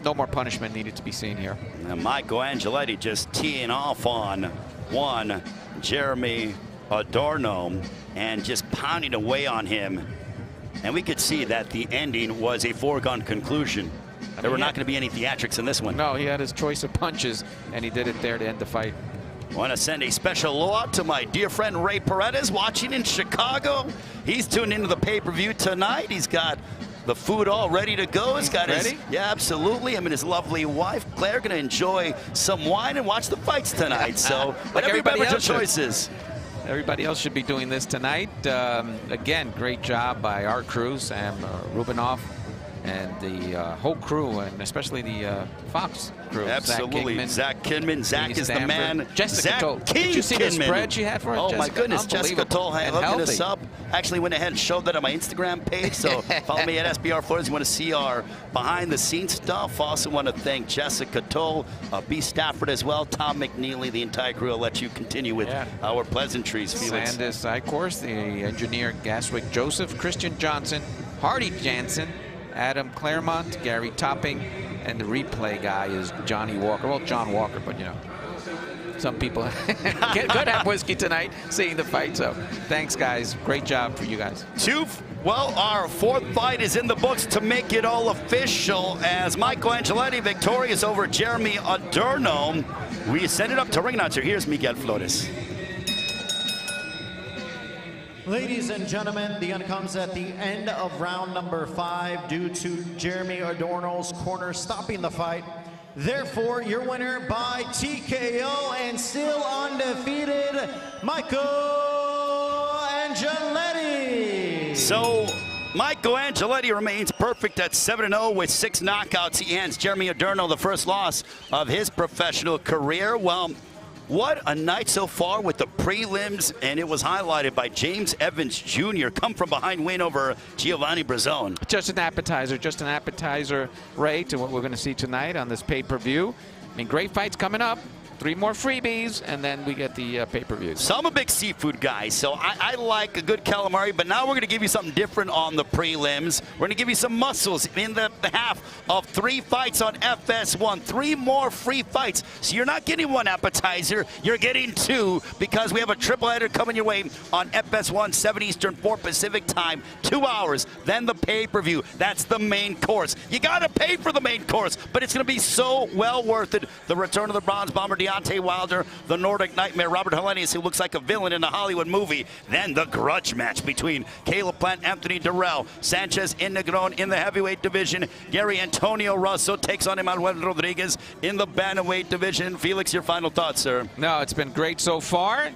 No more punishment needed to be seen here. And Michael Angeletti just teeing off on one Jeremy Adorno and just pounding away on him. And we could see that the ending was a foregone conclusion. There were not going to be any theatrics in this one. No, he had his choice of punches, and he did it there to end the fight. I want to send a special hello out to my dear friend Ray Paredes watching in Chicago. He's tuned into the pay-per-view tonight. He's got the food all ready to go. He's got ready? Yeah, absolutely. Him and his lovely wife, Claire, going to enjoy some wine and watch the fights tonight. So, like everybody else choices. Everybody else should be doing this tonight. Again, great job by our crew, Sam Rubinoff, and the whole crew, and especially the Fox crew. Absolutely. Zach Kinman. Zach is the man. Jessica Toll. Did you see the spread she had for us? Oh, Jessica? my goodness. Jessica Toll hooking us up. Actually went ahead and showed that on my Instagram page. So follow me at SBR Flores. You want to see our behind-the-scenes stuff. Also want to thank Jessica Toll, B. Stafford as well, Tom McNeely, the entire crew. I'll let you continue with our pleasantries, Felix. Sandus Icorse, the engineer, Gaswick Joseph, Christian Johnson, Hardy Jansen, Adam Claremont, Gary Topping, and the replay guy is Johnny Walker. Well, John Walker, but you know, some people could have whiskey tonight seeing the fight. So thanks, guys. Great job for you guys. Well, our fourth fight is in the books to make it all official as Michael Angeletti victorious over Jeremy Adorno. We send it up to ring announcer. Here's Miguel Flores. Ladies and gentlemen, the end comes at the end of round number 5 due to Jeremy Adorno's corner stopping the fight. Therefore, your winner by TKO and still undefeated, Michael Angeletti. So, Michael Angeletti remains perfect at 7-0 with 6 knockouts. He hands Jeremy Adorno the first loss of his professional career. Well, What a night so far with the prelims, and it was highlighted by James Evans Jr. Come from behind win over Giovanni Bruzzone. Just an appetizer, Ray, to what we're going to see tonight on this pay-per-view. I mean, great fights coming up. 3 more freebies, and then we get the pay-per-views. So I'm a big seafood guy, so I like a good calamari, but now we're going to give you something different on the prelims. We're going to give you some muscles in the half of 3 fights on FS1. 3 more free fights. So you're not getting 1 appetizer, you're getting 2, because we have a triple header coming your way on FS1, 7 Eastern, 4 Pacific time, 2 hours, then the pay-per-view. That's the main course. You got to pay for the main course, but it's going to be so well worth it. The return of the Bronze Bomber, Deontay Wilder, the Nordic Nightmare, Robert Helenius, who looks like a villain in a Hollywood movie. Then the grudge match between Caleb Plant, Anthony Darrell, Sanchez in Negron in the heavyweight division. Gary Antonio Rosso takes on Emmanuel Rodriguez in the bantamweight division. Felix, your final thoughts, sir? No, it's been great so far.